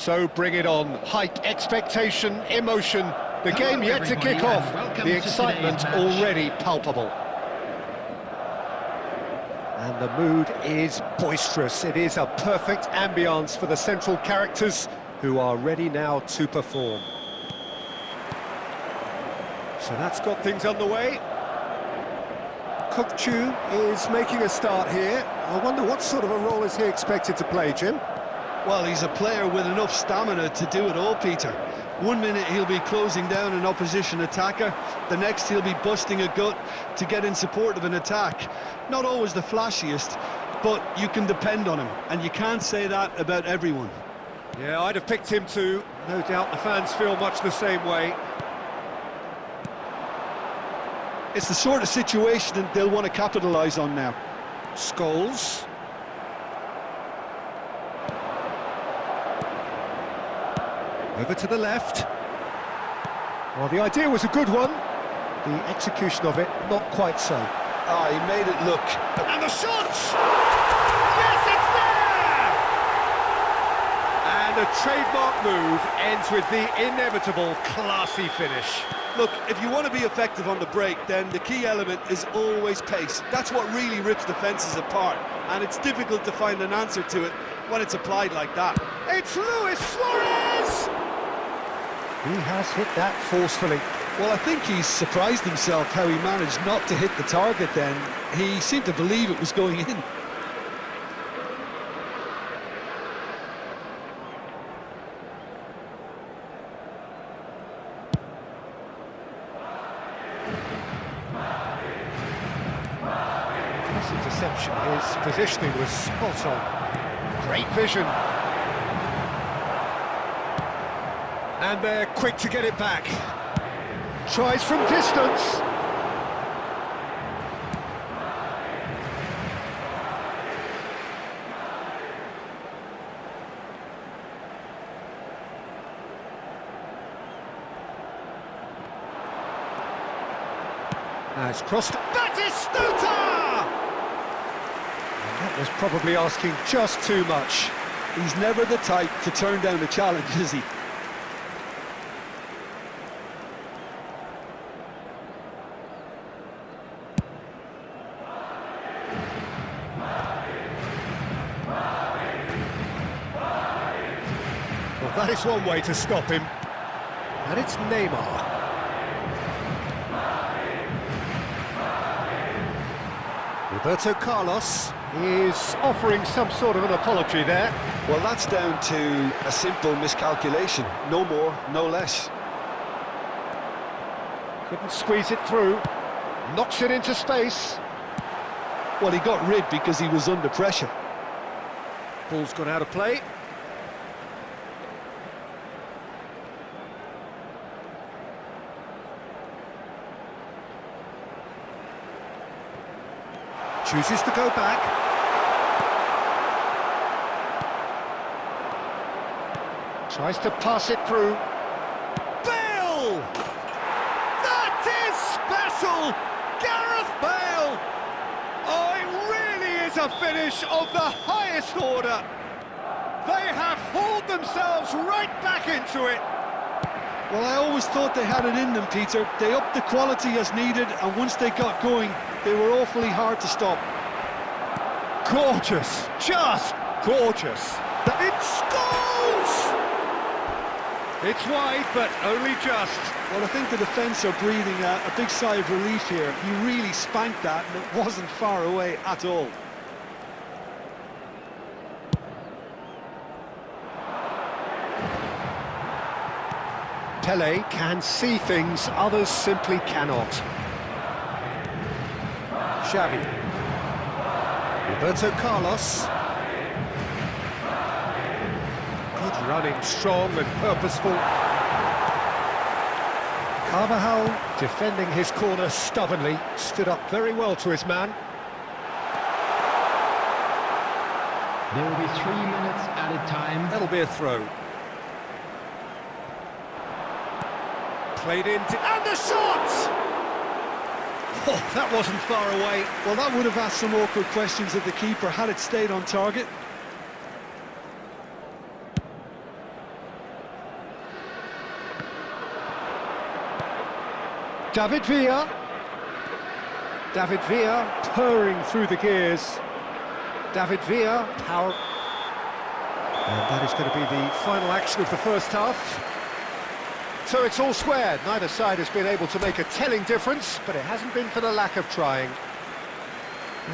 So bring it on. Hype, expectation, emotion. The game yet to kick off. The excitement already palpable. And the mood is boisterous. It is a perfect ambience for the central characters who are ready now to perform. So that's got things underway. Kukchu is making a start here. I wonder what sort of a role is he expected to play, Jim? Well, he's a player with enough stamina to do it all, Peter. 1 minute he'll be closing down an opposition attacker, the next he'll be busting a gut to get in support of an attack. Not always the flashiest, but you can depend on him, and you can't say that about everyone. Yeah, I'd have picked him too. No doubt the fans feel much the same way. It's the sort of situation that they'll want to capitalise on now. Scholes. Over to the left. Well, the idea was a good one. The execution of it, not quite so. Ah, he made it look. And the shot! Yes, it's there! And the trademark move ends with the inevitable classy finish. Look, if you want to be effective on the break, then the key element is always pace. That's what really rips defences apart, and it's difficult to find an answer to it when it's applied like that. It's Luis Suarez! He has hit that forcefully. Well, I think he's surprised himself how he managed not to hit the target then. He seemed to believe it was going in. This interception, his positioning was spot on. Great vision. And they're quick to get it back. Tries from distance. Has crossed. Batistuta! That was probably asking just too much. He's never the type to turn down a challenge, is he? Well, that is one way to stop him. And it's Neymar. Roberto Carlos is offering some sort of an apology there. Well, that's down to a simple miscalculation. No more, no less. Couldn't squeeze it through. Knocks it into space. Well, he got rid because he was under pressure. Ball's gone out of play. Chooses to go back. Tries to pass it through. Bale! That is special! Gareth Bale! Oh, it really is a finish of the highest order. They have hauled themselves right back into it. Well, I always thought they had it in them, Peter. They upped the quality as needed, and once they got going, they were awfully hard to stop. Gorgeous, just gorgeous. It scores! It's wide, but only just. Well, I think the defence are breathing a big sigh of relief here. He really spanked that, and it wasn't far away at all. Pele can see things others simply cannot. Xavi. Roberto Carlos. Good running, strong and purposeful. Carvajal, defending his corner stubbornly, stood up very well to his man. There will be 3 minutes added time. That'll be a throw. Played into... And the shot! Oh, that wasn't far away. Well, that would have asked some awkward questions of the keeper had it stayed on target. David Villa. David Villa purring through the gears. David Villa, power. And that is going to be the final action of the first half. So it's all square. Neither side has been able to make a telling difference, but it hasn't been for the lack of trying.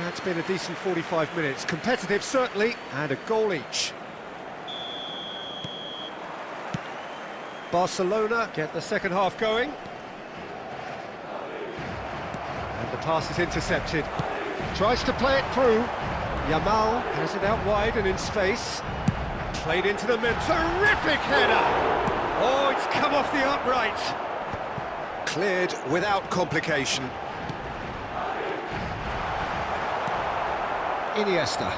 It's been a decent 45 minutes. Competitive, certainly, and a goal each. Barcelona get the second half going. And the pass is intercepted. Tries to play it through. Yamal has it out wide and in space. Played into the mid. Terrific header! Oh, it's come off the upright. Cleared without complication. Iniesta.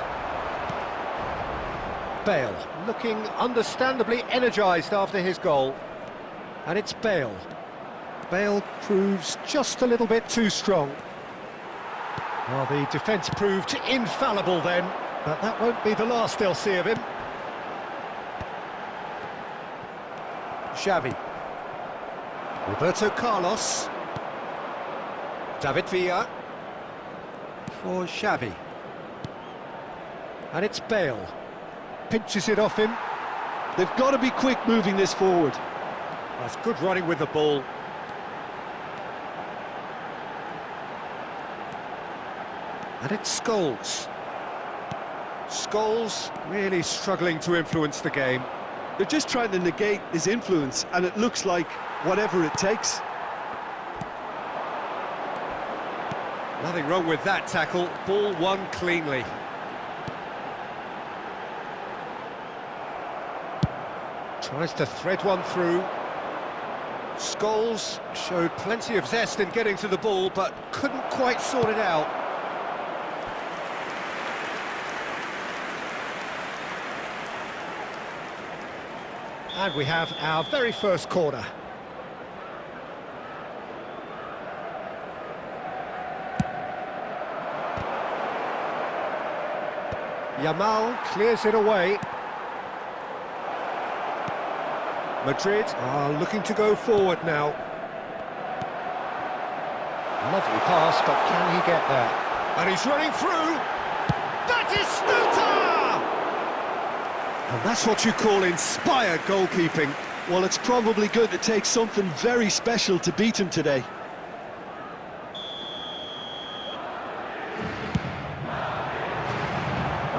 Bale, looking understandably energised after his goal. And it's Bale. Bale proves just a little bit too strong. Well, the defence proved infallible then, but that won't be the last they'll see of him. Xavi. Roberto Carlos. David Villa. For Xavi. And it's Bale. Pinches it off him. They've got to be quick moving this forward. That's good running with the ball. And it's Scholes. Scholes really struggling to influence the game. They're just trying to negate his influence, and it looks like whatever it takes. Nothing wrong with that tackle. Ball won cleanly. Tries to thread one through. Scholes showed plenty of zest in getting to the ball, but couldn't quite sort it out. And we have our very first corner. Yamal clears it away. Madrid are looking to go forward now. Lovely pass, but can he get there? And he's running through! Batistuta! And that's what you call inspired goalkeeping. Well, it's probably going to take something very special to beat him today.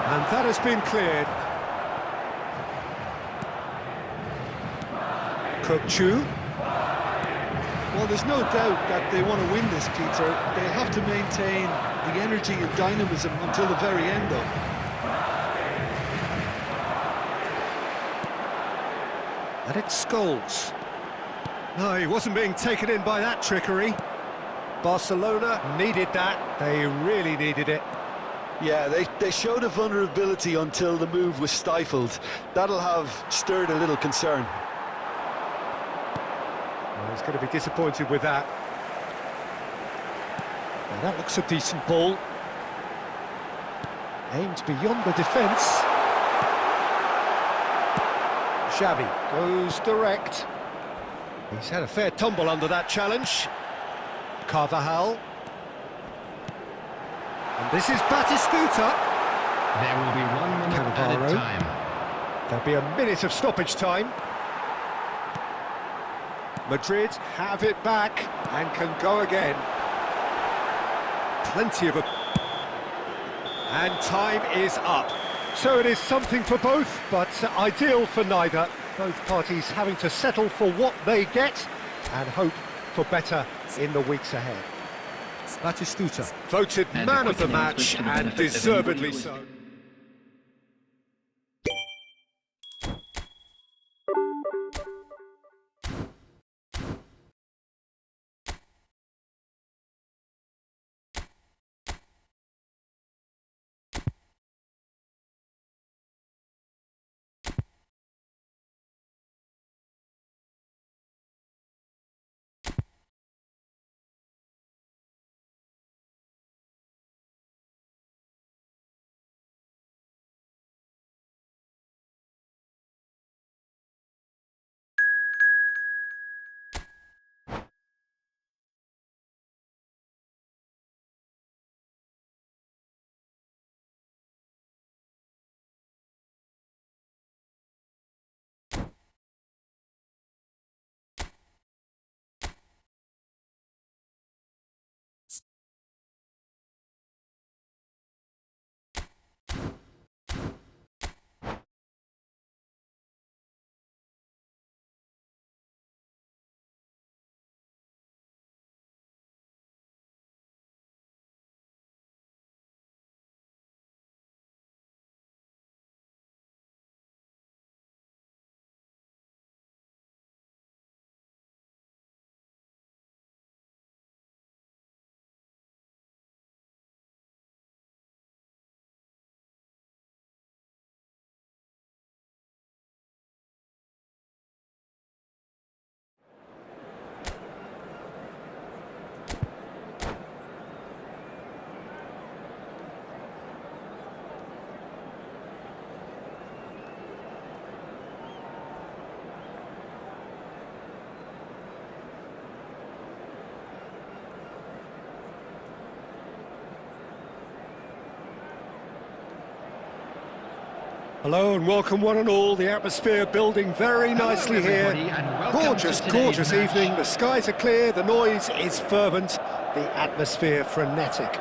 And that has been cleared. Kokchu. Well, there's no doubt that they want to win this, Peter. They have to maintain the energy and dynamism until the very end, though. And it's Scholes. No, he wasn't being taken in by that trickery. Barcelona needed that. They really needed it. Yeah, they showed a vulnerability until the move was stifled. That'll have stirred a little concern. Well, he's going to be disappointed with that. And that looks a decent ball. Aimed beyond the defence. Xavi goes direct. He's had a fair tumble under that challenge. Carvajal. And this is Batistuta. There will be 1 minute added time. There'll be a minute of stoppage time. Madrid have it back and can go again. Plenty of and time is up. So it is something for both, but ideal for neither. Both parties having to settle for what they get and hope for better in the weeks ahead. Batistuta voted man of the match and deservedly so. Hello and welcome one and all. The atmosphere building very nicely here. Gorgeous, gorgeous evening. The skies are clear, the noise is fervent, the atmosphere frenetic.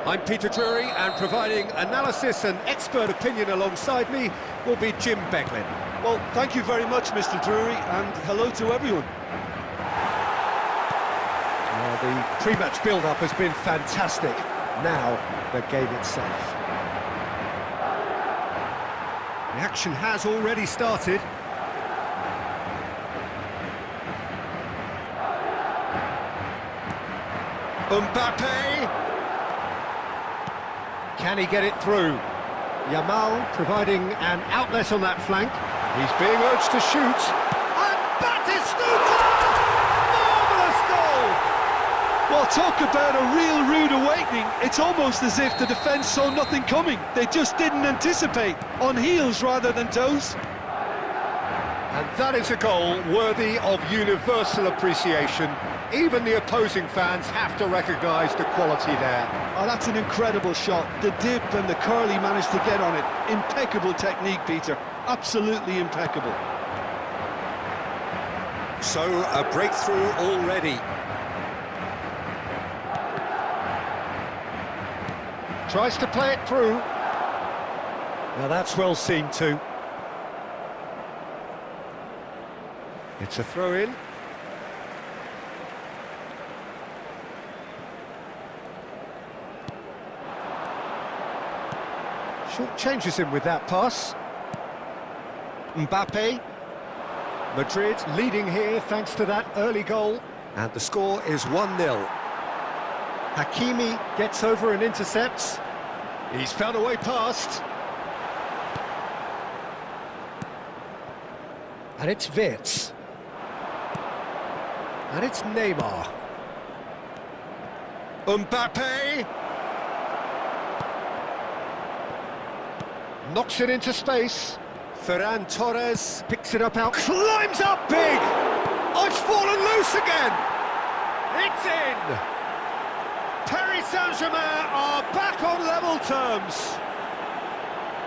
I'm Peter Drury, and providing analysis and expert opinion alongside me will be Jim Becklin. Well, thank you very much, Mr. Drury, and hello to everyone. Well, the pre-match build-up has been fantastic. Now, the game itself. The action has already started. Mbappe! Can he get it through? Yamal providing an outlet on that flank. He's being urged to shoot. And Batistuta! Marvellous goal! Well, talk about a real rude awakening. It's almost as if the defence saw nothing coming. They just didn't anticipate, on heels rather than toes. And that is a goal worthy of universal appreciation. Even the opposing fans have to recognise the quality there. Oh, that's an incredible shot. The dip and the curl he managed to get on it. Impeccable technique, Peter. Absolutely impeccable. So, a breakthrough already. Tries to play it through. Now that's well seen too. It's a throw-in. Short changes him with that pass. Mbappe. Madrid leading here thanks to that early goal. And the score is 1-0. Hakimi gets over and intercepts. He's found a way past. And it's Wirtz. And it's Neymar. Mbappe! Knocks it into space. Ferran Torres picks it up out, climbs up big! Oh, it's fallen loose again! It's in! Paris Saint-Germain are back on level terms.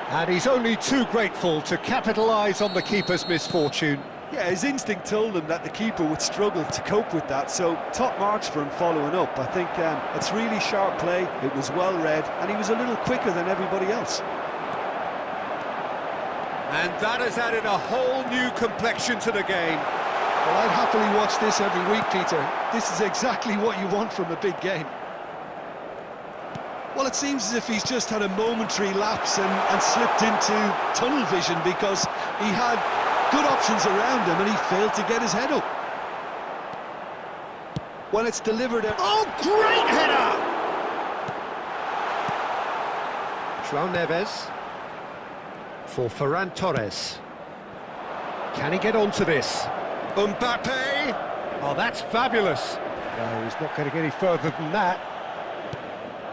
And he's only too grateful to capitalise on the keeper's misfortune. Yeah, his instinct told him that the keeper would struggle to cope with that, so top marks for him following up. I think it's really sharp play, it was well read, and he was a little quicker than everybody else. And that has added a whole new complexion to the game. Well, I'd happily watch this every week, Peter. This is exactly what you want from a big game. Well, it seems as if he's just had a momentary lapse and slipped into tunnel vision because he had good options around him and he failed to get his head up. When it's delivered... Oh, great header! João Neves for Ferran Torres. Can he get onto this? Mbappe! Oh, that's fabulous. No, he's not going to get any further than that.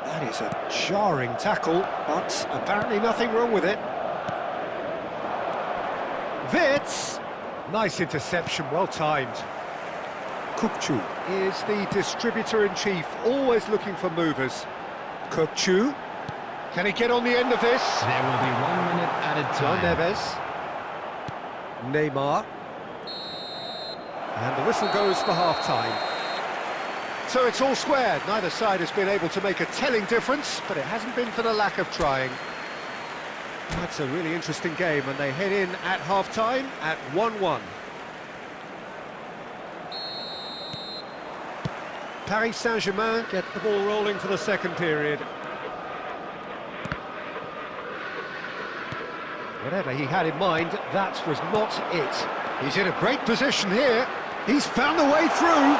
That is a jarring tackle, but apparently nothing wrong with it. Wirtz! Nice interception, well timed. Kukçu is the distributor-in-chief, always looking for movers. Kukçu. Can he get on the end of this? There will be 1 minute added João time. Neves. Neymar. And the whistle goes for half-time. So it's all square. Neither side has been able to make a telling difference, but it hasn't been for the lack of trying. That's a really interesting game, and they head in at half-time at 1-1. Paris Saint-Germain get the ball rolling for the second period. Whatever he had in mind, that was not it. He's in a great position here. He's found a way through.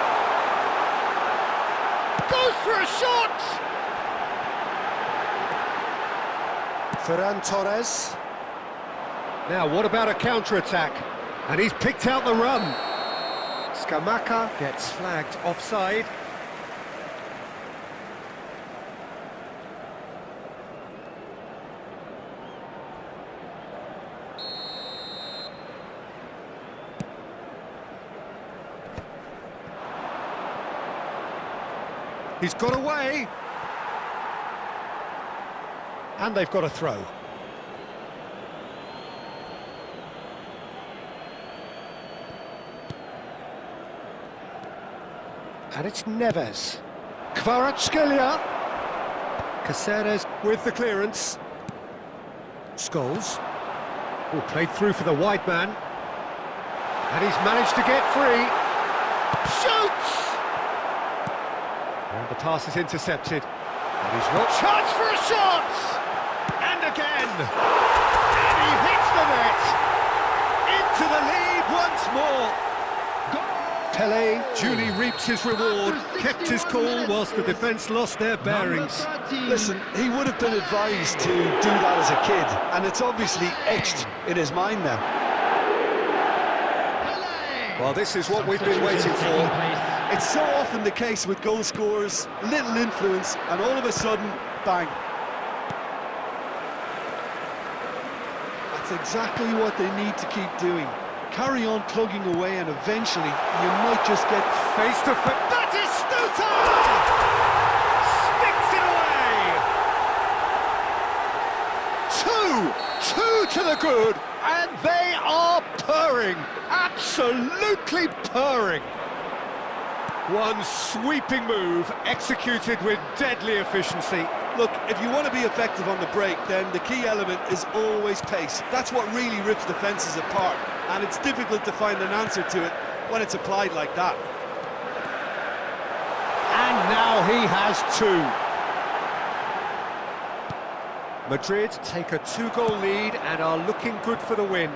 Goes for a shot! Ferran Torres. Now, what about a counter-attack? And he's picked out the run. Scamacca gets flagged offside. He's got away. And they've got a throw. And it's Neves. Kvaratskhelia. Caceres with the clearance. Scholes. Oh, played through for the wide man. And he's managed to get free. Shoots! And the pass is intercepted. And he's got chance for a shot! And again! And he hits the net! Into the lead once more! Pele duly reaps his reward, kept his cool whilst the defence lost their bearings. Listen, he would have been advised to do that as a kid, and it's obviously etched in his mind now. Well, this is what we've been waiting for. It's so often the case with goal scorers, little influence, and all of a sudden, bang. That's exactly what they need to keep doing. Carry on plugging away, and eventually you might just get Face to face. That is Stuta! Sticks it away! Two to the good, and they are purring. Absolutely purring. One sweeping move, executed with deadly efficiency. Look, if you want to be effective on the break, then the key element is always pace. That's what really rips defences apart, and it's difficult to find an answer to it when it's applied like that. And now he has two. Madrid take a two-goal lead and are looking good for the win.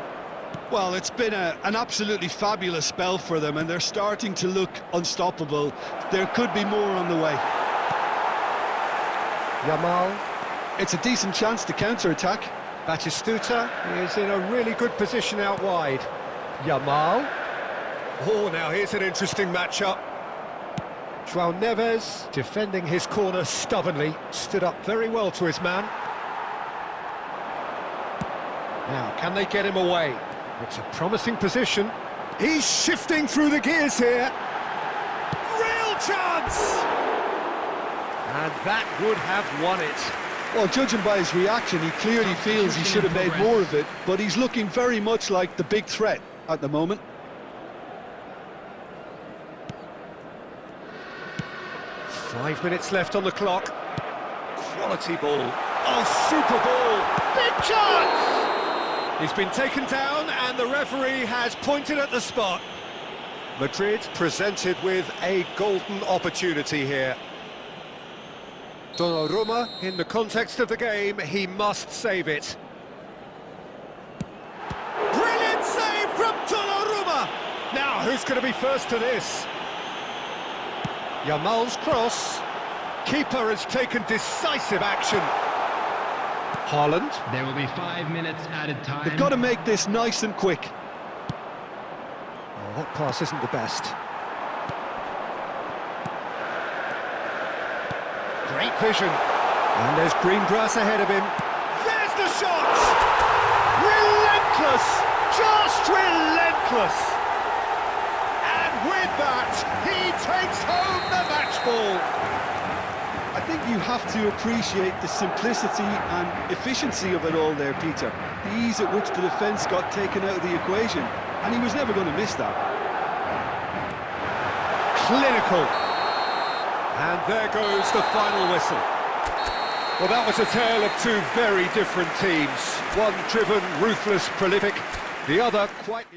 Well, it's been an absolutely fabulous spell for them, and they're starting to look unstoppable. There could be more on the way. Yamal. It's a decent chance to counter-attack. Batistuta is in a really good position out wide. Yamal. Oh, now here's an interesting matchup. João Neves, defending his corner stubbornly, stood up very well to his man. Now, can they get him away? It's a promising position. He's shifting through the gears here. Real chance! And that would have won it. Well, judging by his reaction, he clearly feels he should have made more of it, but he's looking very much like the big threat at the moment. Five minutes left on the clock. Quality ball. Oh, super ball! Big chance! He's been taken down and the referee has pointed at the spot. Madrid presented with a golden opportunity here. Donnarumma, in the context of the game, he must save it. Brilliant save from Donnarumma! Now, who's going to be first to this? Yamal's cross. Keeper has taken decisive action. Haaland. There will be 5 minutes added time. They've got to make this nice and quick. Oh, that pass isn't the best. Great vision. And there's green grass ahead of him. There's the shot! Relentless! Just relentless! And with that, he takes home the match ball. I think you have to appreciate the simplicity and efficiency of it all there, Peter. The ease at which the defence got taken out of the equation, and he was never going to miss that. Clinical. And there goes the final whistle. Well, that was a tale of two very different teams. One driven, ruthless, prolific. The other quite...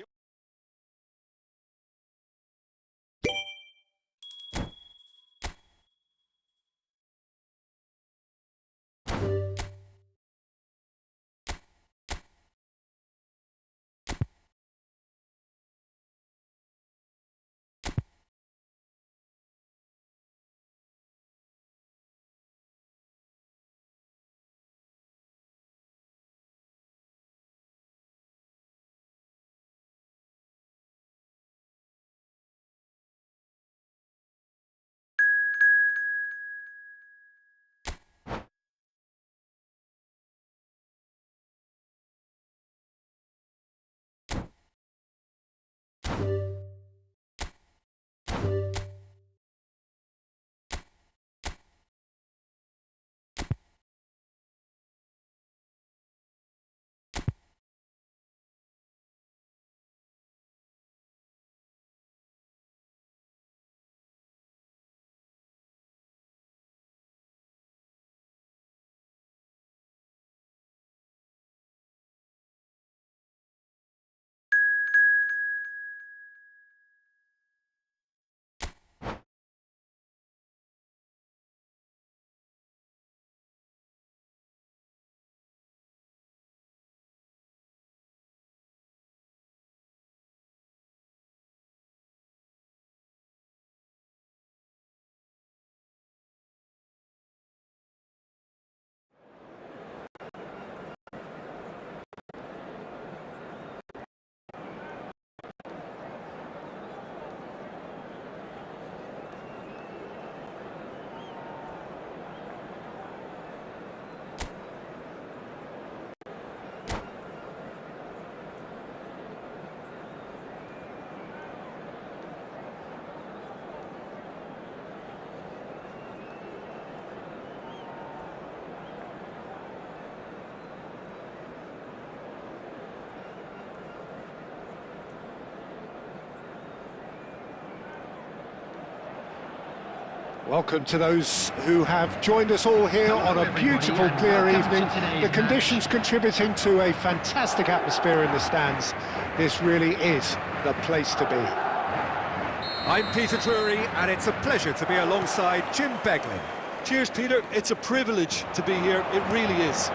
Welcome to those who have joined us all here on a beautiful, clear evening. The conditions contributing to a fantastic atmosphere in the stands. This really is the place to be. I'm Peter Drury, and it's a pleasure to be alongside Jim Beglin. Cheers, Peter. It's a privilege to be here. It really is.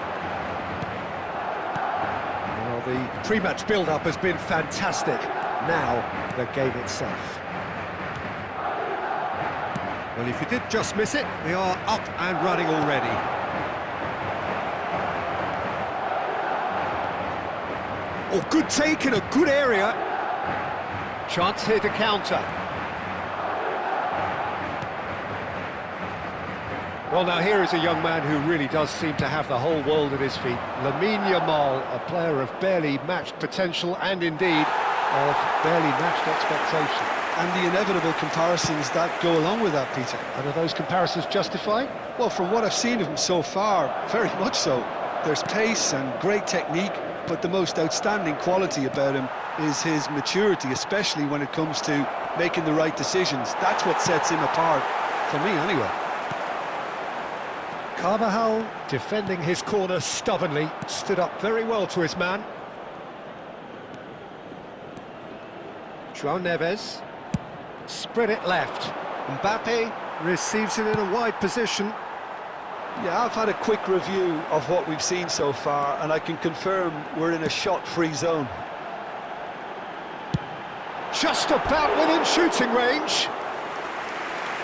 Well, the pre-match build-up has been fantastic. Now, the game itself. Well, if you did just miss it, we are up and running already. Oh, good take in a good area. Chance here to counter. Well, now here is a young man who really does seem to have the whole world at his feet. Lamine Yamal, a player of barely matched potential and indeed of barely matched expectation. And the inevitable comparisons that go along with that, Peter. And are those comparisons justified? Well, from what I've seen of him so far, very much so. There's pace and great technique, but the most outstanding quality about him is his maturity, especially when it comes to making the right decisions. That's what sets him apart, for me anyway. Carvajal, defending his corner stubbornly, stood up very well to his man. João Neves. Spread it left. Mbappe receives it in a wide position. Yeah, I've had a quick review of what we've seen so far, and I can confirm we're in a shot-free zone. Just about within shooting range.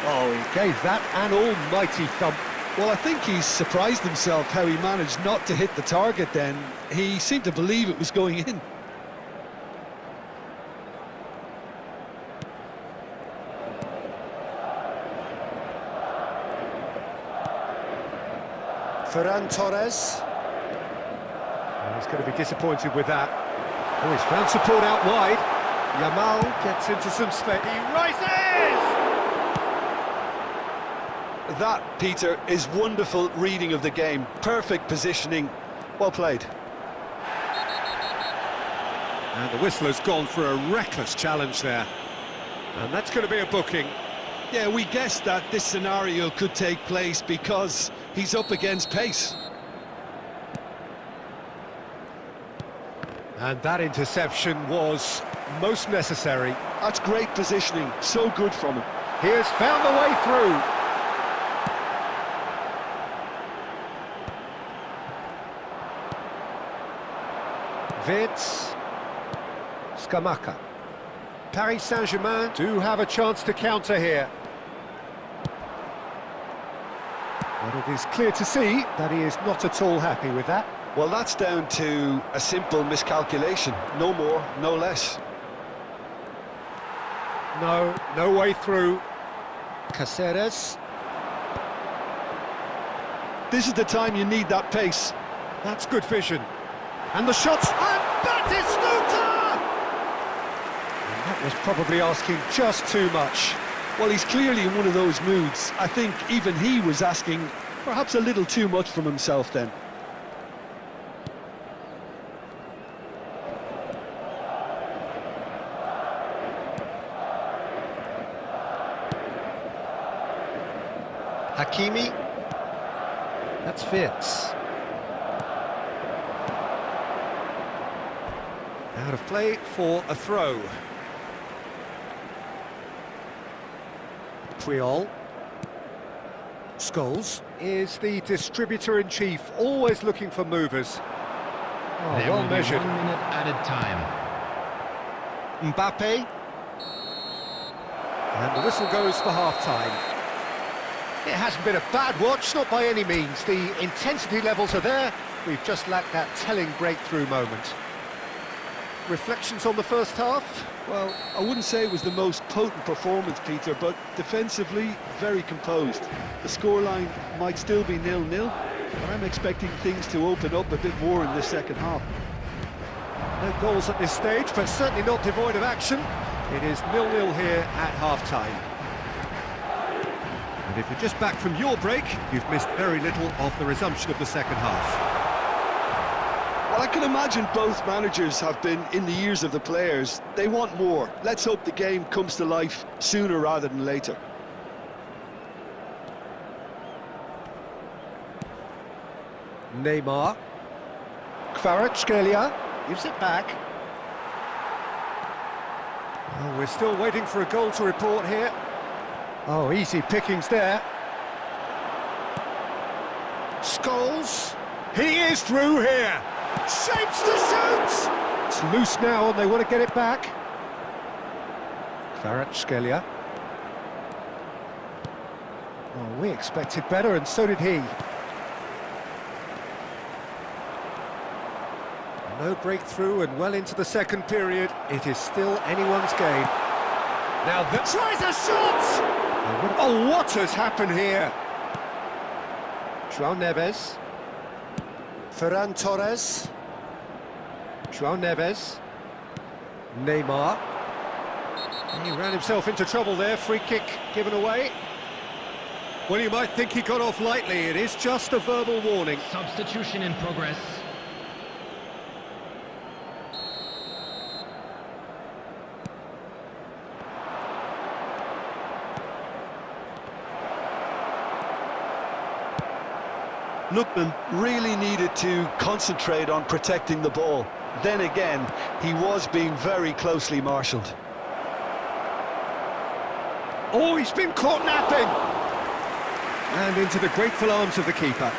Oh, he gave that an almighty thump. Well, I think he's surprised himself how he managed not to hit the target then. He seemed to believe it was going in. Ferran Torres. Oh, he's going to be disappointed with that. Oh, he's found support out wide. Yamal gets into some space. He rises! That, Peter, is wonderful reading of the game. Perfect positioning. Well played. And the whistle has gone for a reckless challenge there. And that's going to be a booking. Yeah, we guessed that this scenario could take place because he's up against pace. And that interception was most necessary. That's great positioning, so good from him. He has found the way through. Vitz. Scamacca. Paris Saint-Germain do have a chance to counter here. But it is clear to see that he is not at all happy with that. Well, that's down to a simple miscalculation. No more, no less. No way through. Caceres. This is the time you need that pace. That's good vision. And the shots. And Batistuta! And that was probably asking just too much. Well, he's clearly in one of those moods. I think even he was asking perhaps a little too much from himself then. Hakimi. That's Vitz. Out of play for a throw. Puyol. Scholes is the distributor-in-chief, always looking for movers. Oh, There well will be measured. 1 minute added time. Mbappe. And the whistle goes for half-time. It hasn't been a bad watch, not by any means. The intensity levels are there. We've just lacked that telling breakthrough moment. Reflections on the first half? Well, I wouldn't say it was the most potent performance, Peter, but defensively, very composed. The scoreline might still be 0-0, but I'm expecting things to open up a bit more in the second half. No goals at this stage, but certainly not devoid of action. It is 0-0 here at half-time. And if you're just back from your break, you've missed very little of the resumption of the second half. Well, I can imagine both managers have been in the ears of the players. They want more. Let's hope the game comes to life sooner rather than later. Neymar. Kvaratskhelia gives it back. Well, we're still waiting for a goal to report here. Oh, easy pickings there. Scholes. He is through here. Shapes to shoot. It's loose now and they want to get it back. Kvaratskhelia. Oh, we expected better and so did he. No breakthrough and well into the second period. It is still anyone's game. Now that tries a shot! Oh, what has happened here? João Neves. Ferran Torres. João Neves. Neymar. He ran himself into trouble there. Free kick given away. Well, you might think he got off lightly. It is just a verbal warning. Substitution in progress. Lookman really needed to concentrate on protecting the ball. Then again, he was being very closely marshalled. Oh, he's been caught napping! And into the grateful arms of the keeper.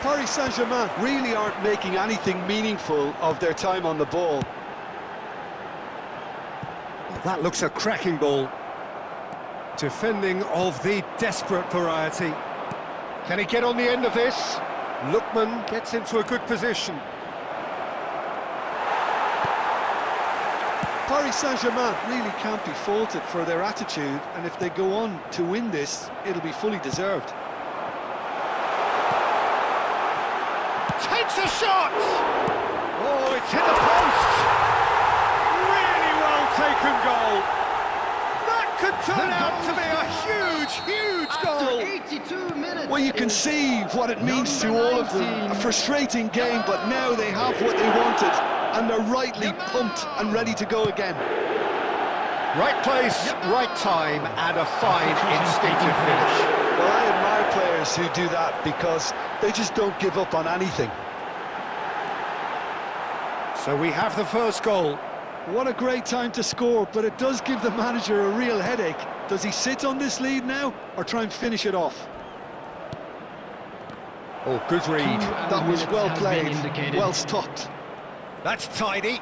Paris Saint-Germain really aren't making anything meaningful of their time on the ball. That looks a cracking ball. Defending of the desperate variety. Can he get on the end of this? Lookman gets into a good position. Paris Saint-Germain really can't be faulted for their attitude, and if they go on to win this, it'll be fully deserved. Takes a shot! Oh, it's hit the post! Really well taken goal! That could turn out to be a huge goal! 82 minutes. Well, you can see what it means to all of them. A frustrating game, but now they have what they wanted, and they're rightly pumped and ready to go again. Right place, right time, and a fine instinctive finish. Well, I admire players who do that because they just don't give up on anything. So we have the first goal. What a great time to score, but it does give the manager a real headache. Does he sit on this lead now, or try and finish it off? Oh, good read. That was well played, well stopped. That's tidy.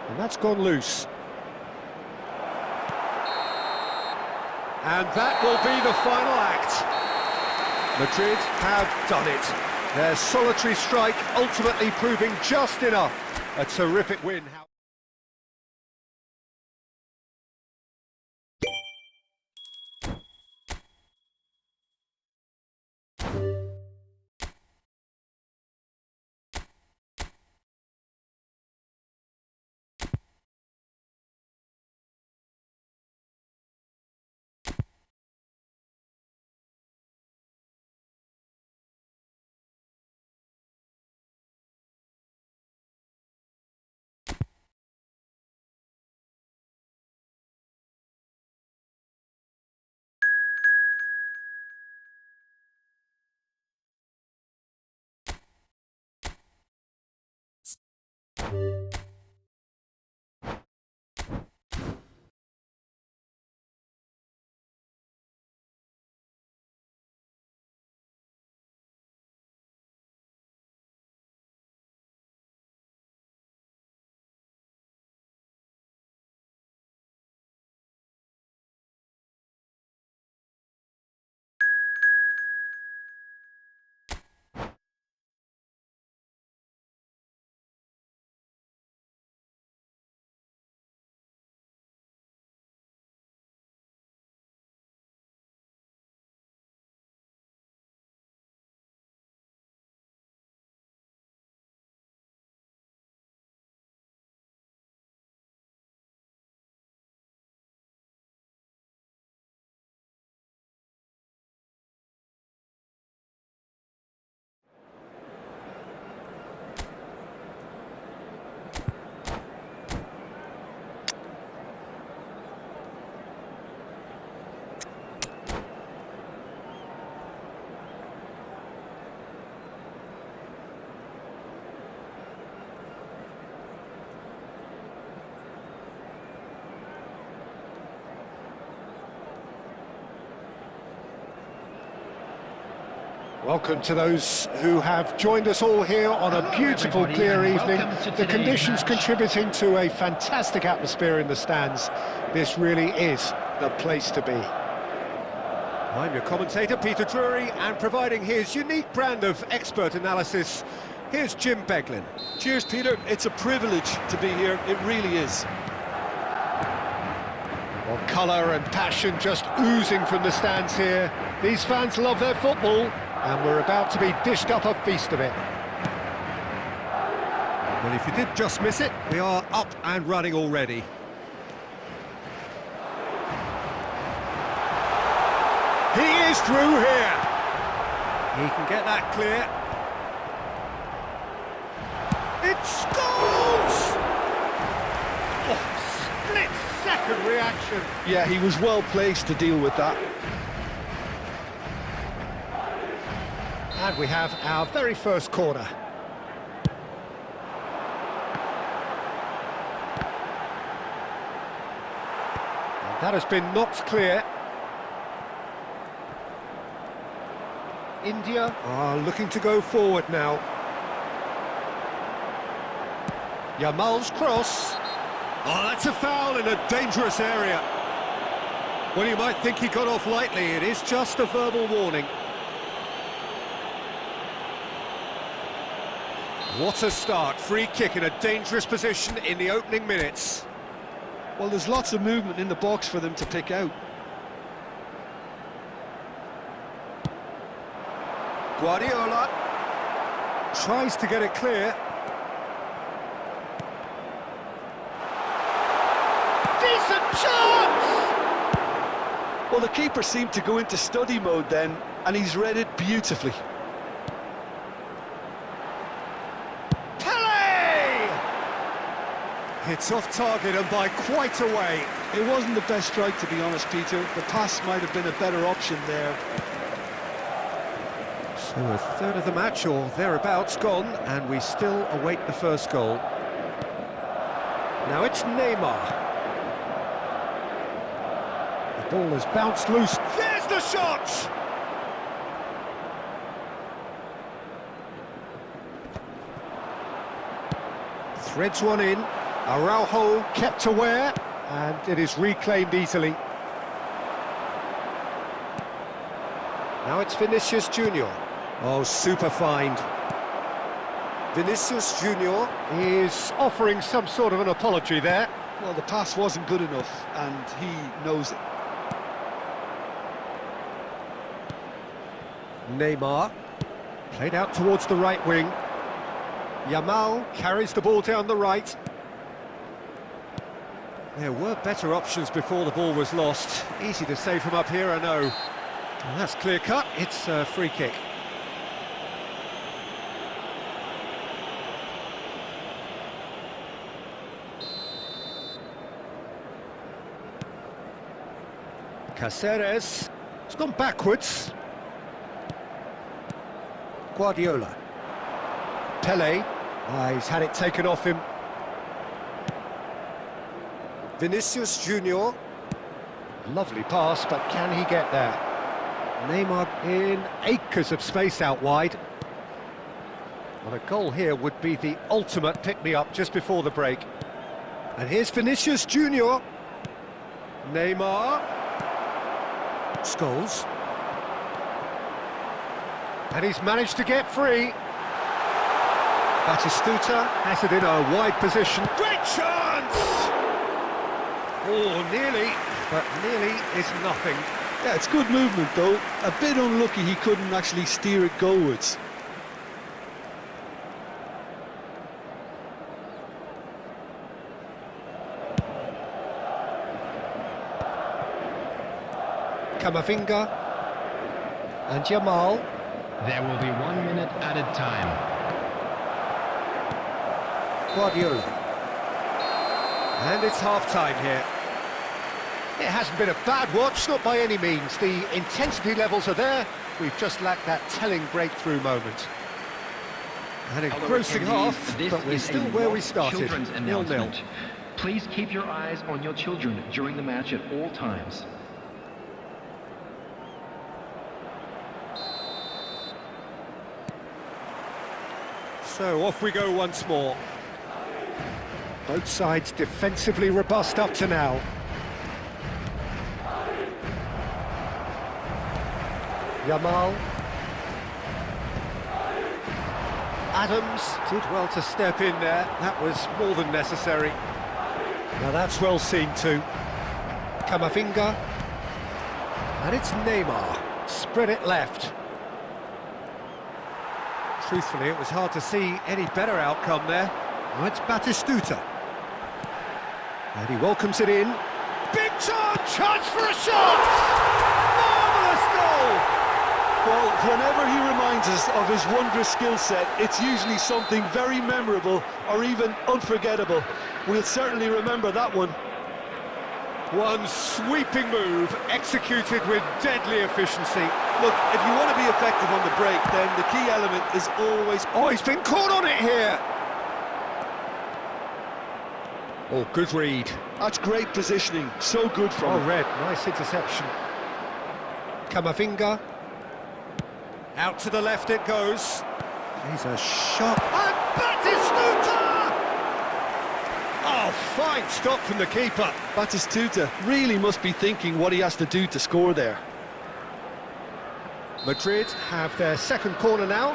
And that's gone loose. And that will be the final act. Madrid have done it. Their solitary strike ultimately proving just enough. A terrific win. Welcome to those who have joined us all here on a beautiful, clear evening. The conditions contributing to a fantastic atmosphere in the stands. This really is the place to be. I'm your commentator, Peter Drury, and providing his unique brand of expert analysis, here's Jim Beglin. Cheers, Peter. It's a privilege to be here. It really is. Well, colour and passion just oozing from the stands here. These fans love their football, and we're about to be dished up a feast of it. Well, if you did just miss it, we are up and running already. He is through here. He can get that clear. It scores! Oh, split-second reaction. Yeah, he was well placed to deal with that. And we have our very first corner. And that has been knocked clear. India are looking to go forward now. Yamal's cross. Oh, that's a foul in a dangerous area. Well, you might think he got off lightly. It is just a verbal warning. What a start. Free kick in a dangerous position in the opening minutes. Well, there's lots of movement in the box for them to pick out. Guardiola tries to get it clear. Decent chance! Well, the keeper seemed to go into study mode then, and he's read it beautifully. It's off target and by quite a way. It wasn't the best strike, to be honest, Peter. The pass might have been a better option there. So a third of the match or thereabouts gone, and we still await the first goal. Now it's Neymar. The ball has bounced loose. There's the shot! Threads one in. Araujo kept aware, and it is reclaimed easily. Now it's Vinicius Junior. Oh, super find. Vinicius Junior is offering some sort of an apology there. Well, the pass wasn't good enough, and he knows it. Neymar, played out towards the right wing. Yamal carries the ball down the right. There were better options before the ball was lost. Easy to say from up here, I know. And that's clear cut, it's a free kick. Caceres, it's gone backwards. Guardiola. Pele, he's had it taken off him. Vinicius Junior. Lovely pass, but can he get there? Neymar in acres of space out wide. Well, a goal here would be the ultimate pick-me-up just before the break. And here's Vinicius Junior. Neymar. Scholes. And he's managed to get free. Batistuta has it in a wide position. Great chance! Oh, nearly, but nearly is nothing. Yeah, it's good movement, though. A bit unlucky he couldn't actually steer it goalwards. Camavinga and Yamal. There will be 1 minute added time. Guardiola. And it's half-time here. It hasn't been a bad watch, not by any means. The intensity levels are there. We've just lacked that telling breakthrough moment. An engrossing half, but we're still where we started, 0-0. Please keep your eyes on your children during the match at all times. So off we go once more. Both sides defensively robust up to now. Yamal. Adams did well to step in there. That was more than necessary. Now that's well seen too. Camavinga. And it's Neymar. Spread it left. Truthfully, it was hard to see any better outcome there. Now it's Batistuta. And he welcomes it in. Big chance for a shot! Marvellous goal! Well, whenever he reminds us of his wondrous skill set, it's usually something very memorable or even unforgettable. We'll certainly remember that one. One sweeping move, executed with deadly efficiency. Look, if you want to be effective on the break, then the key element is always... Oh, he's been caught on it here! Oh, good read. That's great positioning, so good from him. Oh, Red, nice interception. Camavinga. Out to the left it goes. He's a shot. And Batistuta! Oh, fine stop from the keeper. Batistuta really must be thinking what he has to do to score there. Madrid have their second corner now.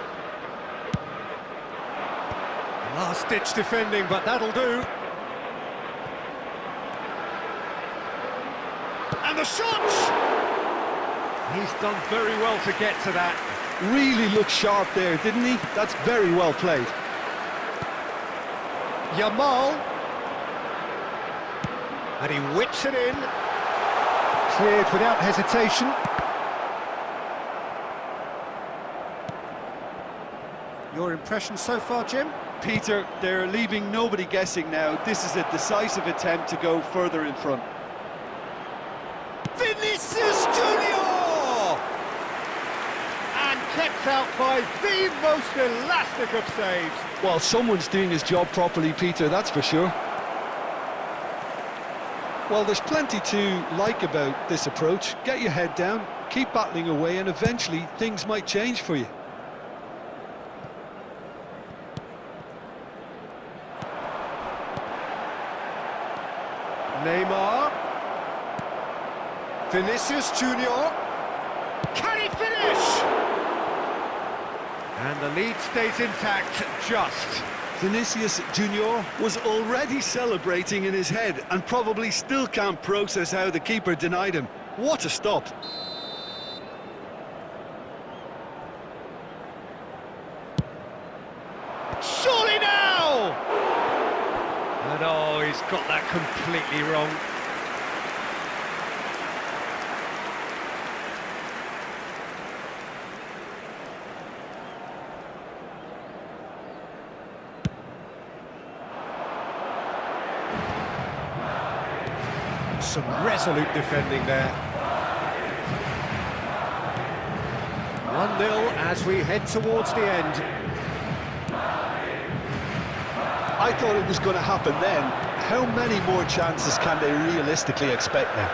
Last-ditch defending, but that'll do. And the shot! He's done very well to get to that. Really looked sharp there, didn't he? That's very well played. Yamal. And he whips it in. Cleared without hesitation. Your impression so far, Jim? Peter, they're leaving nobody guessing now. This is a decisive attempt to go further in front. Vinicius Junior! And kept out by the most elastic of saves. Well, someone's doing his job properly, Peter, that's for sure. Well, there's plenty to like about this approach. Get your head down, keep battling away, and eventually things might change for you. Neymar. Vinicius Junior. Can he finish? And the lead stays intact, just. Vinicius Junior was already celebrating in his head and probably still can't process how the keeper denied him. What a stop. Surely now! And oh, he's got that completely wrong. Some resolute defending there. 1-0 as we head towards the end. I thought it was going to happen then. How many more chances can they realistically expect now?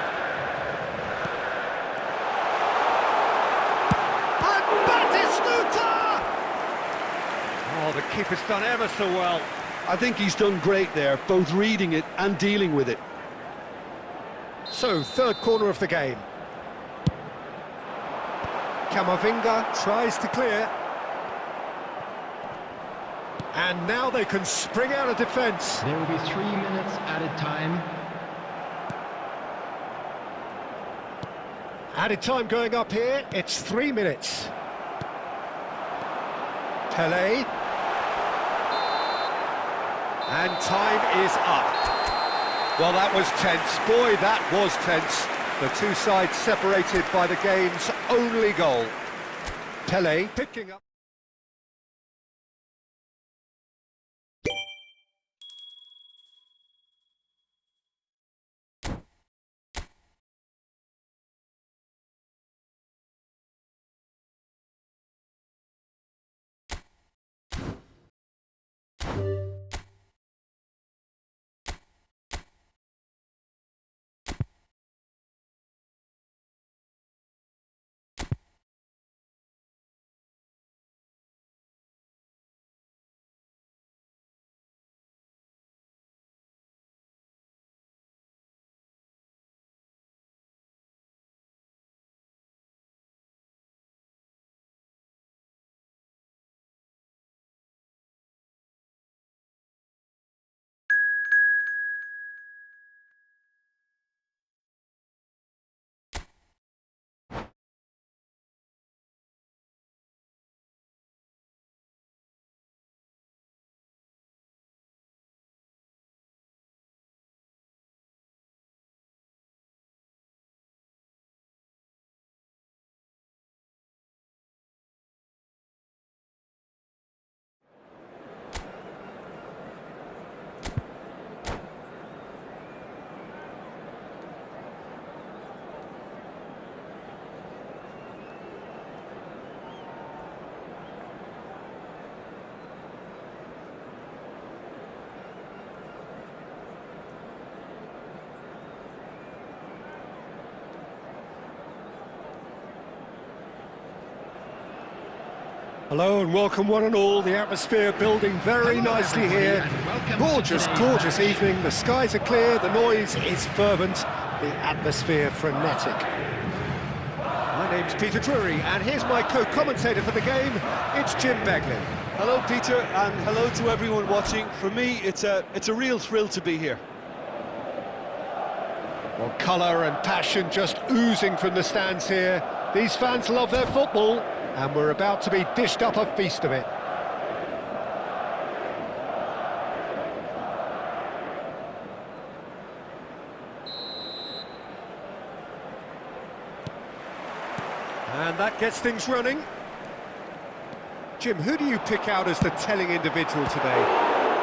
And Batistuta! Oh, the keeper's done ever so well. I think he's done great there, both reading it and dealing with it. So, third corner of the game. Camavinga tries to clear. And now they can spring out of defence. There will be 3 minutes added time. Added time going up here, it's 3 minutes. Pelé. And time is up. Well, that was tense. Boy, that was tense. The two sides separated by the game's only goal. Pelé picking up. Hello and welcome one and all. The atmosphere building very nicely here. Gorgeous, gorgeous evening. The skies are clear, the noise is fervent, the atmosphere frenetic. My name's Peter Drury and here's my co-commentator for the game. It's Jim Beglin. Hello, Peter, and hello to everyone watching. For me, it's a real thrill to be here. Well, colour and passion just oozing from the stands here. These fans love their football, and we're about to be dished up a feast of it. And that gets things running. Jim, who do you pick out as the telling individual today?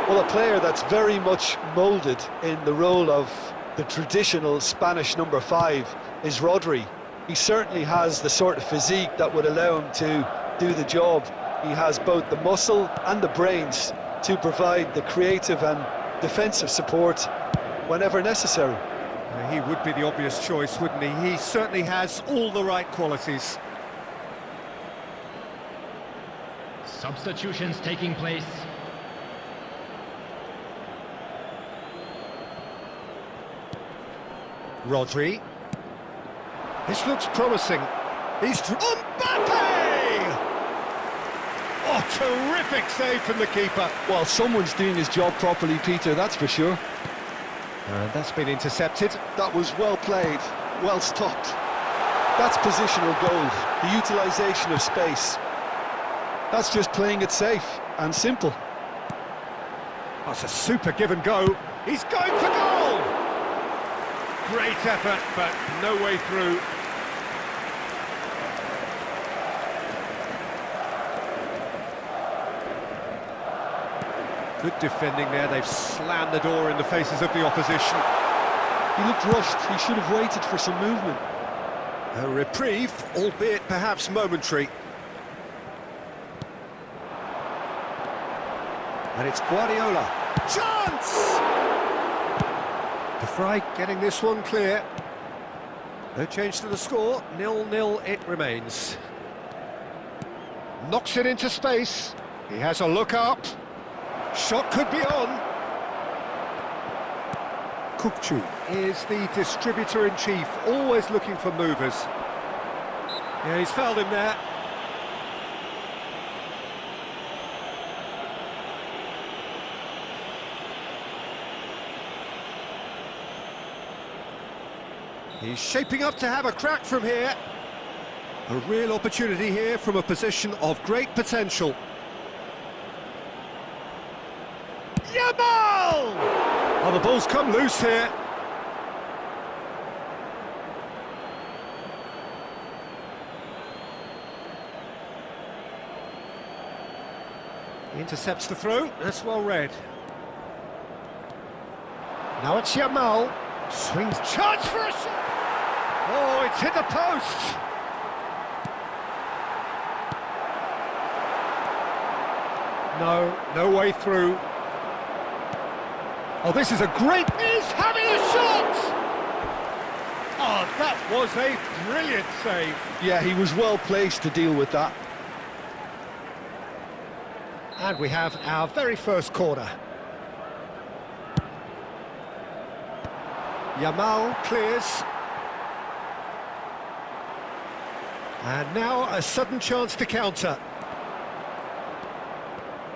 Well, a player that's very much moulded in the role of the traditional Spanish number 5 is Rodri. He certainly has the sort of physique that would allow him to do the job. He has both the muscle and the brains to provide the creative and defensive support whenever necessary. He would be the obvious choice, wouldn't he? He certainly has all the right qualities. Substitutions taking place. Rodri. This looks promising. He's Mbappe! Oh, terrific save from the keeper. Well, someone's doing his job properly, Peter, that's for sure. And that's been intercepted. That was well played, well stopped. That's positional goal, the utilisation of space. That's just playing it safe and simple. That's a super give and go. He's going for goal! Great effort, but no way through. Good defending there. They've slammed the door in the faces of the opposition. He looked rushed. He should have waited for some movement. A reprieve, albeit perhaps momentary. And it's Guardiola. Chance! De Vrij getting this one clear. No change to the score. 0-0 it remains. Knocks it into space. He has a look up. Shot could be on. Kukçu is the distributor-in-chief, always looking for movers. Yeah, he's fouled him there. He's shaping up to have a crack from here. A real opportunity here from a position of great potential. Yamal! Oh, the ball's come loose here. He intercepts the throw. That's well read. Now it's Yamal. Swings, chance for a shot! Oh, it's hit the post! No way through. Oh, this is a great... He's having a shot! Oh, that was a brilliant save. Yeah, he was well placed to deal with that. And we have our very first corner. Yamal clears. And now a sudden chance to counter.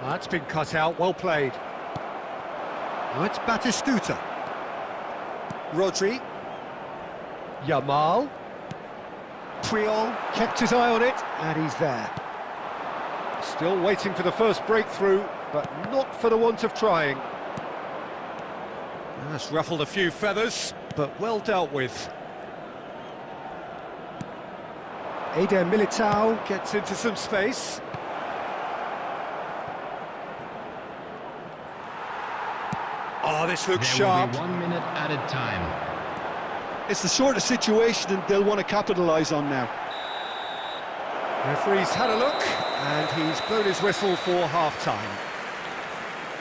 That's been cut out, well played. Now it's Batistuta. Rodri. Yamal. Puyol kept his eye on it, and he's there. Still waiting for the first breakthrough, but not for the want of trying. That's ruffled a few feathers, but well dealt with. Eder Militao gets into some space. Oh, this looks sharp. There will be 1 minute added time. It's the sort of situation that they'll want to capitalise on now. Referee's had a look, and he's blown his whistle for half-time.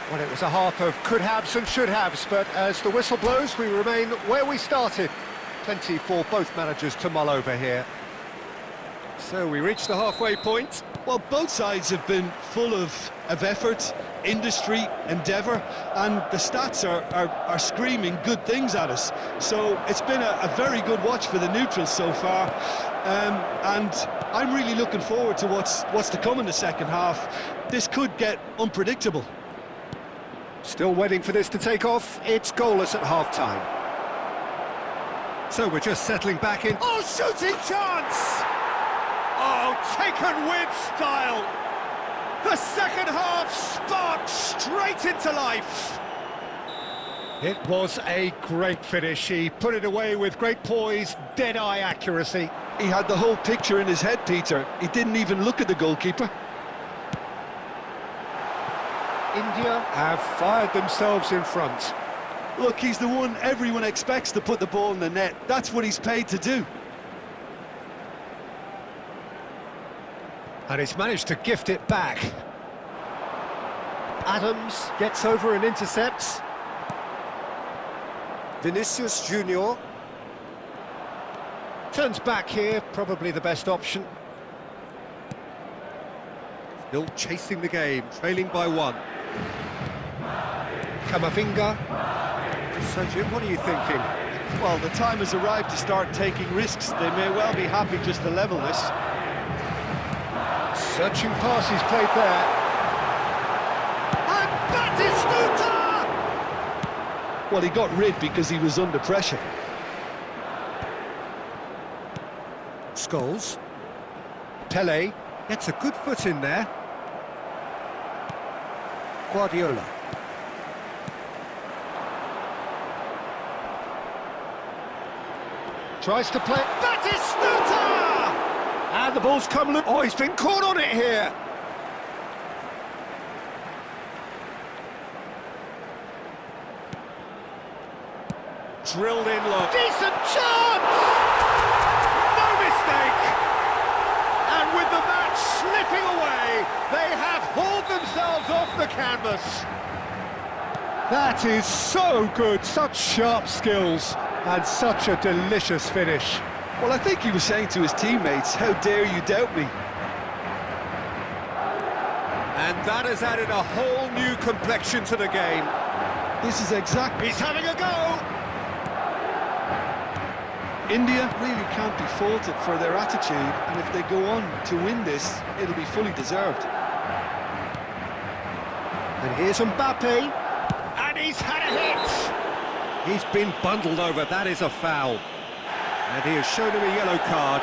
Well, it was a half of could-haves and should-haves, but as the whistle blows, we remain where we started. Plenty for both managers to mull over here. So we reach the halfway point. Well, both sides have been full of effort, industry, endeavour, and the stats are screaming good things at us. So it's been a very good watch for the neutrals so far, and I'm really looking forward to what's to come in the second half. This could get unpredictable. Still waiting for this to take off. It's goalless at half-time. So we're just settling back in. Oh, shooting chance! Oh, taken with style! The second half sparked straight into life. It was a great finish. He put it away with great poise, dead-eye accuracy. He had the whole picture in his head, Peter. He didn't even look at the goalkeeper. India have fired themselves in front. Look, he's the one everyone expects to put the ball in the net. That's what he's paid to do. And he's managed to gift it back. Adams gets over and intercepts. Vinicius Junior turns back here, probably the best option. Still chasing the game, trailing by 1. Camavinga. So Jim, what are you thinking? Well, the time has arrived to start taking risks. They may well be happy just to level this. Searching pass he's played there. And Batistuta! Well, he got rid because he was under pressure. Scholes. Pele gets a good foot in there. Guardiola. Tries to play. Batistuta! And the ball's come loose. Oh, he's been caught on it here. Drilled in low. Decent chance! No mistake! And with the match slipping away, they have hauled themselves off the canvas. That is so good, such sharp skills, and such a delicious finish. Well, I think he was saying to his teammates, how dare you doubt me? And that has added a whole new complexion to the game. This is exactly... He's having a go! India really can't be faulted for their attitude, and if they go on to win this, it'll be fully deserved. And here's Mbappe, and he's had a hit! He's been bundled over, that is a foul. And he has shown him a yellow card.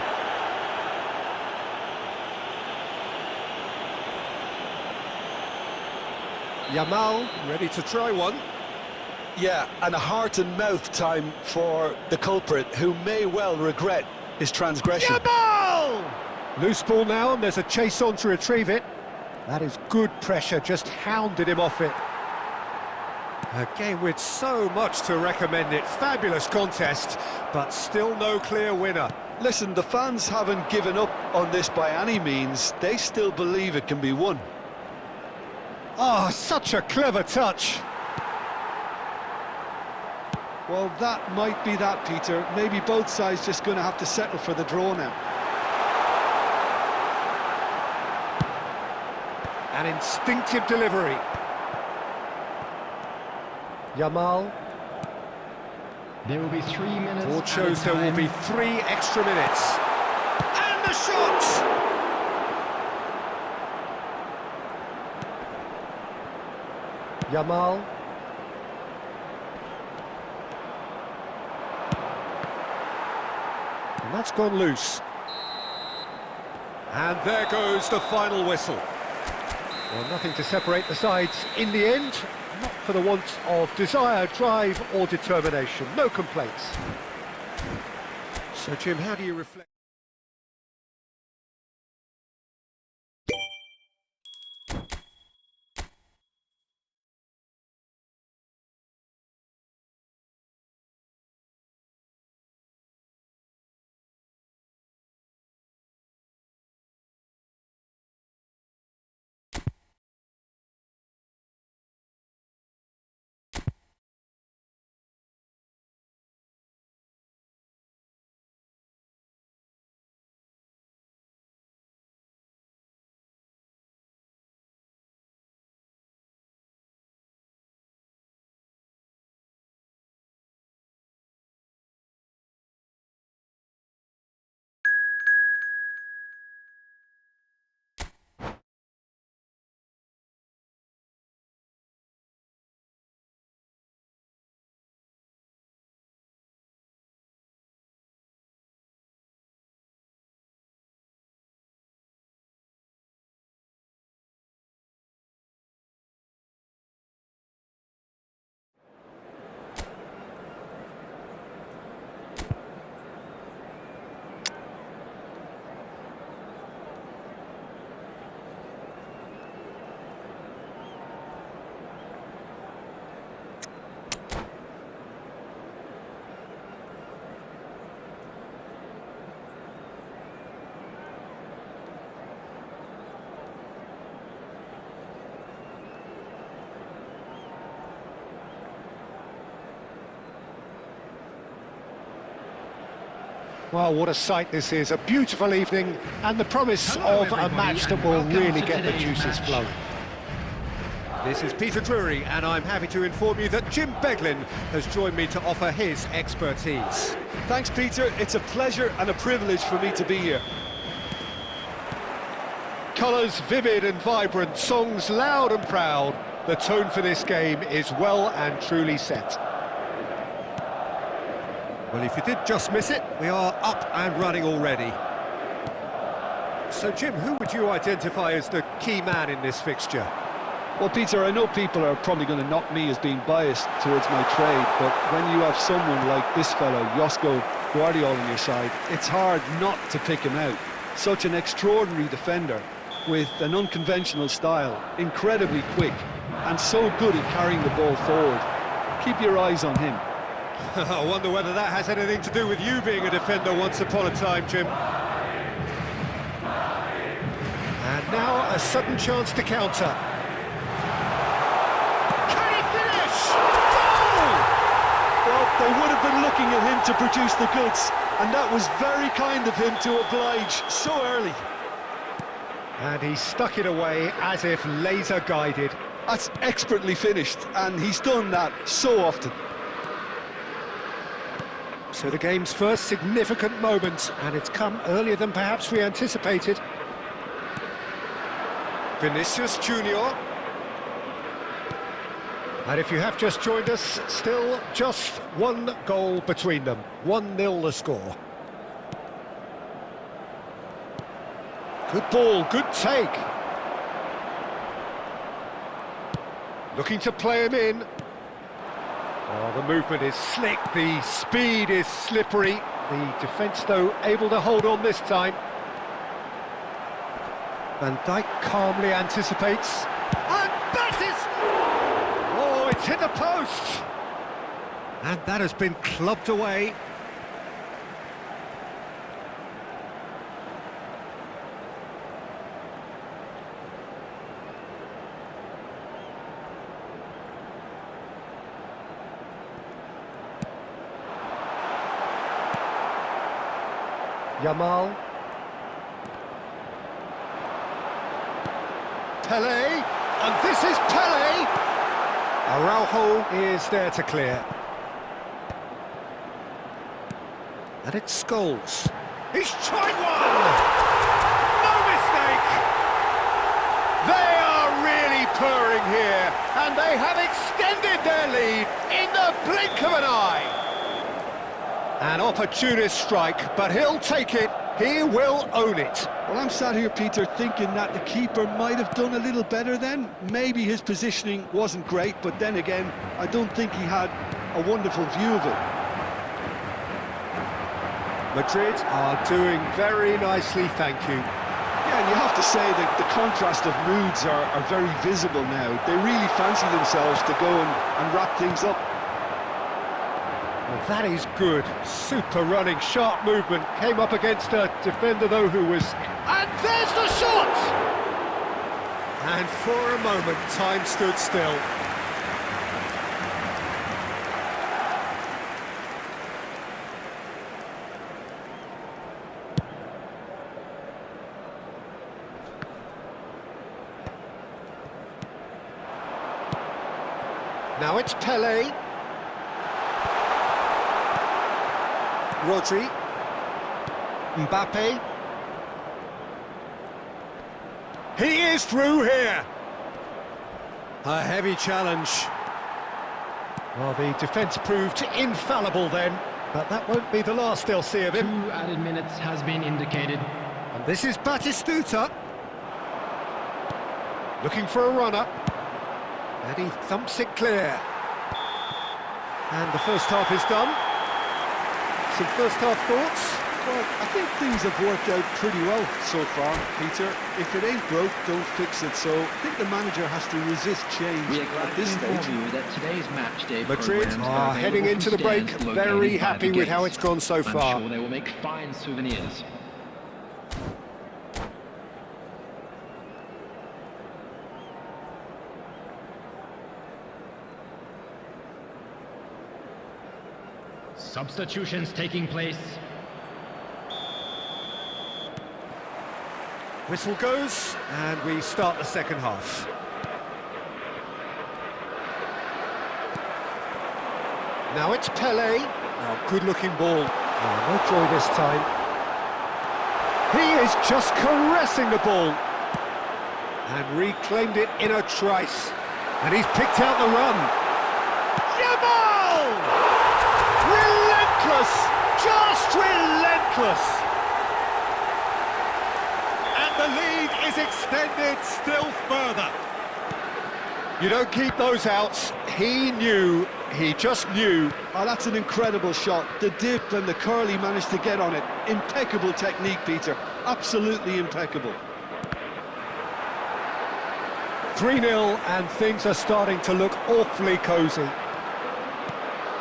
Yamal, ready to try one. Yeah, and a heart and mouth time for the culprit, who may well regret his transgression. Yamal! Loose ball now, and there's a chase on to retrieve it. That is good pressure, just hounded him off it. A game with so much to recommend it. Fabulous contest, but still no clear winner. Listen, the fans haven't given up on this by any means. They still believe it can be won. Oh, such a clever touch. Well, that might be that, Peter. Maybe both sides just going to have to settle for the draw now. An instinctive delivery. Yamal. There will be 3 minutes. Board shows there will be 3 extra minutes. And the shot! Yamal. And that's gone loose. And there goes the final whistle. Well, nothing to separate the sides in the end. Not for the want of desire, drive or determination. No complaints. So, Jim, how do you reflect? Well, what a sight this is. A beautiful evening and the promise Hello, of a everybody, match that and will welcome really to get the today's juices match. flowing. This is Peter Drury, and I'm happy to inform you that Jim Beglin has joined me to offer his expertise. Thanks, Peter. It's a pleasure and a privilege for me to be here. Colours vivid and vibrant, songs loud and proud. The tone for this game is well and truly set. Well, if you did just miss it, we are up and running already. So, Jim, who would you identify as the key man in this fixture? Well, Peter, I know people are probably going to knock me as being biased towards my trade, but when you have someone like this fellow, Josko Guardiola, on your side, it's hard not to pick him out. Such an extraordinary defender with an unconventional style, incredibly quick, and so good at carrying the ball forward. Keep your eyes on him. I wonder whether that has anything to do with you being a defender once upon a time, Jim. And now a sudden chance to counter. Can he finish? Goal! Well, they would have been looking at him to produce the goods, and that was very kind of him to oblige so early. And he stuck it away as if laser guided. That's expertly finished, and he's done that so often. So the game's first significant moment, and it's come earlier than perhaps we anticipated. Vinicius Junior. And if you have just joined us, still just one goal between them. 1-0 the score. Good ball, good take. Looking to play him in. Oh, the movement is slick, the speed is slippery. The defence, though, able to hold on this time. Van Dijk calmly anticipates. And that is... Oh, it's hit the post! And that has been clubbed away. Yamal. Pele, and this is Pele! Araujo is there to clear. And it's Scholes. He's tried one! No mistake! They are really purring here, and they have extended their lead in the blink of an eye. An opportunist strike, but he'll take it, he will own it. Well, I'm sat here, Peter, thinking that the keeper might have done a little better then. Maybe his positioning wasn't great, but then again, I don't think he had a wonderful view of it. Madrid are doing very nicely, thank you. Yeah, and you have to say that the contrast of moods are very visible now. They really fancy themselves to go and wrap things up. Well, that is good. Super running, sharp movement. Came up against a defender, though, who was... And there's the shot! And for a moment, time stood still. Now it's Pele. Rodri, Mbappe. He is through here. A heavy challenge. Well, the defence proved infallible then, but that won't be the last they'll see of him. 2 added minutes has been indicated. And this is Batistuta. Looking for a runner. And he thumps it clear. And the first half is done. Some first-half thoughts? Well, I think things have worked out pretty well so far, Peter. If it ain't broke, don't fix it. So I think the manager has to resist change We are glad at this to inform stage. you that today's match day Madrid programs are available heading into the from break stands very located by happy the with how gates. it's gone so far. I'm sure they will make fine souvenirs. Substitutions taking place. Whistle goes, and we start the second half. Now it's Pele. Oh, good-looking ball. Oh, no joy this time. He is just caressing the ball. And reclaimed it in a trice. And he's picked out the run. Yamal! Relentless! Just relentless! And the lead is extended still further. You don't keep those outs. He knew, he just knew. Oh, that's an incredible shot. The dip and the curl he managed to get on it. Impeccable technique, Peter. Absolutely impeccable. 3-0, and things are starting to look awfully cosy.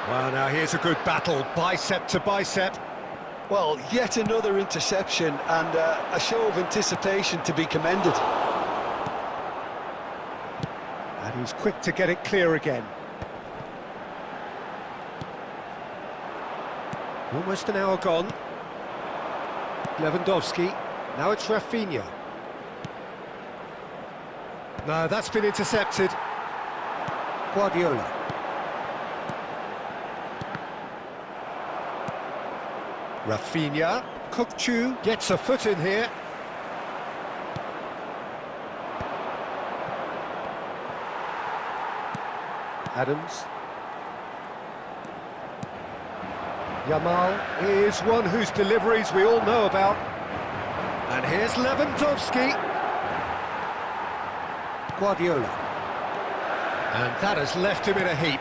Well, now here's a good battle, bicep to bicep. Well, yet another interception and a show of anticipation to be commended. And he's quick to get it clear again. Almost an hour gone. Lewandowski, now it's Rafinha. No, that's been intercepted. Guardiola. Rafinha. Kukçu gets a foot in here. Adams. Yamal is one whose deliveries we all know about. And here's Lewandowski. Guardiola. And that has left him in a heap.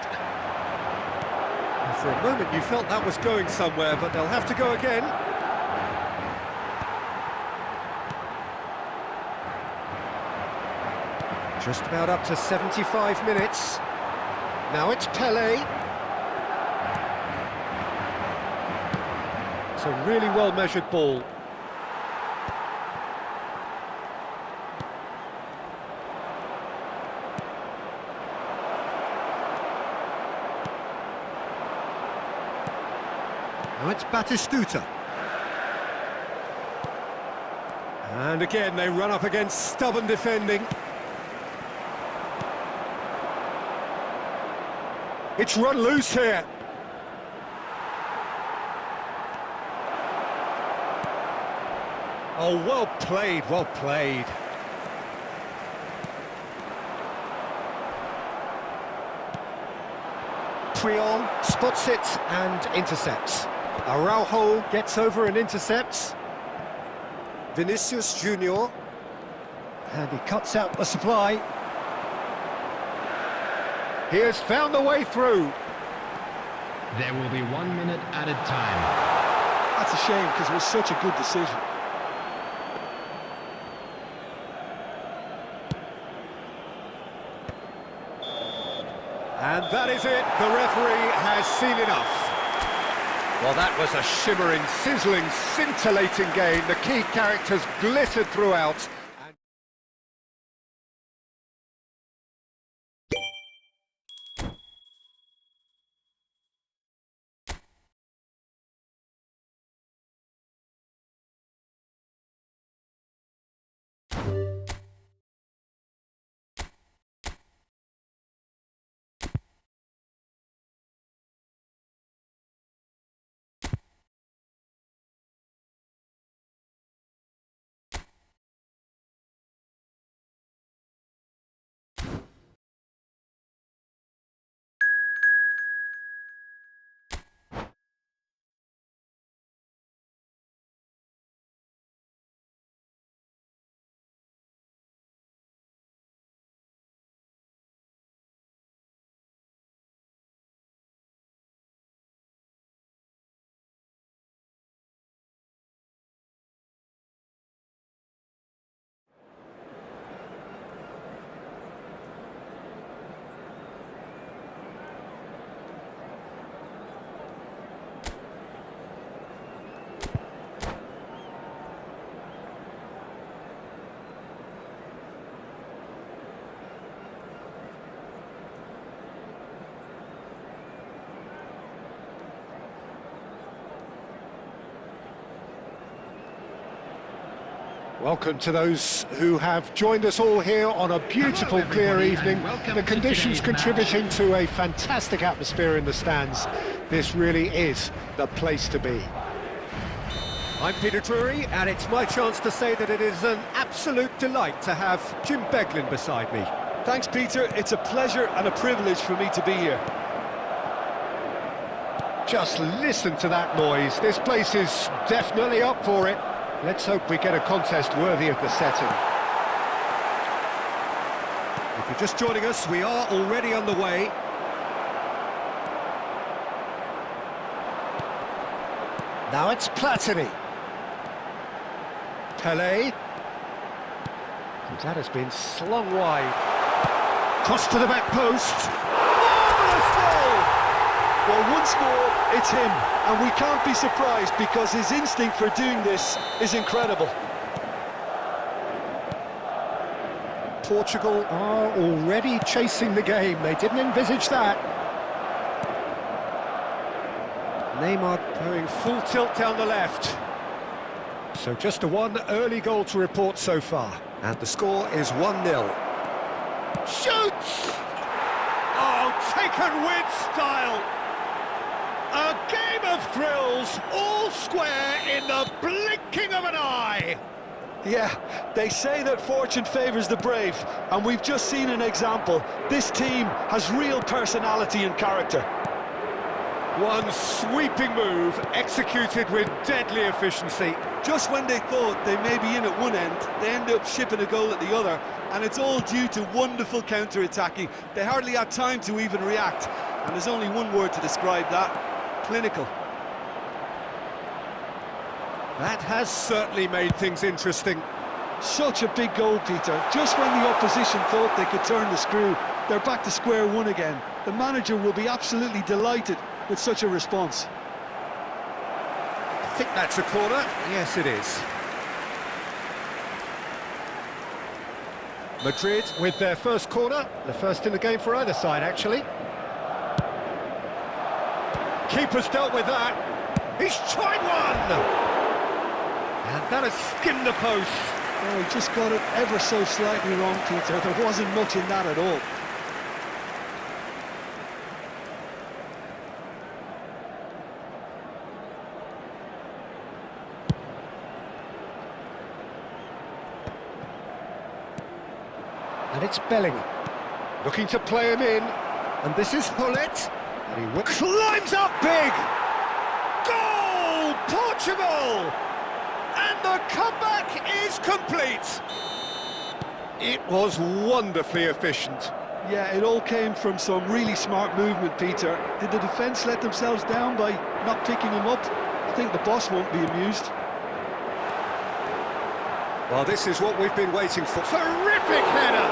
And for a moment you felt that was going somewhere, but they'll have to go again. Just about up to 75 minutes. Now it's Pele. It's a really well-measured ball. Now it's Batistuta. And again, they run up against stubborn defending. It's run loose here. Oh, well played, well played. Puyol spots it and intercepts. Araujo gets over and intercepts. Vinicius Junior. And he cuts out the supply. He has found the way through. There will be 1 minute added time. That's a shame because it was such a good decision. And that is it. The referee has seen enough. Well, that was a shimmering, sizzling, scintillating game. The key characters glittered throughout. Welcome to those who have joined us all here on a beautiful, Hello, clear everybody, evening. and welcome The to conditions today's contributing to a fantastic atmosphere in the stands. This really is the place to be. I'm Peter Drury, and it's my chance to say that it is an absolute delight to have Jim Beglin beside me. Thanks, Peter. It's a pleasure and a privilege for me to be here. Just listen to that noise. This place is definitely up for it. Let's hope we get a contest worthy of the setting. If you're just joining us, we are already underway. Now it's Platini. Pelé. And that has been slung wide. Cross to the back post. Marvellous goal! Well, once more, it's him, and we can't be surprised because his instinct for doing this is incredible. Portugal are already chasing the game. They didn't envisage that. Neymar going full tilt down the left. So just a one early goal to report so far. And the score is 1-0. Shoots! Oh, taken with style! A game of thrills, all square in the blinking of an eye! Yeah, they say that fortune favours the brave, and we've just seen an example. This team has real personality and character. One sweeping move, executed with deadly efficiency. Just when they thought they may be in at one end, they end up shipping a goal at the other, and it's all due to wonderful counter-attacking. They hardly had time to even react, and there's only one word to describe that: clinical. That has certainly made things interesting. Such a big goal, Peter. Just when the opposition thought they could turn the screw, they're back to square one again. The manager will be absolutely delighted with such a response. I think that's a corner. Yes, it is. Madrid with their first corner. The first in the game for either side, actually. Keeper's dealt with that. He's tried one! And that has skimmed the post. Oh, he just got it ever so slightly wrong, Peter. There wasn't much in that at all. And it's Bellingham. Looking to play him in. And this is Hullet. And he climbs up big! Goal! Portugal! And the comeback is complete! It was wonderfully efficient. Yeah, it all came from some really smart movement, Peter. Did the defence let themselves down by not picking him up? I think the boss won't be amused. Well, this is what we've been waiting for. Terrific header!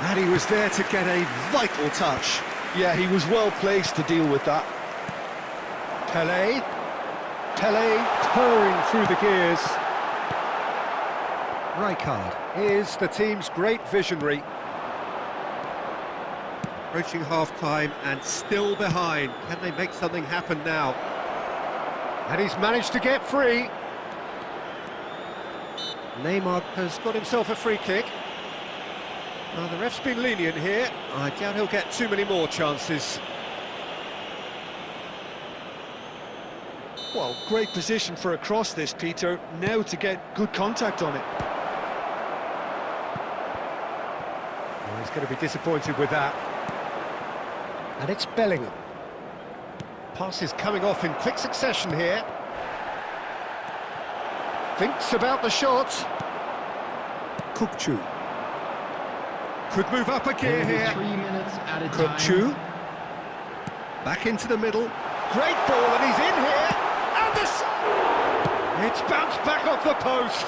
And he was there to get a vital touch. Yeah, he was well placed to deal with that. Pelé purring through the gears. Rijkaard is the team's great visionary. Approaching half-time and still behind. Can they make something happen now? And he's managed to get free. Neymar has got himself a free kick. Well, the ref's been lenient here. I doubt he'll get too many more chances. Well, great position for a cross this, Peter. Now to get good contact on it. Well, he's going to be disappointed with that. And it's Bellingham. Pass is coming off in quick succession here. Thinks about the shot. Kukçu. Could move up a gear here. 3 minutes at a time. Kukçu. Back into the middle. Great ball, and he's in here. And the shot! It's bounced back off the post.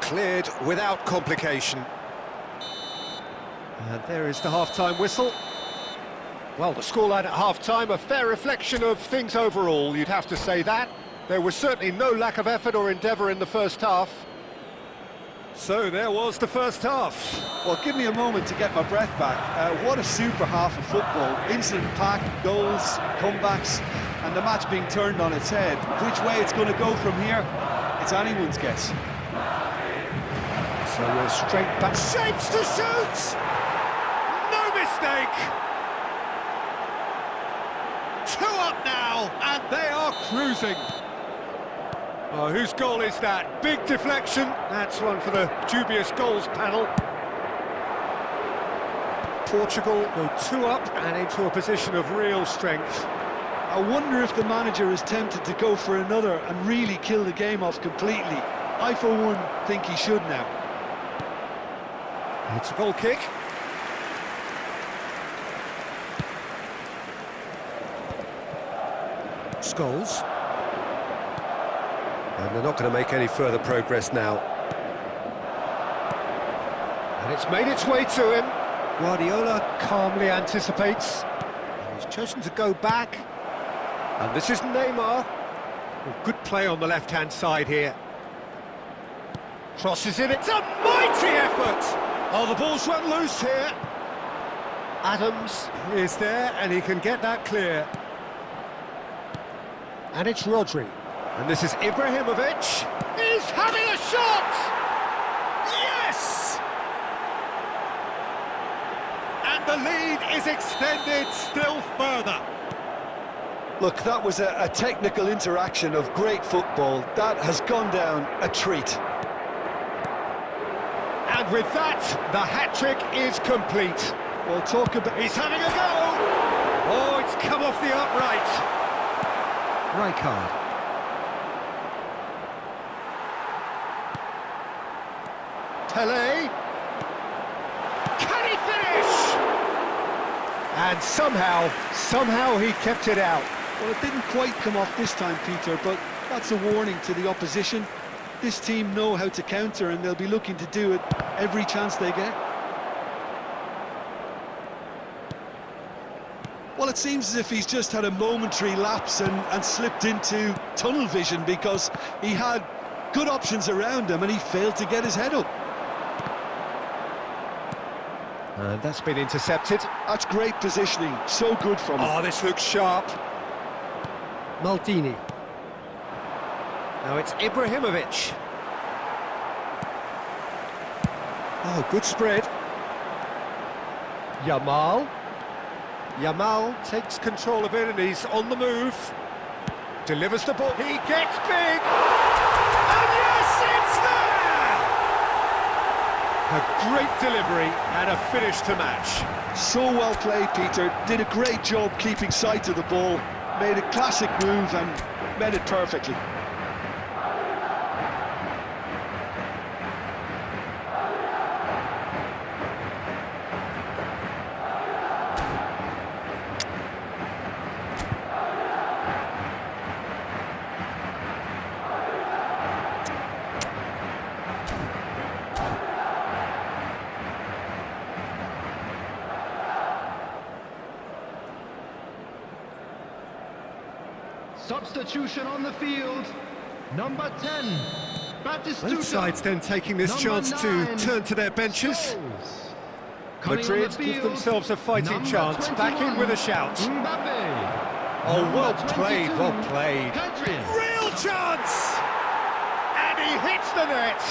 Cleared without complication. And there is the half-time whistle. Well, the scoreline at half-time, a fair reflection of things overall, you'd have to say that. There was certainly no lack of effort or endeavour in the first half. So there was the first half. Well, give me a moment to get my breath back. What a super half of football. Incident-packed, goals, comebacks, and the match being turned on its head. Which way it's going to go from here, It's anyone's guess. So we're straight back. Shapes to shoot! No mistake! 2 up now, and they are cruising. Oh, whose goal is that? Big deflection. That's one for the dubious goals panel. Portugal go 2 up and into a position of real strength. I wonder if the manager is tempted to go for another and really kill the game off completely. I, for one, think he should now. It's a goal kick. Scholes. And they're not going to make any further progress now. And it's made its way to him. Guardiola calmly anticipates. And he's chosen to go back. And this is Neymar. Well, good play on the left-hand side here. Crosses in, it's a mighty effort! Oh, the ball's run loose here. Adams is there, and he can get that clear. And it's Rodri. And this is Ibrahimovic. He's having a shot! Yes! And the lead is extended still further. Look, that was a technical interaction of great football. That has gone down a treat. And with that, the hat-trick is complete. We'll talk about... He's having a go! Oh, it's come off the upright. Rijkaard. Tele. Can he finish? And somehow he kept it out. Well, it didn't quite come off this time, Peter, but that's a warning to the opposition. This team know how to counter, and they'll be looking to do it every chance they get. Well, it seems as if he's just had a momentary lapse and slipped into tunnel vision, because he had good options around him and he failed to get his head up. And that's been intercepted. That's great positioning, so good from him. Oh, this looks sharp. Maldini. Now it's Ibrahimovic. Oh, good spread. Yamal. Yamal takes control of it and he's on the move. Delivers the ball. He gets big. And yes, it's there! A great delivery and a finish to match. So well played, Peter. Did a great job keeping sight of the ball. Made a classic move and made it perfectly. Substitution on the field. Number 10, Batistuta. Both sides then taking this chance to turn to their benches. Madrid give themselves a fighting chance. Back in with a shout. Mbappe. Oh, well Number played, 22, well played. Pedri. Real chance! And he hits the net.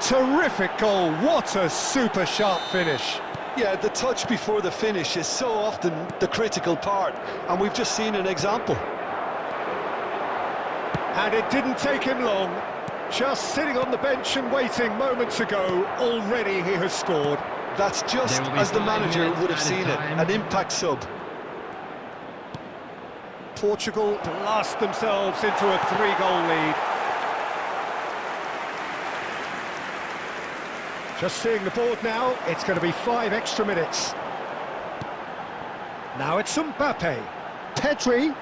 Terrific goal. What a super sharp finish. Yeah, the touch before the finish is so often the critical part, and we've just seen an example. And it didn't take him long. Just sitting on the bench and waiting moments ago, already he has scored. That's just as the manager would have seen it, an impact sub. Portugal blast themselves into a 3-goal lead. Just seeing the board now, it's going to be 5 extra minutes. Now it's Mbappe. Pedri.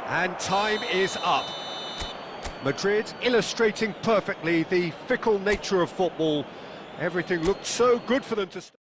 And time is up. Madrid illustrating perfectly the fickle nature of football. Everything looked so good for them to start.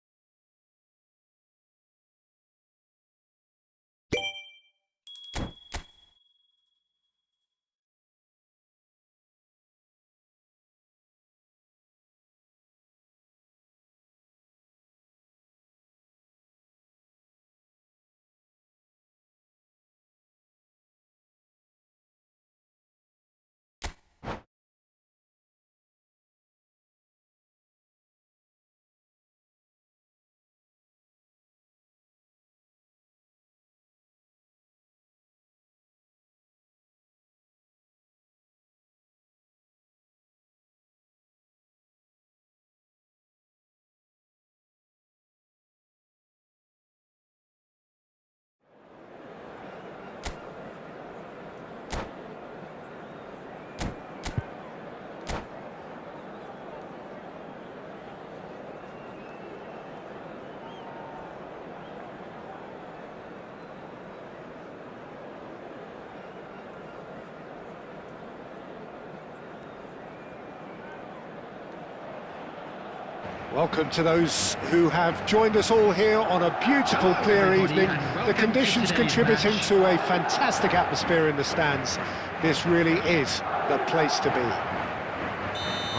Welcome to those who have joined us all here on a beautiful, clear evening. The conditions contributing to a fantastic atmosphere in the stands. This really is the place to be.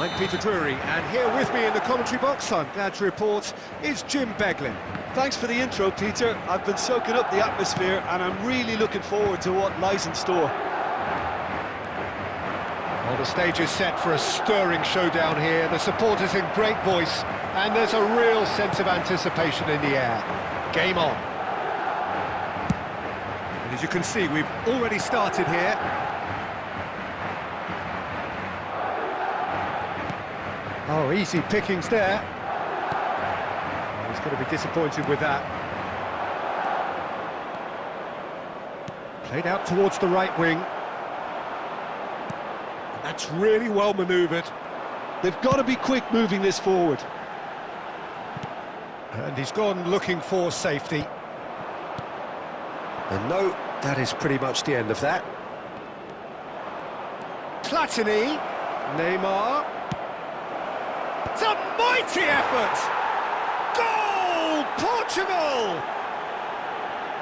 I'm Peter Drury, and here with me in the commentary box, I'm glad to report, is Jim Beglin. Thanks for the intro, Peter. I've been soaking up the atmosphere, and I'm really looking forward to what lies in store. Well, the stage is set for a stirring showdown here. The supporters in great voice, and there's a real sense of anticipation in the air. Game on. And as you can see, we've already started here. Oh, easy pickings there. Oh, he's going to be disappointed with that. Played out towards the right wing. That's really well manoeuvred. They've got to be quick moving this forward. And he's gone looking for safety. And no, that is pretty much the end of that. Platini. Neymar. It's a mighty effort! Goal! Portugal!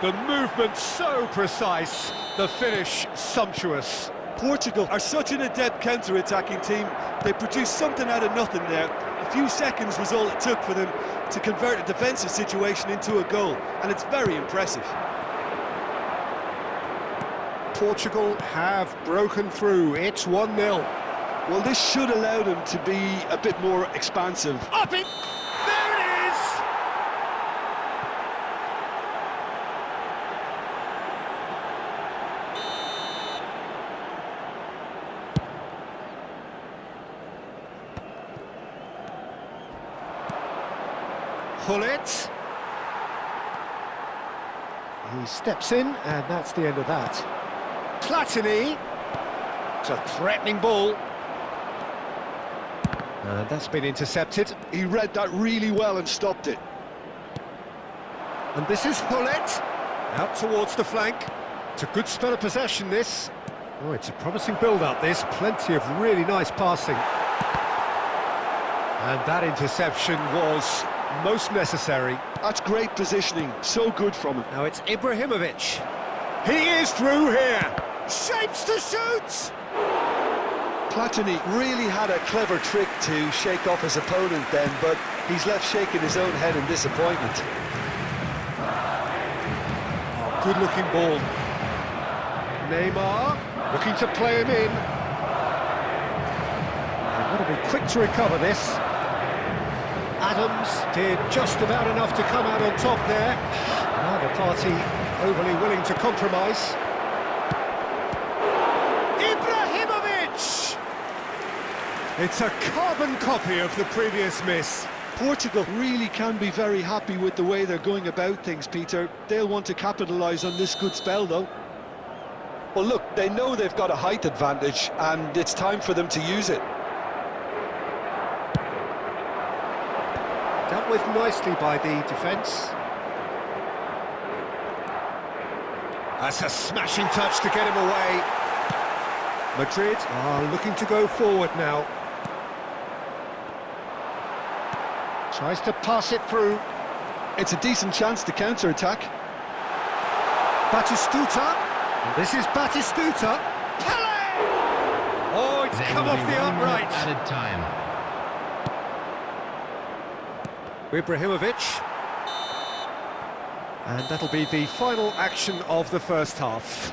The movement so precise, the finish sumptuous. Portugal are such an adept counter-attacking team. They produced something out of nothing there. A few seconds was all it took for them to convert a defensive situation into a goal, and it's very impressive. Portugal have broken through. It's 1-0. Well, this should allow them to be a bit more expansive. Up it! There it is! Hullet. He steps in, and that's the end of that. Platini. It's a threatening ball. And that's been intercepted. He read that really well and stopped it. And this is Hullet. Out towards the flank. It's a good spell of possession, this. Oh, it's a promising build-up, this. Plenty of really nice passing. And that interception was most necessary. That's great positioning. So good from him. Now it's Ibrahimovic. He is through here. Shapes to shoot! Platini really had a clever trick to shake off his opponent then, but he's left shaking his own head in disappointment. Oh, good-looking ball. Neymar looking to play him in. They've got to be quick to recover this. Adams did just about enough to come out on top there. Neither party overly willing to compromise. Ibrahimovic! It's a carbon copy of the previous miss. Portugal really can be very happy with the way they're going about things, Peter. They'll want to capitalise on this good spell, though. Well, look, they know they've got a height advantage, and it's time for them to use it. Dealt with nicely by the defence. That's a smashing touch to get him away. Madrid are looking to go forward now. Tries to pass it through. It's a decent chance to counter-attack. Batistuta. This is Batistuta. Pele! Oh, it's come off the upright. Added time. Ibrahimovic. And that'll be the final action of the first half.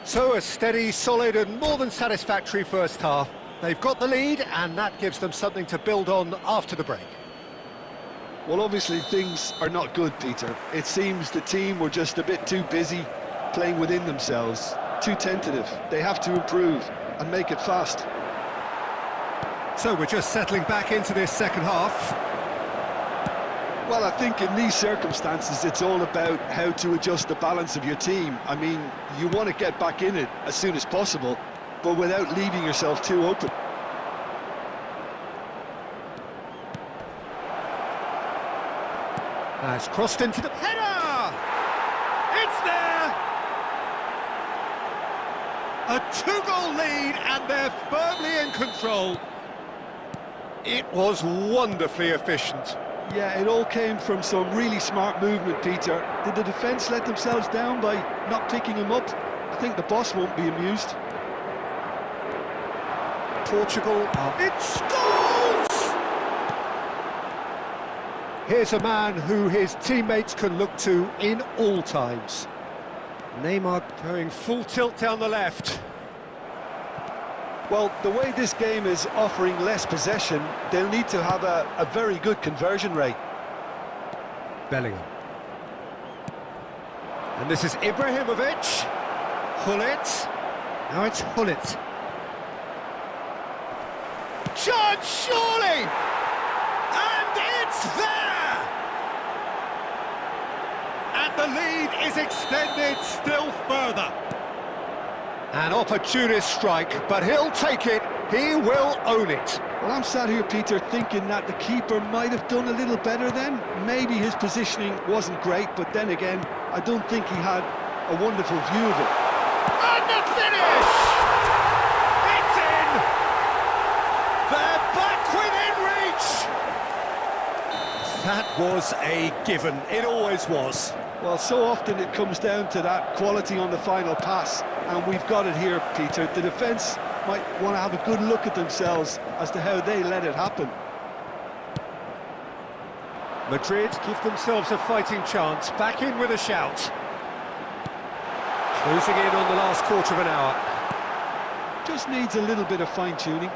So a steady, solid and more than satisfactory first half. They've got the lead and that gives them something to build on after the break. Well, obviously things are not good, Peter. It seems the team were just a bit too busy playing within themselves, too tentative. They have to improve and make it fast. So we're just settling back into this second half. Well, I think in these circumstances, it's all about how to adjust the balance of your team. I mean, you want to get back in it as soon as possible, but without leaving yourself too open. It's crossed into the header! It's there! A two-goal lead and they're firmly in control. It was wonderfully efficient. Yeah, it all came from some really smart movement, Peter. Did the defence let themselves down by not picking him up? I think the boss won't be amused. Portugal, it scores! Here's a man who his teammates can look to in all times. Neymar going full tilt down the left. Well, the way this game is offering less possession, they'll need to have a very good conversion rate. Bellingham. And this is Ibrahimovic. Hullet. Now it's Hullet. Chance, surely! And it's there! And the lead is extended still further. An opportunist strike, but he'll take it, he will own it. Well, I'm sat here, Peter, thinking that the keeper might have done a little better then. Maybe his positioning wasn't great, but then again, I don't think he had a wonderful view of it. And the finish! It's in! They're back within reach! That was a given, it always was. Well, so often it comes down to that quality on the final pass, and we've got it here, Peter. The defence might want to have a good look at themselves as to how they let it happen. Madrid give themselves a fighting chance, back in with a shout. Closing in on the last quarter of an hour. Just needs a little bit of fine-tuning.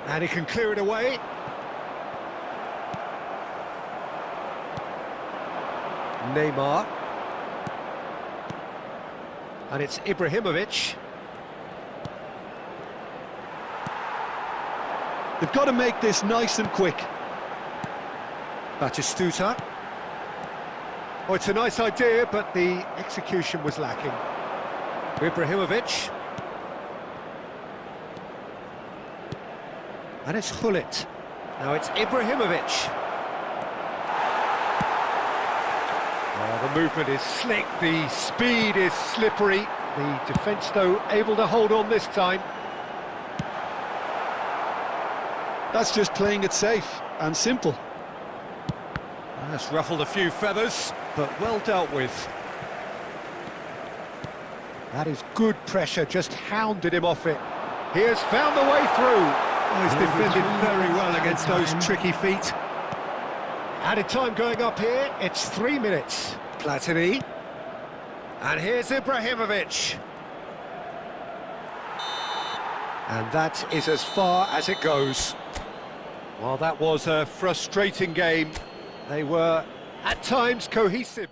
And he can clear it away. Neymar. And it's Ibrahimovic. They've got to make this nice and quick. Batistuta. Oh, it's a nice idea, but the execution was lacking. Ibrahimovic. And it's Hullet. Now it's Ibrahimovic. Oh, the movement is slick, the speed is slippery. The defence, though, able to hold on this time. That's just playing it safe and simple. That's ruffled a few feathers, but well dealt with. That is good pressure, just hounded him off it. He has found the way through. Oh, he's defended very well against those tricky feet. Added time going up here, it's 3 minutes. Platini. And here's Ibrahimovic. And that is as far as it goes. Well, that was a frustrating game. They were, at times, cohesive.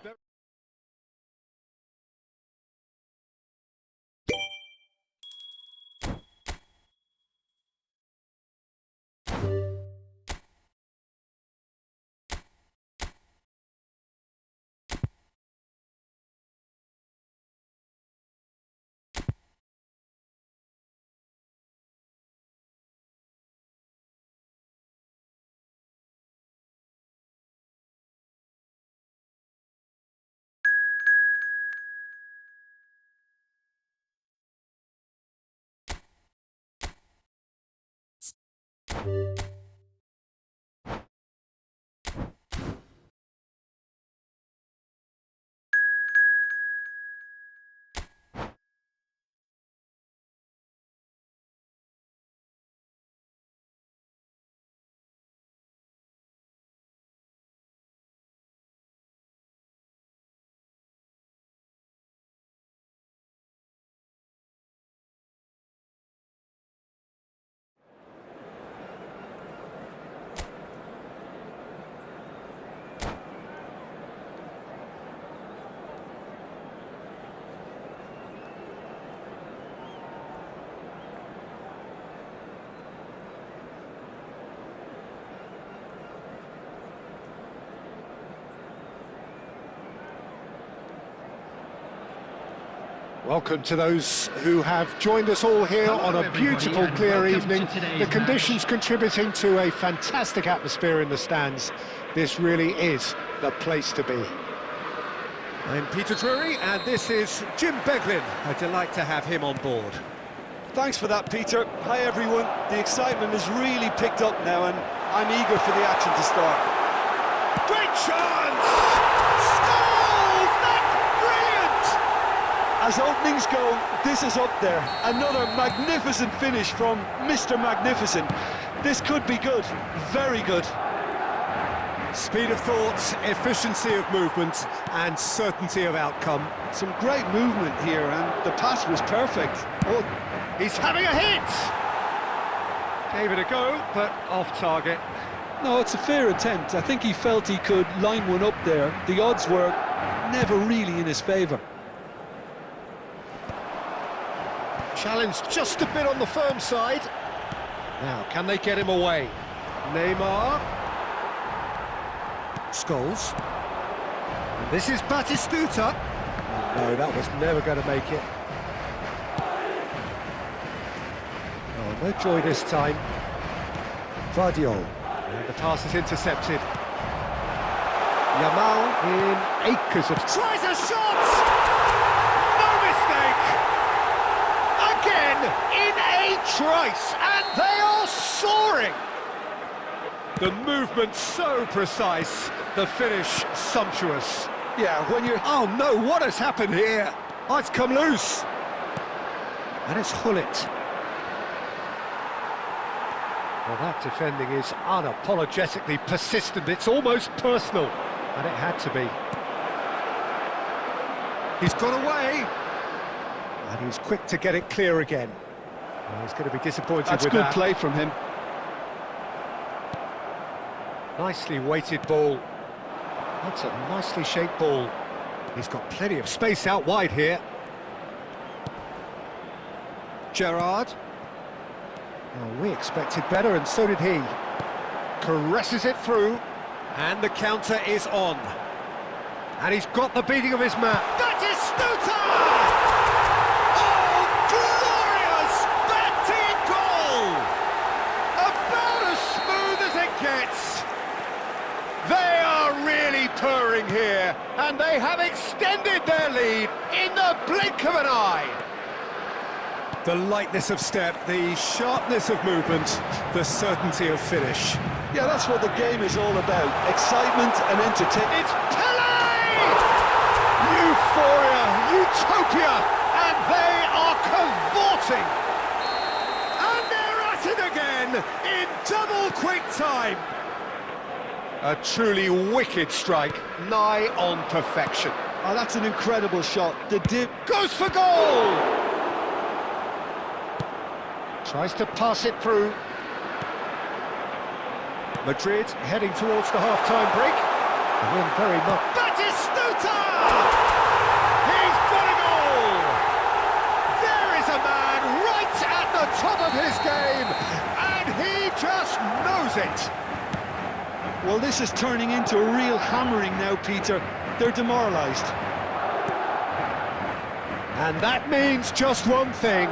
Welcome to those who have joined us all here on a beautiful, clear evening. The conditions contributing to a fantastic atmosphere in the stands. This really is the place to be. I'm Peter Drury, and this is Jim Beglin. A delight to have him on board. Thanks for that, Peter. Hi, everyone. The excitement has really picked up now, and I'm eager for the action to start. Great chance! Scores! That's brilliant! As openings go, this is up there. Another magnificent finish from Mr. Magnificent. This could be good, very good. Speed of thought, efficiency of movement, and certainty of outcome. Some great movement here, and the pass was perfect. Oh, he's having a hit! Gave it a go, but off target. no, it's a fair attempt. I think he felt he could line one up there. The odds were never really in his favour. Challenged just a bit on the firm side. Now, can they get him away? Neymar. Scholes. And this is Batistuta. Oh, no, that was never going to make it. Oh, no joy this time. Vardiol. And the pass is intercepted. Yamal in acres of... Tries a shot! No mistake! Again, in a trice, and they are soaring! The movement so precise, the finish sumptuous. Yeah, when you're... Oh no, what has happened here? Oh, it's come loose. And it's Hullet. Well, that defending is unapologetically persistent. It's almost personal. And it had to be. He's got away. And he's quick to get it clear again. Well, he's going to be disappointed That's with good that. play from him. Nicely weighted ball. That's a nicely shaped ball. He's got plenty of space out wide here. Gerrard. Oh, we expected better, and so did he. Caresses it through, and the counter is on. And he's got the beating of his man. Batistuta! Oh, glorious batting goal! About as smooth as it gets. They are really purring here, and they have extended their lead in the blink of an eye. The lightness of step, the sharpness of movement, the certainty of finish. Yeah, that's what the game is all about. Excitement and entertainment. It's Pelé! Euphoria, utopia, and they are cavorting. And they're at it again in double quick time. A truly wicked strike, nigh on perfection. Oh, that's an incredible shot. The dip Goes for goal! Tries to pass it through. Madrid heading towards the half-time break. The win very much. Batistuta! He's got a goal! There is a man right at the top of his game, and he just knows it. Well, this is turning into a real hammering now, Peter. They're demoralised. And that means just one thing,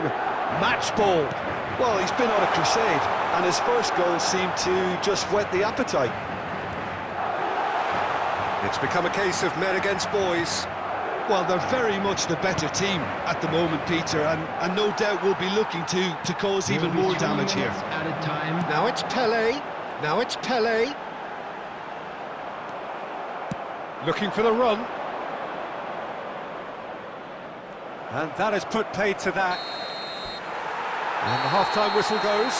match ball. Well, he's been on a crusade, and his first goal seemed to just whet the appetite. It's become a case of men against boys. Well, they're very much the better team at the moment, Peter, and no doubt will be looking to cause even more damage here. At a time. Now it's Pelé. Now it's Pelé. Looking for the run. And that has put paid to that. And the half-time whistle goes.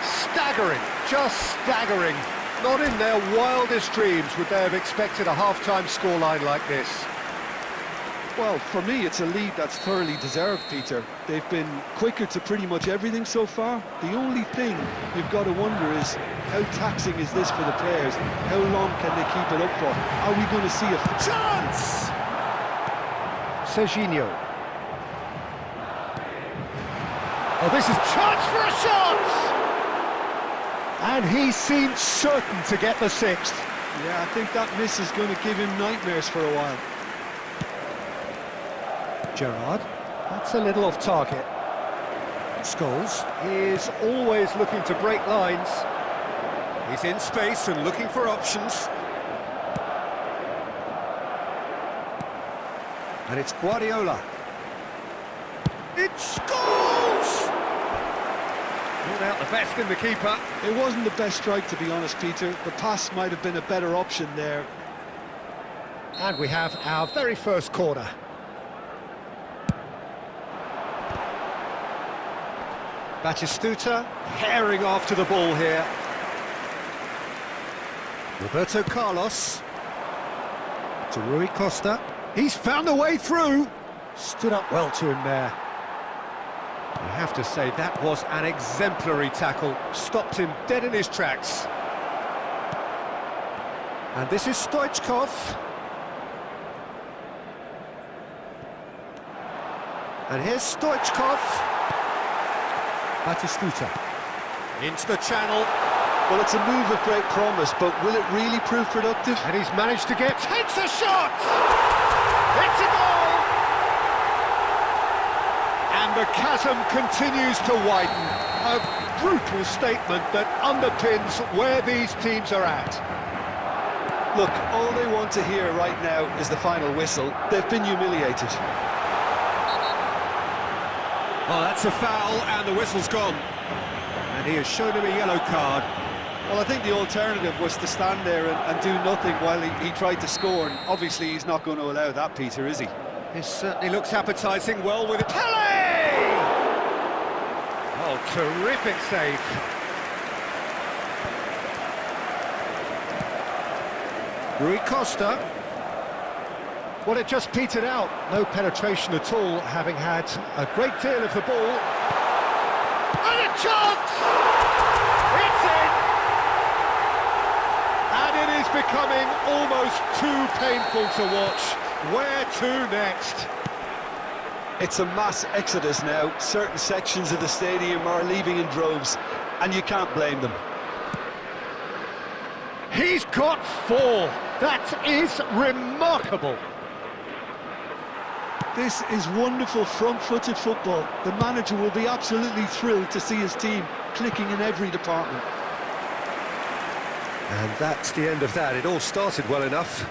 Staggering, just staggering. Not in their wildest dreams would they have expected a half-time scoreline like this. Well, for me, it's a lead that's thoroughly deserved, Peter. They've been quicker to pretty much everything so far. The only thing you've got to wonder is, how taxing is this for the players? How long can they keep it up for? Are we going to see a... Chance! Serginho. Oh, this is chance for a shot! And he seemed certain to get the sixth. Yeah, I think that miss is going to give him nightmares for a while. Gerrard, that's a little off target. Scholes is always looking to break lines. He's in space and looking for options. And it's Guardiola. It scores! Not out the best in the keeper. It wasn't the best strike, to be honest, Peter. The pass might have been a better option there. And we have our very first corner. Batistuta herring after the ball here. Roberto Carlos to Rui Costa. He's found a way through. Stood up well to him there. You have to say that was an exemplary tackle. Stopped him dead in his tracks. And this is Stoichkov. And here's Stoichkov. Batistuta. Into the channel. Well, it's a move of great promise, but will it really prove productive? And he's managed to get... Takes a shot! It's a goal! And the chasm continues to widen. A brutal statement that underpins where these teams are at. Look, all they want to hear right now is the final whistle. They've been humiliated. Oh, that's a foul, and the whistle's gone. And he has shown him a yellow card. Well, I think the alternative was to stand there and do nothing while he tried to score, and obviously he's not going to allow that, Peter, is he? This certainly looks appetising. Well with it. Pele! Oh, terrific save. Rui Costa. Well, it just petered out. No penetration at all, having had a great deal of the ball. And a chance! It's in! And it is becoming almost too painful to watch. Where to next? It's a mass exodus now. Certain sections of the stadium are leaving in droves, and you can't blame them. He's got 4. That is remarkable. This is wonderful front-footed football. The manager will be absolutely thrilled to see his team clicking in every department. And that's the end of that. It all started well enough.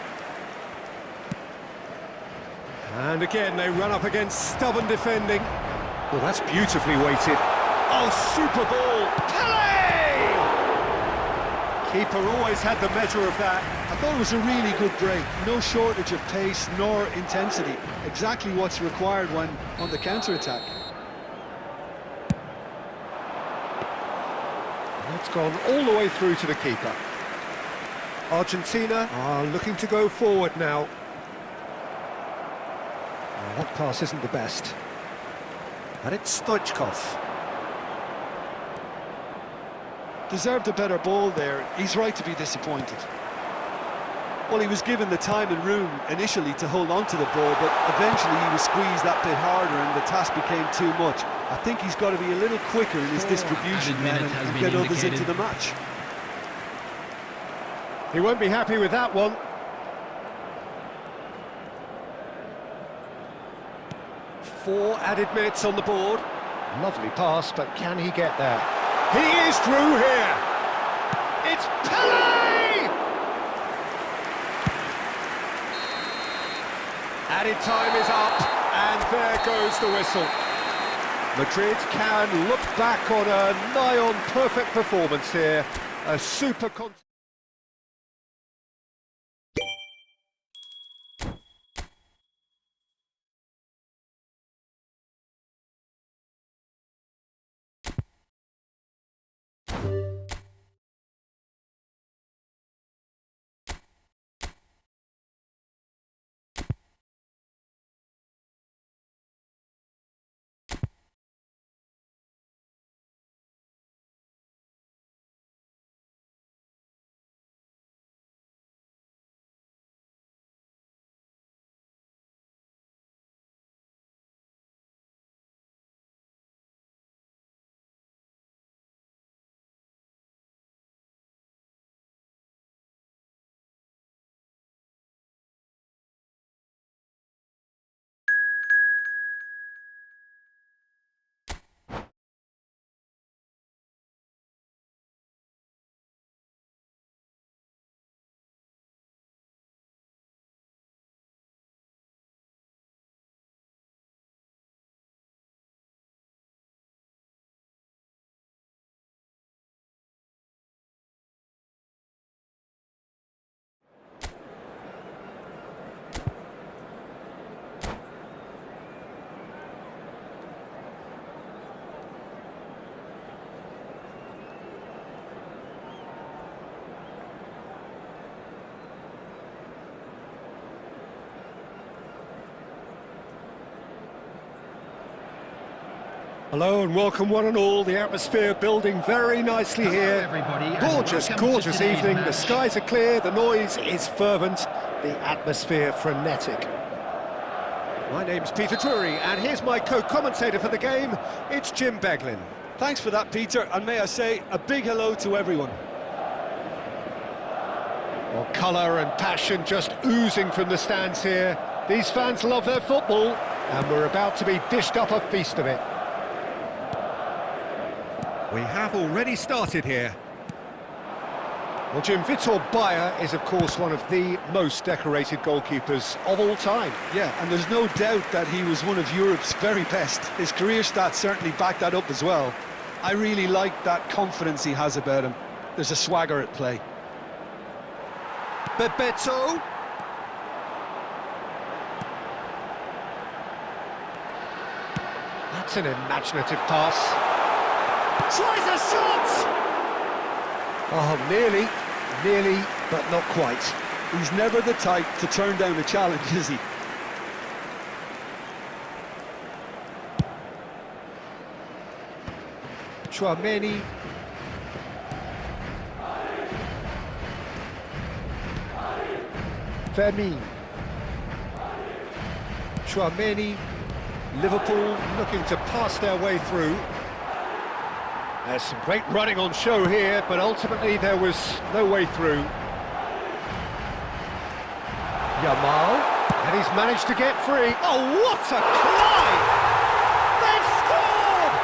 And again, they run up against stubborn defending. Well, that's beautifully weighted. Oh, super ball! Pele! Keeper always had the measure of that. I thought it was a really good break. No shortage of pace nor intensity. Exactly what's required when on the counter-attack. That's gone all the way through to the keeper. Argentina are looking to go forward now. Well, that pass isn't the best. And it's Stoichkov. Deserved a better ball there. He's right to be disappointed. Well, he was given the time and room initially to hold on to the ball, but eventually he was squeezed that bit harder and the task became too much. I think he's got to be a little quicker in his distribution and get others into the match. He won't be happy with that one. Four added minutes on the board. Lovely pass, but can he get there? He is through here. It's Pele! Added time is up, and there goes the whistle. Madrid can look back on a nigh-on perfect performance here. A super... Hello and welcome one and all. The atmosphere building very nicely here. Everybody, and Gorgeous, welcome to gorgeous today's evening. The match. skies are clear, the noise is fervent, the atmosphere frenetic. My name's Peter Drury, and here's my co-commentator for the game. It's Jim Beglin. Thanks for that, Peter, and may I say a big hello to everyone. Well, colour and passion just oozing from the stands here. These fans love their football, and we're about to be dished up a feast of it. We have already started here. Well, Jim, Vitor Bayer is, of course, one of the most decorated goalkeepers of all time. Yeah, and there's no doubt that he was one of Europe's very best. His career stats certainly back that up as well. I really like that confidence he has about him. There's a swagger at play. Bebeto. That's an imaginative pass. Tries a shot! Oh, nearly, but not quite. He's never the type to turn down a challenge, is he? Chouameni. Vermin. Chouameni. Liverpool looking to pass their way through. There's some great running on show here, but ultimately there was no way through. Yamal, and he's managed to get free. Oh, what a climb! They've scored!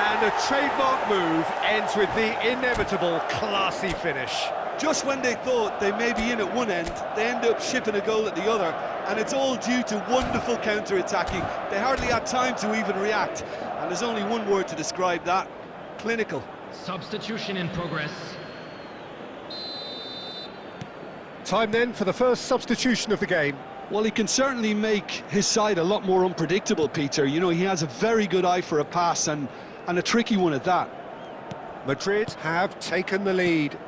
And a trademark move ends with the inevitable classy finish. Just when they thought they may be in at one end, they end up shipping a goal at the other, and it's all due to wonderful counter-attacking. They hardly had time to even react, and there's only one word to describe that: clinical. Substitution in progress. Time then for the first substitution of the game. Well, he can certainly make his side a lot more unpredictable, Peter. You know, he has a very good eye for a pass, and a tricky one at that. Madrid have taken the lead.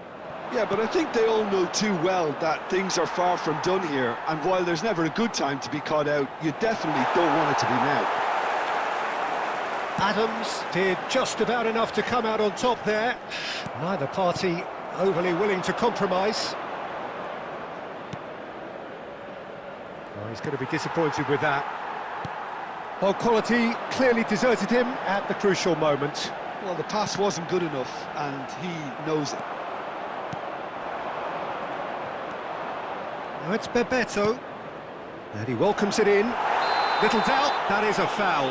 Yeah, but I think they all know too well that things are far from done here, and while there's never a good time to be caught out, you definitely don't want it to be now. Adams did just about enough to come out on top there. Neither party overly willing to compromise. Oh, he's going to be disappointed with that. Well, quality clearly deserted him at the crucial moment. Well, the pass wasn't good enough, and he knows it. Now it's Bebeto, and he welcomes it in. Little doubt, that is a foul.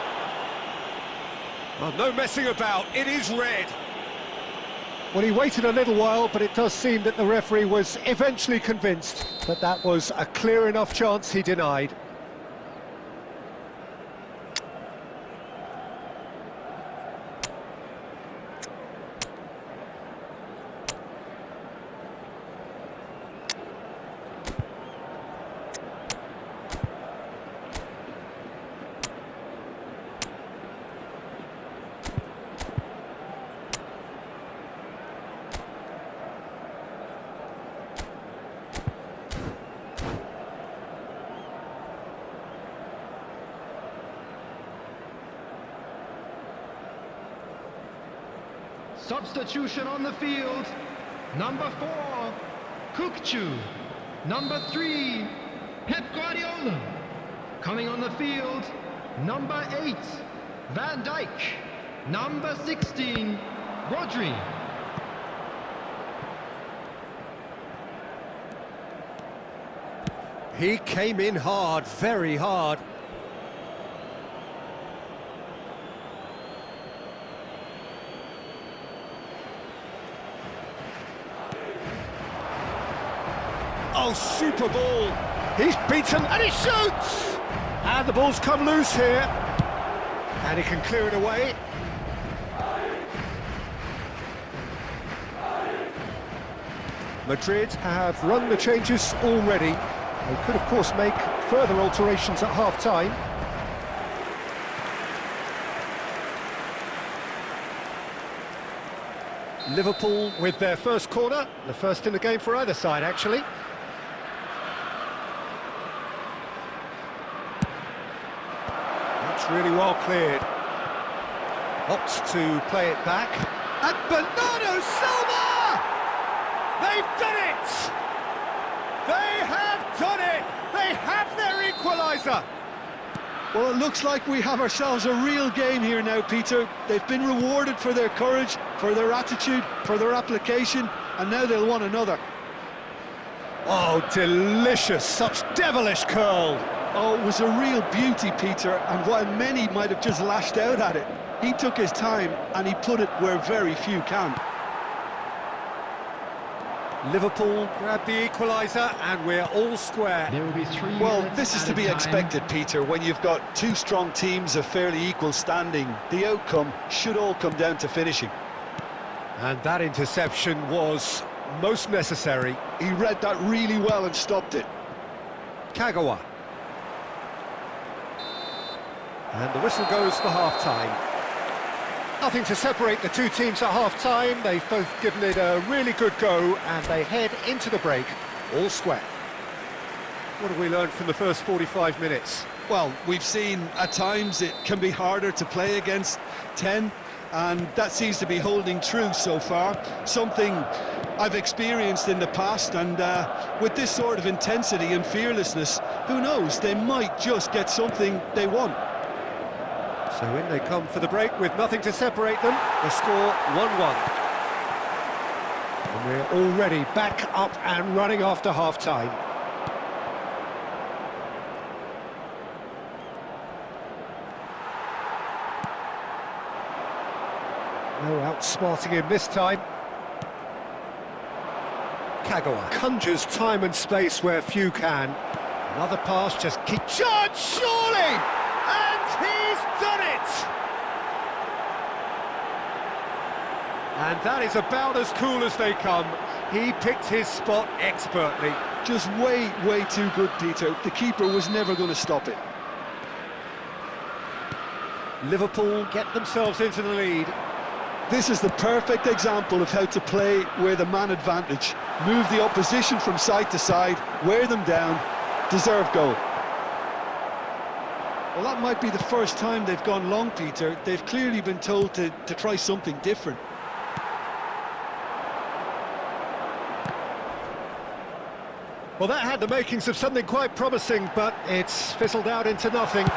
Well, no messing about, it is red. Well, he waited a little while, but it does seem that the referee was eventually convinced that that was a clear enough chance he denied. Substitution on the field. Number 4, Kukçu. Number 3, Pep Guardiola. Coming on the field, number 8, Van Dijk. Number 16, Rodri. He came in hard, very hard. Oh, super ball. He's beaten and he shoots! And the ball's come loose here. And he can clear it away. Madrid have run the changes already. They could, of course, make further alterations at half-time. Liverpool with their first corner, the first in the game for either side, actually. That's really well cleared. Opts to play it back. And Bernardo Silva! They've done it! They have done it! They have their equaliser! Well, it looks like we have ourselves a real game here now, Peter. They've been rewarded for their courage, for their attitude, for their application, and now they'll want another. Oh, delicious! Such devilish curl! Oh, it was a real beauty, Peter, and while many might have just lashed out at it, he took his time and he put it where very few can. Liverpool grab the equaliser and we're all square. There will be 3 Well, minutes this is to added be time. expected, Peter, when you've got two strong teams of fairly equal standing. The outcome should all come down to finishing. And that interception was most necessary. He read that really well and stopped it. Kagawa. And the whistle goes for half-time. Nothing to separate the two teams at half-time. They've both given it a really good go and they head into the break all square. What have we learned from the first 45 minutes? Well, we've seen at times it can be harder to play against 10, and that seems to be holding true so far. Something I've experienced in the past, and with this sort of intensity and fearlessness, who knows, they might just get something they want. So in they come for the break with nothing to separate them. The score 1-1. And we're already back up and running after half-time. No outsmarting him this time. Kagawa conjures time and space where few can. Another pass, just keep... Judge, surely! And he's done it! And that is about as cool as they come. He picked his spot expertly. Just way too good, Peter. The keeper was never going to stop it. Liverpool get themselves into the lead. This is the perfect example of how to play with a man advantage. Move the opposition from side to side, wear them down, deserve goal. Well, that might be the first time they've gone long, Peter. They've clearly been told to try something different. Well, that had the makings of something quite promising, but it's fizzled out into nothing.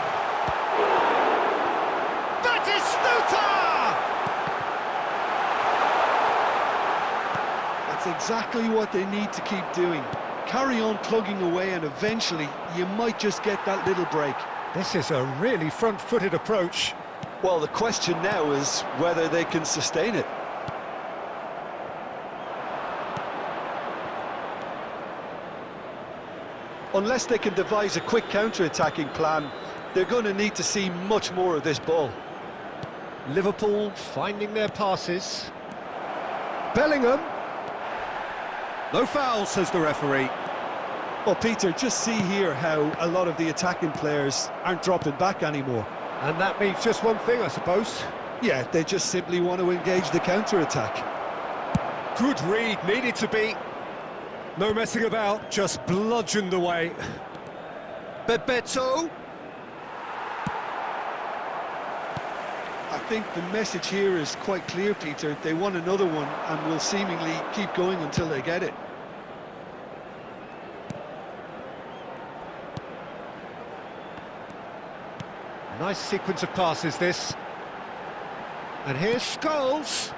That's exactly what they need to keep doing. Carry on plugging away, and eventually you might just get that little break. This is a really front-footed approach. Well, the question now is whether they can sustain it. Unless they can devise a quick counter-attacking plan, they're going to need to see much more of this ball. Liverpool finding their passes. Bellingham. No foul, says the referee. Well, Peter, just see here how a lot of the attacking players aren't dropping back anymore. And that means just one thing, I suppose. Yeah, they just simply want to engage the counter-attack. Good read, needed to be. No messing about, just bludgeoned away. Bebeto. I think the message here is quite clear, Peter. They want another one and will seemingly keep going until they get it. Nice sequence of passes, this. And here's Scholes.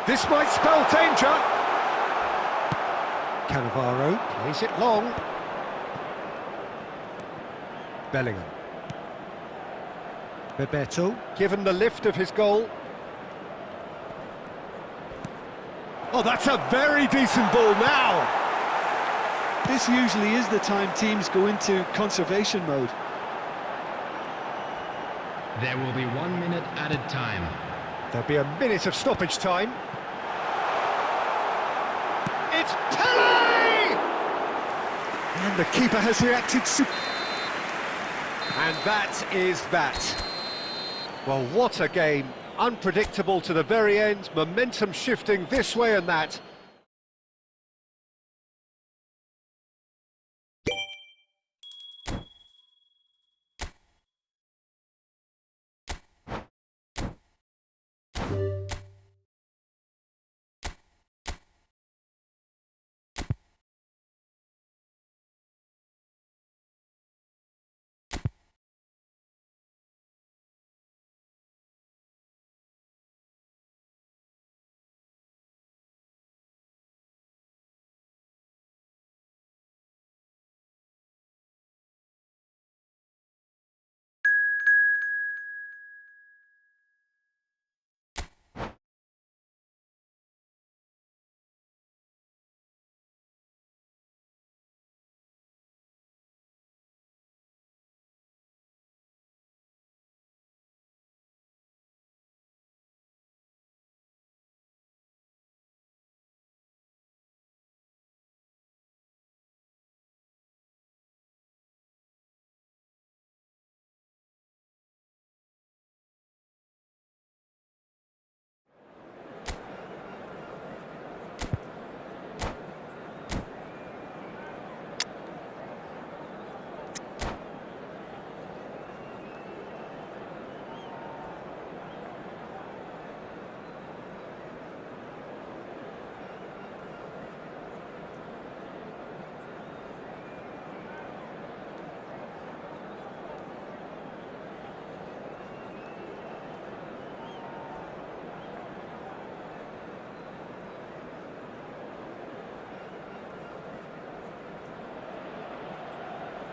This might spell danger. Cannavaro plays it long. Bellingham. Bebeto, given the lift of his goal. Oh, that's a very decent ball now. This usually is the time teams go into conservation mode. There will be 1 minute added time. There'll be a minute of stoppage time. It's Pele! And the keeper has reacted. And that is that. Well, what a game. Unpredictable to the very end, momentum shifting this way and that.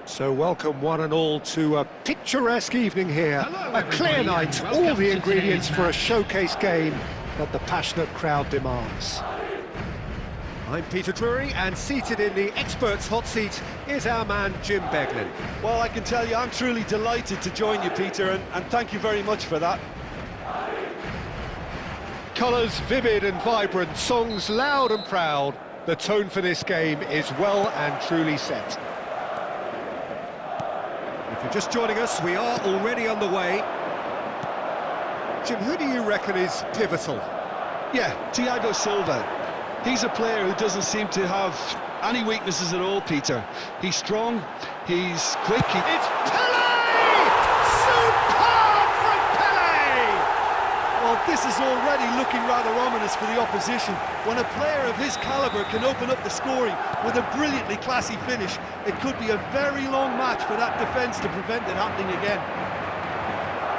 So welcome one and all to a picturesque evening here. A clear night, all the ingredients for a showcase game that the passionate crowd demands. I'm Peter Drury, and seated in the experts' hot seat is our man Jim Beglin. Well, I can tell you I'm truly delighted to join you, Peter, and thank you very much for that. Colours vivid and vibrant, songs loud and proud. The tone for this game is well and truly set. If you're just joining us, we are already underway. Jim, who do you reckon is pivotal? Yeah, Thiago Silva. He's a player who doesn't seem to have any weaknesses at all, Peter. He's strong, he's quick. It's Pele! Superb from Pele! Well, this is already looking rather ominous for the opposition. When a player of his calibre can open up the scoring with a brilliantly classy finish, it could be a very long match for that defence to prevent it happening again.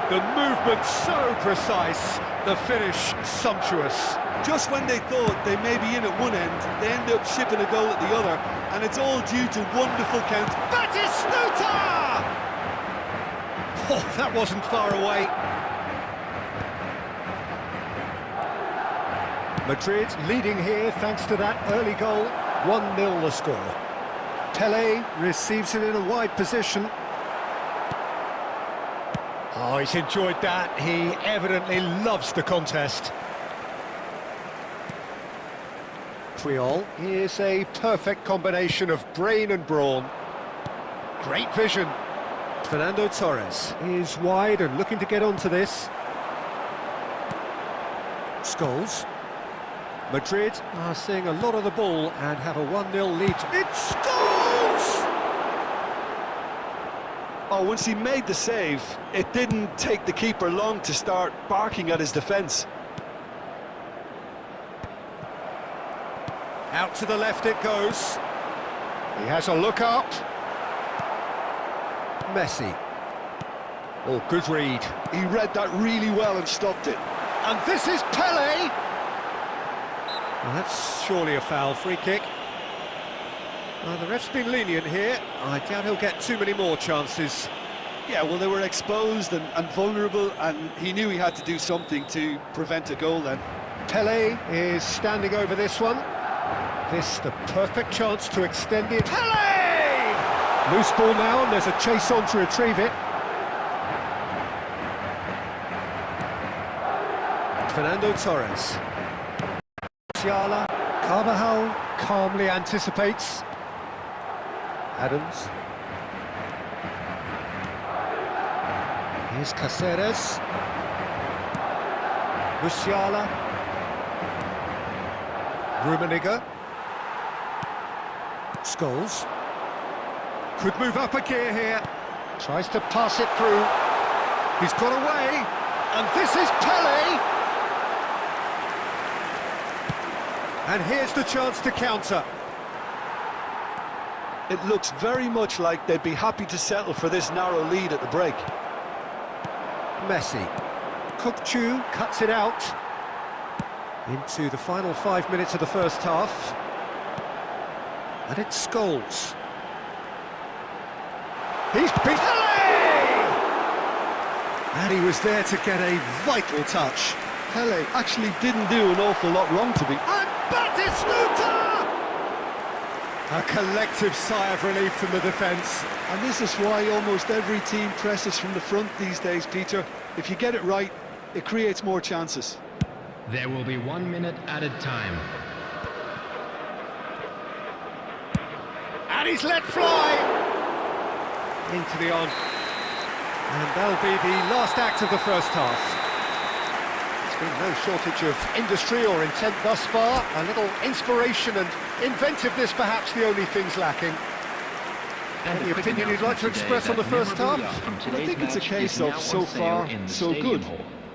The movement so precise, the finish sumptuous. Just when they thought they may be in at one end, they end up shipping a goal at the other, and it's all due to wonderful count. Batistuta! Oh, that wasn't far away. Madrid leading here thanks to that early goal. 1-0 the score. Pele receives it in a wide position. Oh, he's enjoyed that. He evidently loves the contest. Triol is a perfect combination of brain and brawn. Great vision. Fernando Torres is wide and looking to get onto this. Scholes. Madrid are seeing a lot of the ball and have a 1-0 lead. It's Scholes! Oh, once he made the save, it didn't take the keeper long to start barking at his defence. Out to the left it goes. He has a look up. Messi. Oh, good read. He read that really well and stopped it. And this is Pele! Well, that's surely a foul, free kick. Well, the ref's been lenient here. I doubt he'll get too many more chances. Yeah, well, they were exposed and vulnerable, and he knew he had to do something to prevent a goal then. Pele is standing over this one. This the perfect chance to extend it. Pele! Loose ball now, and there's a chase on to retrieve it. Fernando Torres. Musiala. Carvajal calmly anticipates. Adams. Here's Caceres. Musiala. Rummenigge. Scholes. Could move up a gear here. Tries to pass it through. He's got away. And this is Pele. And here's the chance to counter. It looks very much like they'd be happy to settle for this narrow lead at the break. Messi. Kukçu cuts it out. Into the final 5 minutes of the first half. And it's Scholes. He's beat Pele! And he was there to get a vital touch. Pele actually didn't do an awful lot wrong to me. And Batistuta! A collective sigh of relief from the defence. And this is why almost every team presses from the front these days, Peter. If you get it right, it creates more chances. There will be 1 minute added time. And he's let fly! Into the on. And that'll be the last act of the first half. There's been no shortage of industry or intent thus far. A little inspiration and inventiveness perhaps the only things lacking. Any opinion you'd like to express on the first half? I think it's a case of so far, so good.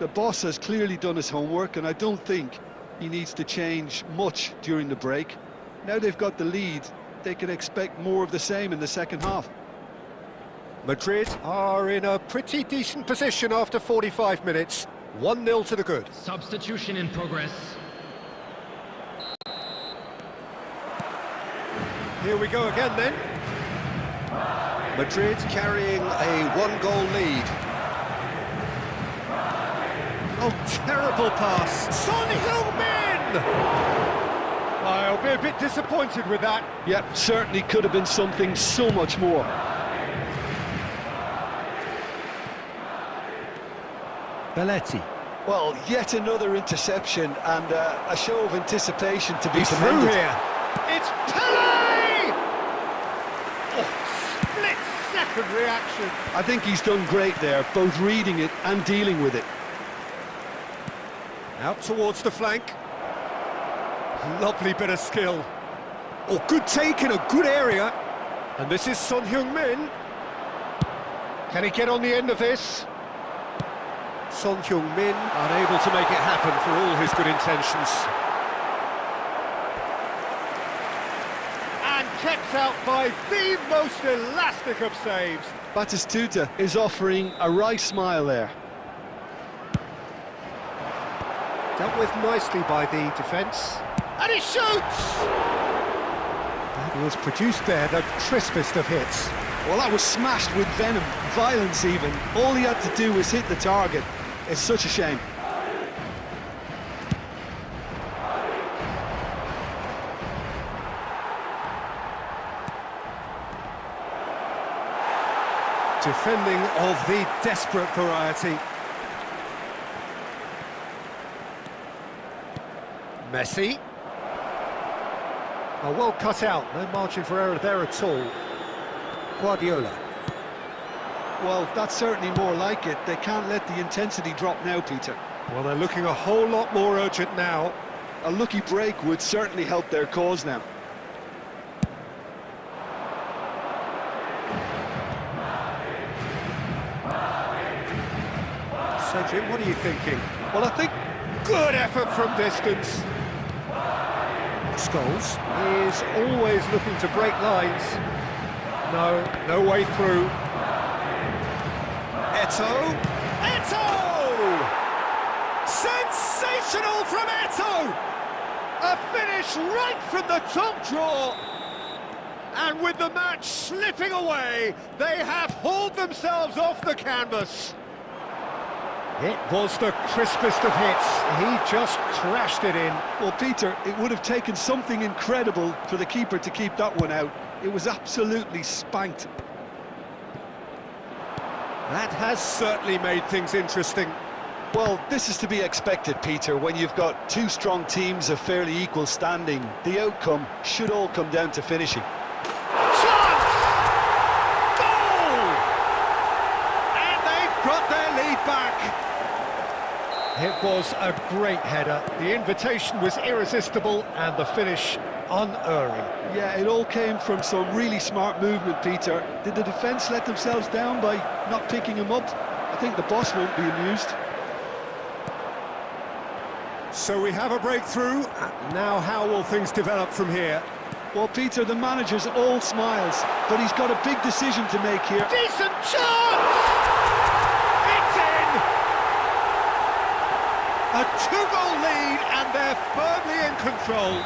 The boss has clearly done his homework, and I don't think he needs to change much during the break. Now they've got the lead, they can expect more of the same in the second half. Madrid are in a pretty decent position after 45 minutes. 1-0 to the good. Substitution in progress. Here we go again then. Madrid carrying a one-goal lead. Oh, terrible pass. Son Heung-min! I'll be a bit disappointed with that. Yep, certainly could have been something so much more. Belletti. Well, yet another interception and a show of anticipation to be He's through commended. here. It's Pele! Oh, split-second reaction. I think he's done great there, both reading it and dealing with it. Out towards the flank. Lovely bit of skill. Oh, good take in a good area. And this is Son Heung-min. Can he get on the end of this? Son Heung-min unable to make it happen for all his good intentions. And kept out by the most elastic of saves. Batistuta is offering a right smile there. Dealt with nicely by the defence. And he shoots! That was produced there, the crispest of hits. Well, that was smashed with venom, violence even. All he had to do was hit the target. It's such a shame. Defending of the desperate variety. Messi. Oh, well cut out, no margin for error there at all. Guardiola. Well, that's certainly more like it. They can't let the intensity drop now, Peter. Well, they're looking a whole lot more urgent now. A lucky break would certainly help their cause now. So, Jim, what are you thinking? Well, I think Good effort from distance. Scholes is always looking to break lines. No way through. Eto'o. Eto'o! Sensational from Eto'o! A finish right from the top draw. And with the match slipping away, they have hauled themselves off the canvas. It was the crispest of hits. He just crashed it in. Well, Peter, it would have taken something incredible for the keeper to keep that one out. It was absolutely spanked. That has certainly made things interesting. Well, this is to be expected, Peter, when you've got two strong teams of fairly equal standing. The outcome should all come down to finishing. Chance! Goal! And they've got their lead back. It was a great header. The invitation was irresistible and the finish unerring. Yeah, it all came from some really smart movement, Peter. Did the defence let themselves down by not picking him up? I think the boss won't be amused. So we have a breakthrough. Now how will things develop from here? Well, Peter, the manager's all smiles, but he's got a big decision to make here. Decent chance! It's in! A two-goal lead and they're firmly in control.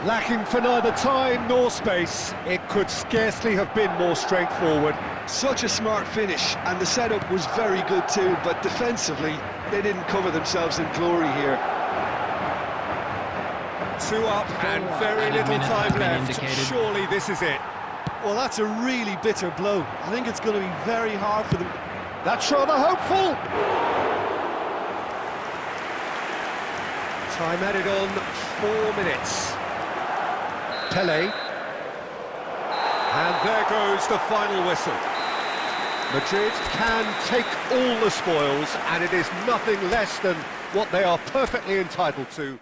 Lacking for neither time nor space, it could scarcely have been more straightforward. Such a smart finish, and the setup was very good too, but defensively, they didn't cover themselves in glory here. 2 up and very little time left. Surely this is it. Well, that's a really bitter blow. I think it's going to be very hard for them. That's rather hopeful. Time added on 4 minutes. Pele. And there goes the final whistle. Madrid can take all the spoils, and it is nothing less than what they are perfectly entitled to.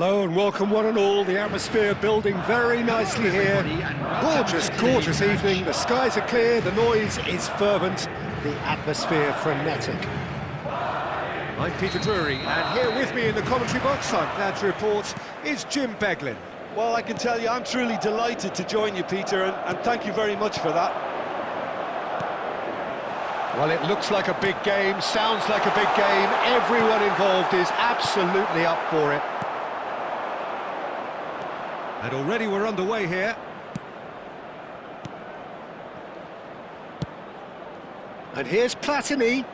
Hello and welcome one and all. The atmosphere building very nicely here. Gorgeous, gorgeous evening. The skies are clear, the noise is fervent, the atmosphere frenetic. I'm Peter Drury, and here with me in the commentary box, I'm glad to report, is Jim Beglin. Well, I can tell you, I'm truly delighted to join you, Peter, and thank you very much for that. Well, it looks like a big game, sounds like a big game. Everyone involved is absolutely up for it. And already we're underway here. And here's Platini.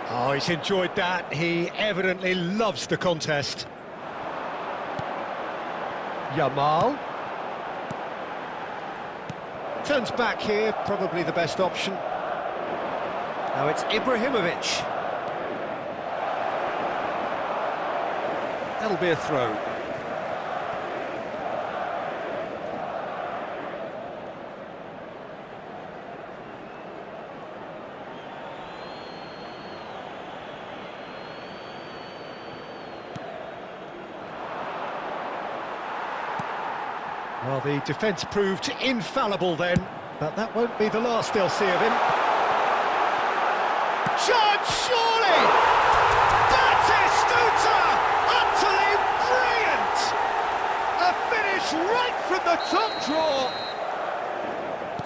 Oh, he's enjoyed that. He evidently loves the contest. Yamal. Turns back here, probably the best option. Now it's Ibrahimovic. That'll be a throw. Well, the defence proved infallible then, but that won't be the last they'll see of him. Chance, surely! Batistuta! Utterly brilliant! A finish right from the top draw!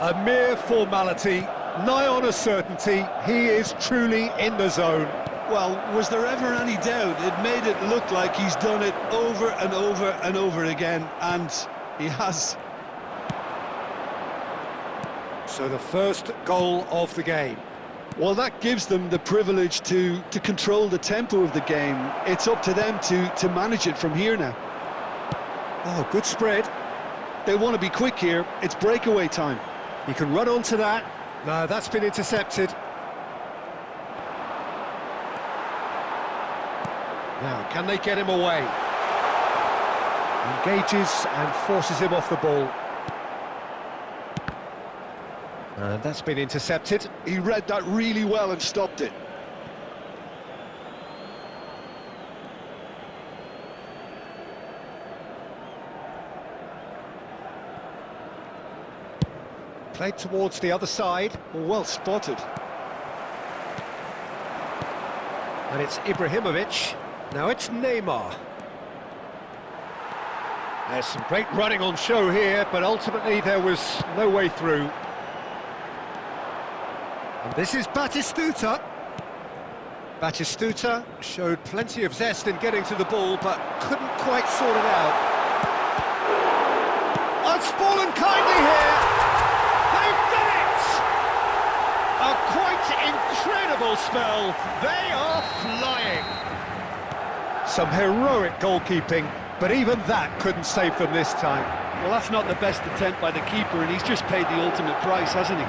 A mere formality, nigh on a certainty, he is truly in the zone. Well, was there ever any doubt? It made it look like he's done it over and over and over again, and he has. So the first goal of the game. Well, that gives them the privilege to control the tempo of the game. It's up to them to manage it from here now. Oh, good spread. They want to be quick here. It's breakaway time. He can run onto that. No, that's been intercepted. Now, can they get him away? Engages and forces him off the ball. And that's been intercepted. He read that really well and stopped it. Played towards the other side. Well spotted. And it's Ibrahimovic. Now it's Neymar. There's some great running on show here, but ultimately there was no way through. And this is Batistuta. Batistuta showed plenty of zest in getting to the ball, but couldn't quite sort it out. Oh, it's fallen kindly here. They've done it! A quite incredible spell. They are flying. Some heroic goalkeeping, but even that couldn't save them this time. Well, that's not the best attempt by the keeper, and he's just paid the ultimate price, hasn't he?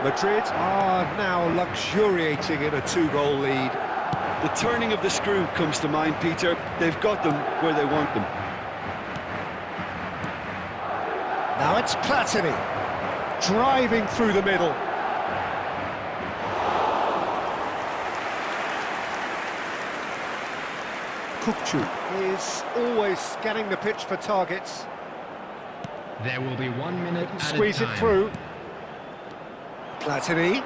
Madrid are now luxuriating in a 2-goal lead. The turning of the screw comes to mind, Peter. They've got them where they want them. Now it's Platini, driving through the middle. Kukçu is always scanning the pitch for targets. There will be 1 minute at Squeeze a it time. through. Platini.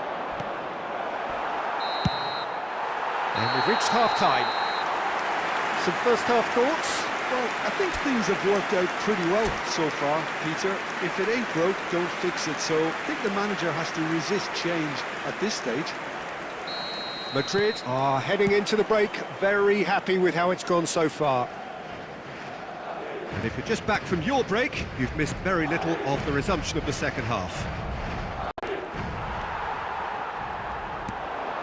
And we've reached half-time. Some first-half thoughts? Well, I think things have worked out pretty well so far, Peter. If it ain't broke, don't fix it. So I think the manager has to resist change at this stage. Madrid are heading into the break, very happy with how it's gone so far. And if you're just back from your break, you've missed very little of the resumption of the second half.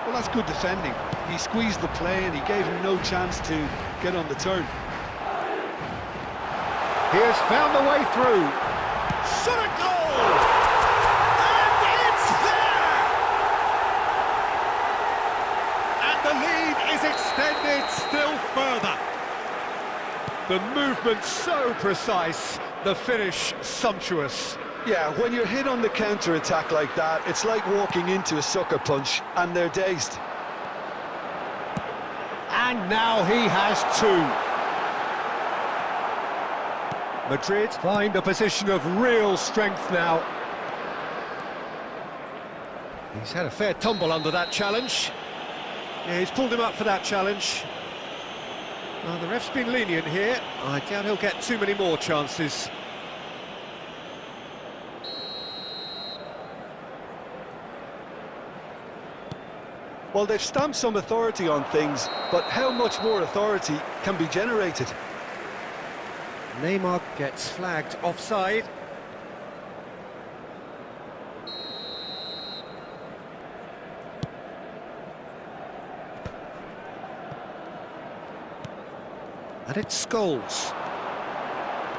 Well, that's good defending. He squeezed the play and he gave him no chance to get on the turn. He has found the way through. Shot a goal! And it's there! And the lead is extended still further. The movement so precise, the finish sumptuous. Yeah, when you're hit on the counter-attack like that, it's like walking into a sucker punch, and they're dazed. And now he has two. Madrid find a position of real strength now. He's had a fair tumble under that challenge. Yeah, he's pulled him up for that challenge. Well, the ref's been lenient here. I doubt he'll get too many more chances. Well, they've stamped some authority on things, but how much more authority can be generated? Neymar gets flagged offside. And it's Scholes.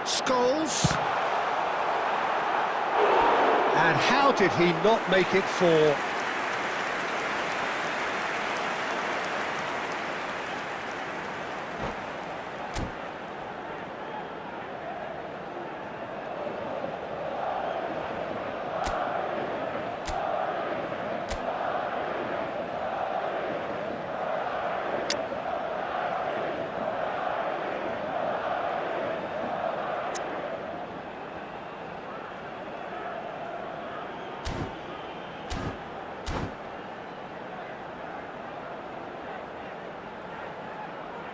Scholes. And how did he not make it four?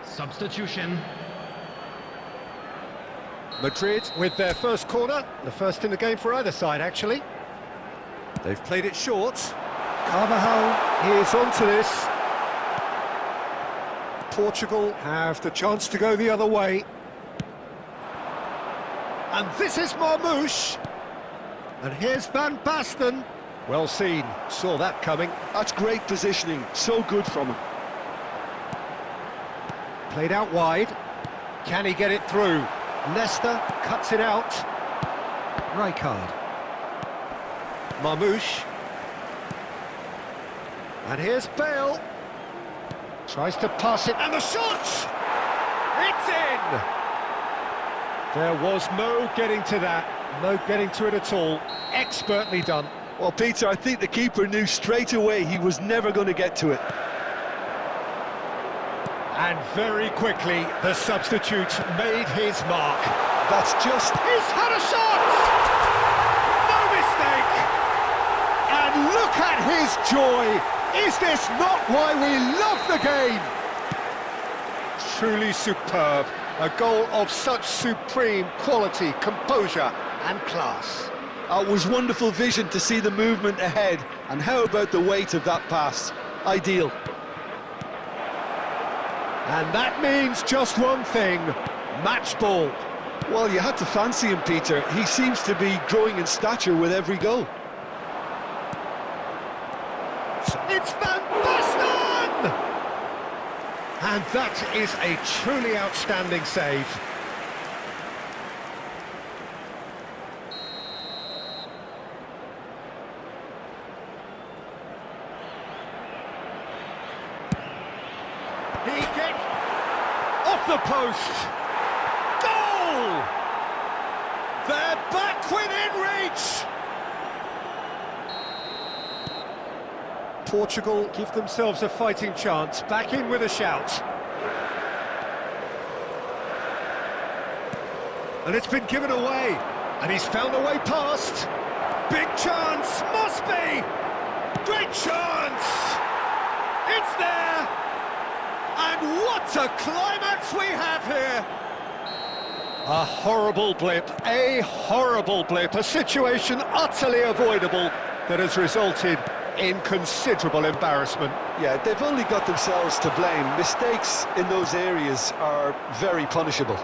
Substitution. Madrid with their first corner, the first in the game for either side, actually. They've played it short. Carvajal is onto this. Portugal have the chance to go the other way. And this is Marmoush. And here's Van Basten. Well seen, saw that coming. That's great positioning, so good from him. Played out wide. Can he get it through? Nesta cuts it out. Rijkaard. Marmoush. And here's Bale. Tries to pass it, and the shot! It's in! There was no getting to that. No getting to it at all. Expertly done. Well, Peter, I think the keeper knew straight away he was never going to get to it. And very quickly, the substitute made his mark. That's just... He's had a shot! No mistake! And look at his joy! Is this not why we love the game? Truly superb. A goal of such supreme quality, composure and class. It was wonderful vision to see the movement ahead. And how about the weight of that pass? Ideal. And that means just one thing, match ball. Well, you had to fancy him, Peter. He seems to be growing in stature with every goal. It's Van Basten! And that is a truly outstanding save. He gets off the post. Goal! They're back within reach. Portugal give themselves a fighting chance. Back in with a shout. And it's been given away. And he's found a way past. Big chance, must be. Great chance. It's there. And what a climax we have here! A horrible blip, a situation utterly avoidable that has resulted in considerable embarrassment. Yeah, they've only got themselves to blame. Mistakes in those areas are very punishable.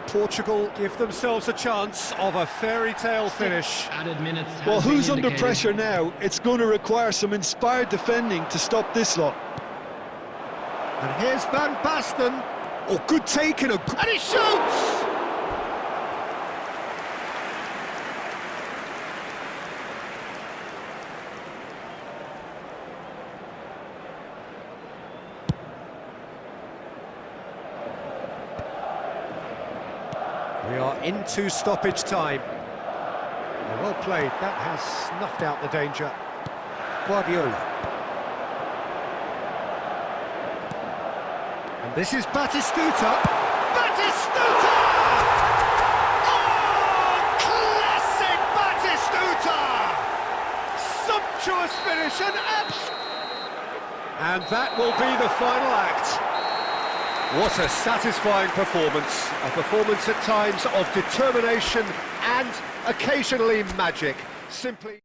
Portugal give themselves a chance of a fairy tale finish. Added minutes. Well, who's under indicated. pressure now? It's going to require some inspired defending to stop this lot. And here's Van Basten. Oh, good taking, and he shoots! We are into stoppage time. Well played, that has snuffed out the danger. Guardiola. And this is Batistuta. Batistuta! Oh, classic Batistuta! Sumptuous finish and that will be the final act. What a satisfying performance. A performance at times of determination and occasionally magic. Simply...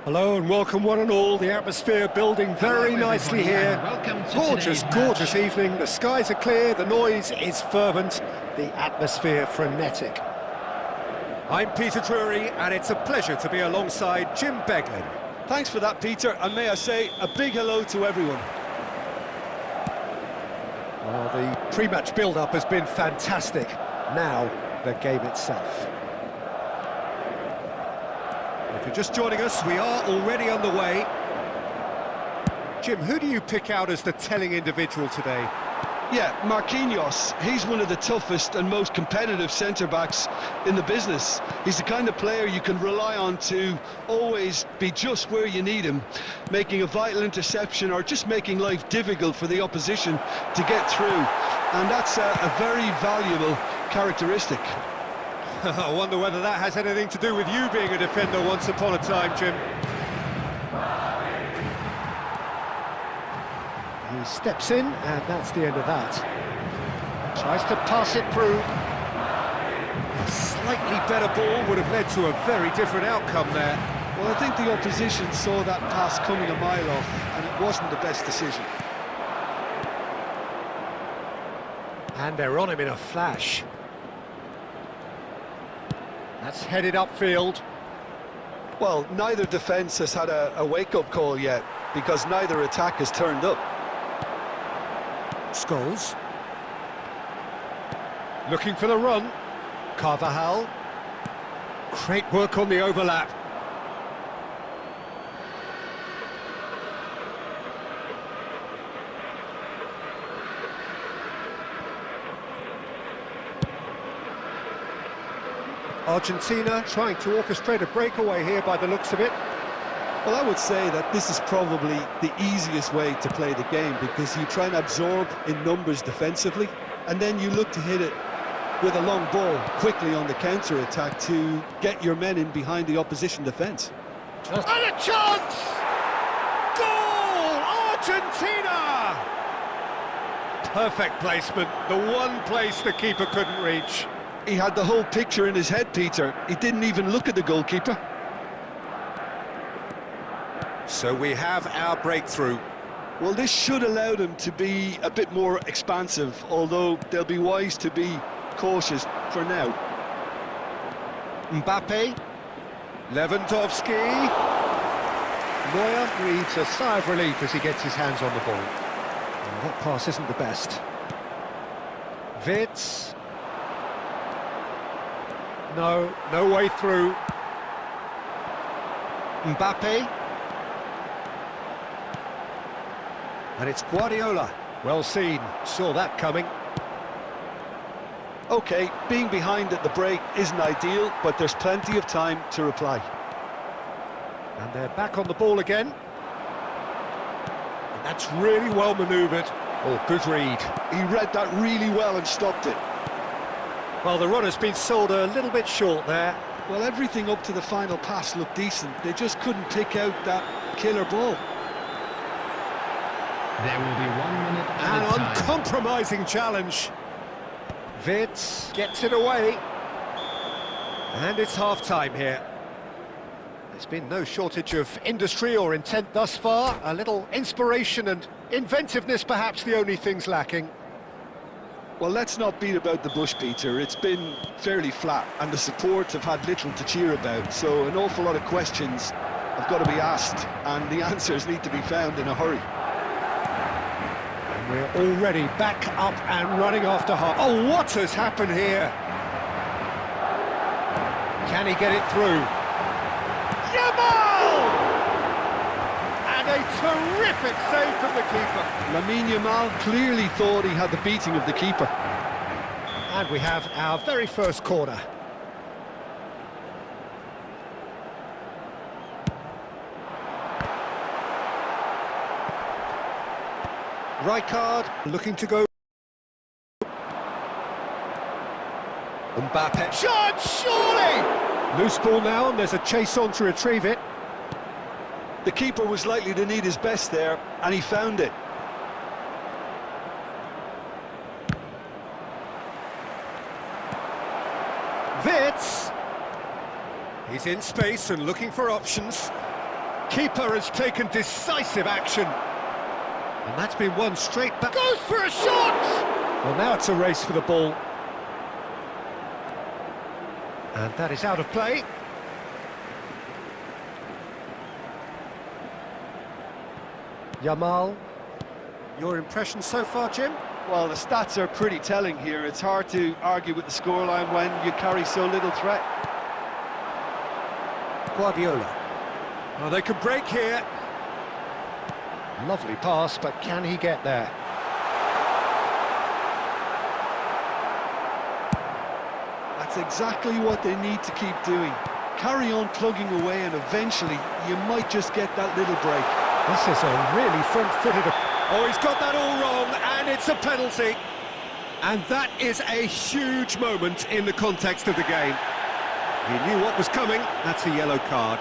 Hello and welcome one and all. The atmosphere building very nicely here. Gorgeous evening. The skies are clear, the noise is fervent, the atmosphere frenetic. I'm Peter Drury and it's a pleasure to be alongside Jim Beglin. Thanks for that, Peter, and may I say a big hello to everyone. Well, the pre-match build-up has been fantastic. Now, the game itself. If you're just joining us, we are already underway. Jim, who do you pick out as the telling individual today? Yeah, Marquinhos. He's one of the toughest and most competitive centre-backs in the business. He's the kind of player you can rely on to always be just where you need him, making a vital interception or just making life difficult for the opposition to get through. And that's a very valuable characteristic. I wonder whether that has anything to do with you being a defender once upon a time, Jim. He steps in, and that's the end of that. Tries to pass it through. A slightly better ball would have led to a very different outcome there. Well, I think the opposition saw that pass coming a mile off, and it wasn't the best decision. And they're on him in a flash. That's headed upfield. Well, neither defence has had a wake-up call yet, because neither attack has turned up. Scholes. Looking for the run. Carvajal. Great work on the overlap. Argentina trying to orchestrate a breakaway here by the looks of it. Well, I would say that this is probably the easiest way to play the game, because you try and absorb in numbers defensively, and then you look to hit it with a long ball quickly on the counter-attack to get your men in behind the opposition defence. And a chance! Goal! Argentina! Perfect placement, the one place the keeper couldn't reach. He had the whole picture in his head, Peter. He didn't even look at the goalkeeper. So we have our breakthrough. Well, this should allow them to be a bit more expansive, although they'll be wise to be cautious for now. Mbappe. Lewandowski. Neuer breathes a sigh of relief as he gets his hands on the ball. Well, that pass isn't the best. Wits. No way through. Mbappe. And it's Guardiola. Well seen, saw that coming. OK, being behind at the break isn't ideal, but there's plenty of time to reply. And they're back on the ball again. And that's really well manoeuvred. Oh, good read. He read that really well and stopped it. Well, the runner's been sold a little bit short there. Well, everything up to the final pass looked decent. They just couldn't pick out that killer ball. There will be 1 minute An added time. uncompromising challenge. Wits gets it away. And it's half-time here. There's been no shortage of industry or intent thus far. A little inspiration and inventiveness, perhaps the only things lacking. Well, let's not beat about the bush, Peter. It's been fairly flat, and the support have had little to cheer about, so an awful lot of questions have got to be asked, and the answers need to be found in a hurry. And we're already back up and running after half. Oh, what has happened here? Can he get it through? Yamal! And a terrific save from the keeper. Lamine Yamal clearly thought he had the beating of the keeper. And we have our very first corner. Rijkaard looking to go. Mbappe. Shot, surely! Loose ball now, and there's a chase on to retrieve it. The keeper was likely to need his best there, and he found it. Wits! He's in space and looking for options. Keeper has taken decisive action. And that's been one straight back. Goes for a shot! Well, now it's a race for the ball. And that is out of play. Yamal. Your impression so far, Jim? Well, the stats are pretty telling here. It's hard to argue with the scoreline when you carry so little threat. Guardiola. Oh, they could break here. Lovely pass, but can he get there? That's exactly what they need to keep doing. Carry on plugging away, and eventually you might just get that little break. This is a really front-footed... Oh, he's got that all wrong, and it's a penalty. And that is a huge moment in the context of the game. He knew what was coming. That's a yellow card.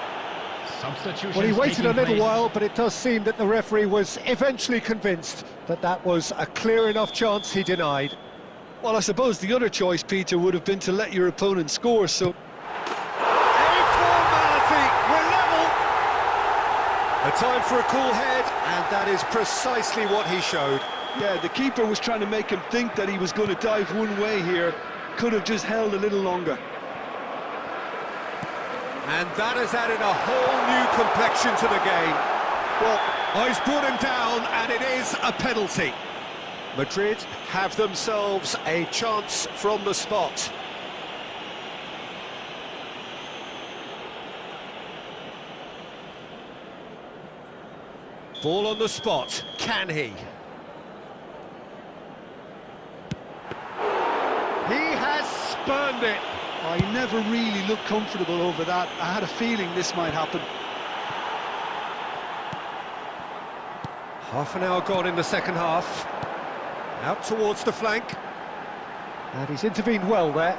Substitutions. Well, he waited a taking little place. while, but it does seem that the referee was eventually convinced that that was a clear enough chance he denied. Well, I suppose the other choice, Peter, would have been to let your opponent score, so... A formality, we're level! A time for a cool head, and that is precisely what he showed. Yeah, the keeper was trying to make him think that he was going to dive one way here. Could have just held a little longer. And that has added a whole new complexion to the game. Well, he's brought him down, and it is a penalty. Madrid have themselves a chance from the spot. Ball on the spot, can he? He has spurned it. I never really looked comfortable over that. I had a feeling this might happen. Half an hour gone in the second half. Out towards the flank. And he's intervened well there.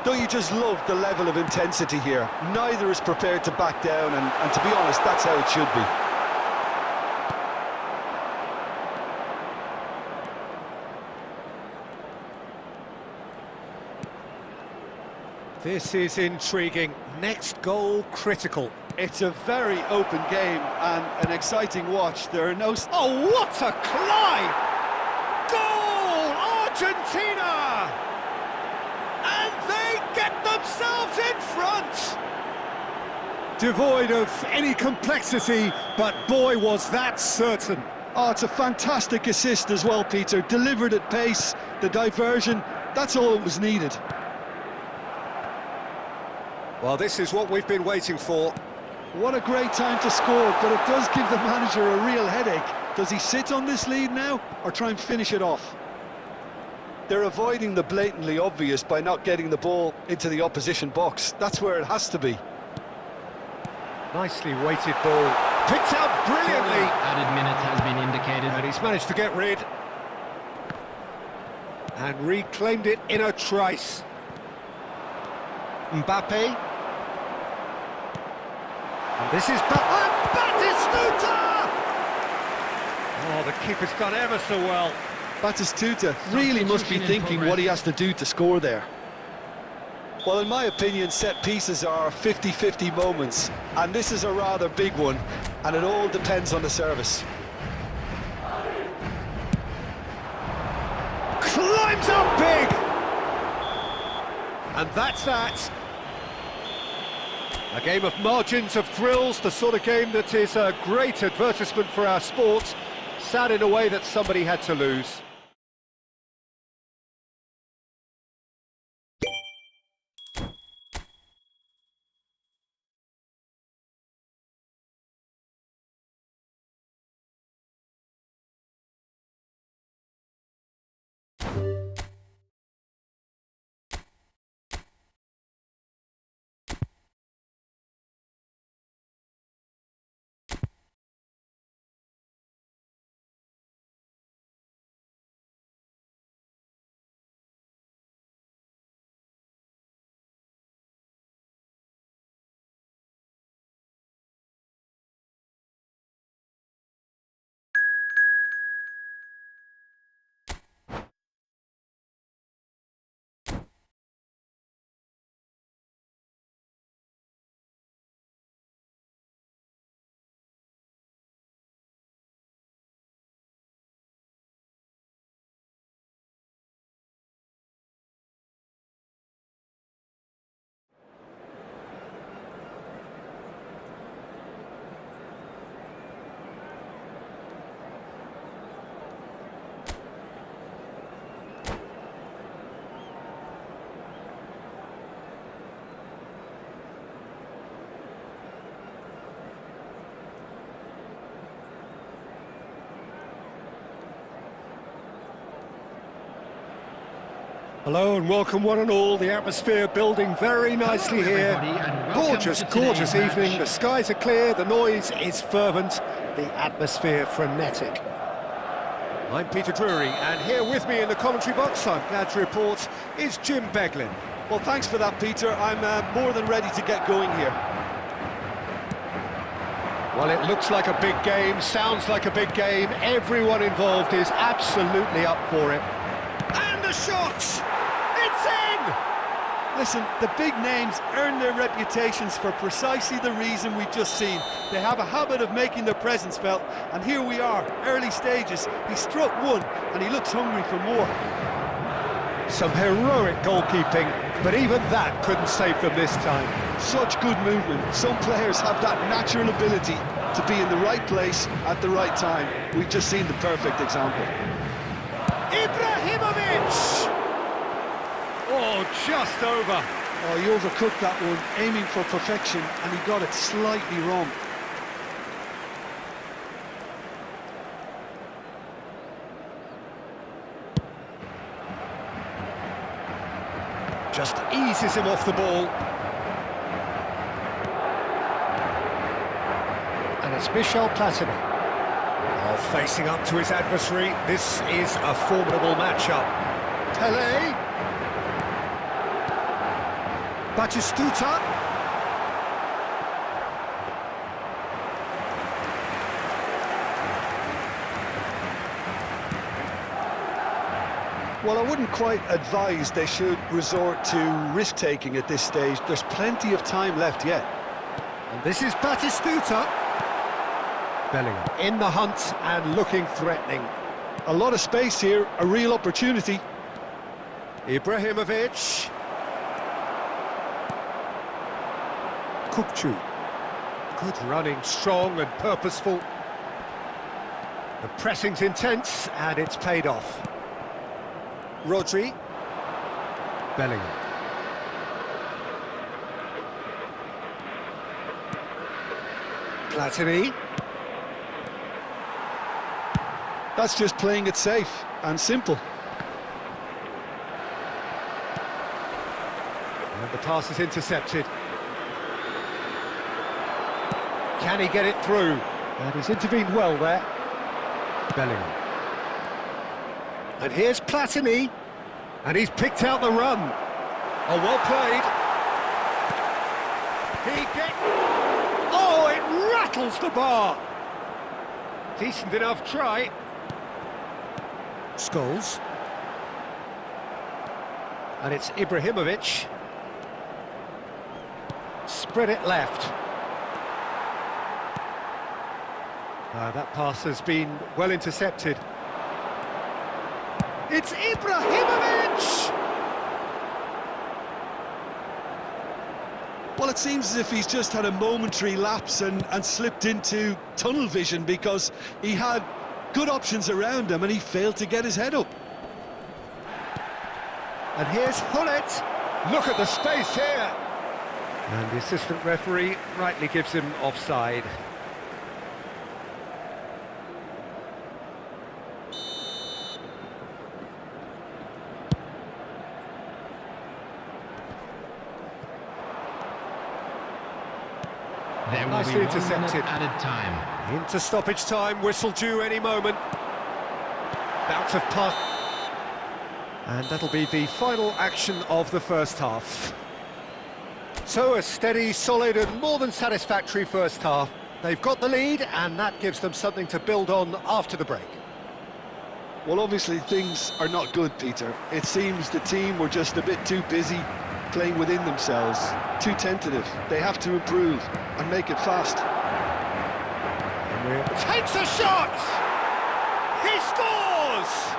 Don't you just love the level of intensity here? Neither is prepared to back down, and to be honest, that's how it should be. This is intriguing. Next goal critical. It's a very open game and an exciting watch. There are no... Oh, what a climb! Goal! Argentina! And they get themselves in front! devoid of any complexity, but boy, was that certain. Oh, it's a fantastic assist as well, Peter. Delivered at pace, the diversion, that's all that was needed. Well, this is what we've been waiting for. What a great time to score, but it does give the manager a real headache. Does he sit on this lead now, or try and finish it off? They're avoiding the blatantly obvious by not getting the ball into the opposition box. That's where it has to be. Nicely weighted ball. Picked out brilliantly. Added minute has been indicated. And he's managed to get rid. And reclaimed it in a trice. Mbappe. And this is Batistuta! Oh, the keeper's done ever so well. Batistuta really must be thinking what he has to do to score there. Well, in my opinion, set pieces are 50-50 moments, and this is a rather big one, and it all depends on the service. Climbs up big! And that's that. A game of margins, of thrills, the sort of game that is a great advertisement for our sport. Sad in a way that somebody had to lose. Hello and welcome one and all. The atmosphere building very nicely here. Gorgeous, gorgeous evening. The skies are clear, the noise is fervent, the atmosphere frenetic. I'm Peter Drury, and here with me in the commentary box, I'm glad to report, is Jim Beglin. Well, thanks for that, Peter. I'm more than ready to get going here. Well, it looks like a big game, sounds like a big game. Everyone involved is absolutely up for it. And the shot! It's in! Listen, the big names earn their reputations for precisely the reason we've just seen. They have a habit of making their presence felt, and here we are, early stages. He struck one, and he looks hungry for more. Some heroic goalkeeping, but even that couldn't save them this time. Such good movement. Some players have that natural ability to be in the right place at the right time. We've just seen the perfect example. Ibrahimovic! Oh, just over. Oh, he overcooked that one, aiming for perfection, and he got it slightly wrong. Just eases him off the ball. And it's Michel Platini. Oh, facing up to his adversary. This is a formidable matchup. Pele. Batistuta. Well, I wouldn't quite advise they should resort to risk-taking at this stage. There's plenty of time left yet. And this is Batistuta. Bellingham in the hunt and looking threatening. A lot of space here, a real opportunity. Ibrahimovic. Kupchu. Good running, strong and purposeful. The pressing's intense, and it's paid off. Rodri. Bellingham. Platini. That's just playing it safe and simple. And the pass is intercepted. Can he get it through? And he's intervened well there. Bellingham. And here's Platini. And he's picked out the run. Oh, well played. Oh, it rattles the bar. Decent enough try. Scholes. And it's Ibrahimovic. Spread it left. That pass has been well intercepted. It's Ibrahimovic! Well, it seems as if he's just had a momentary lapse and slipped into tunnel vision, because he had good options around him and he failed to get his head up. And here's Hullet. Look at the space here. And the assistant referee rightly gives him offside. There will Nicely be 1 minute intercepted. added time. Into stoppage time, whistle due any moment. Bounce of pass. And that'll be the final action of the first half. So a steady, solid and more than satisfactory first half. They've got the lead and that gives them something to build on after the break. Well, obviously things are not good, Peter. It seems the team were just a bit too busy playing within themselves, too tentative. They have to improve and make it fast. Takes a shot! He scores!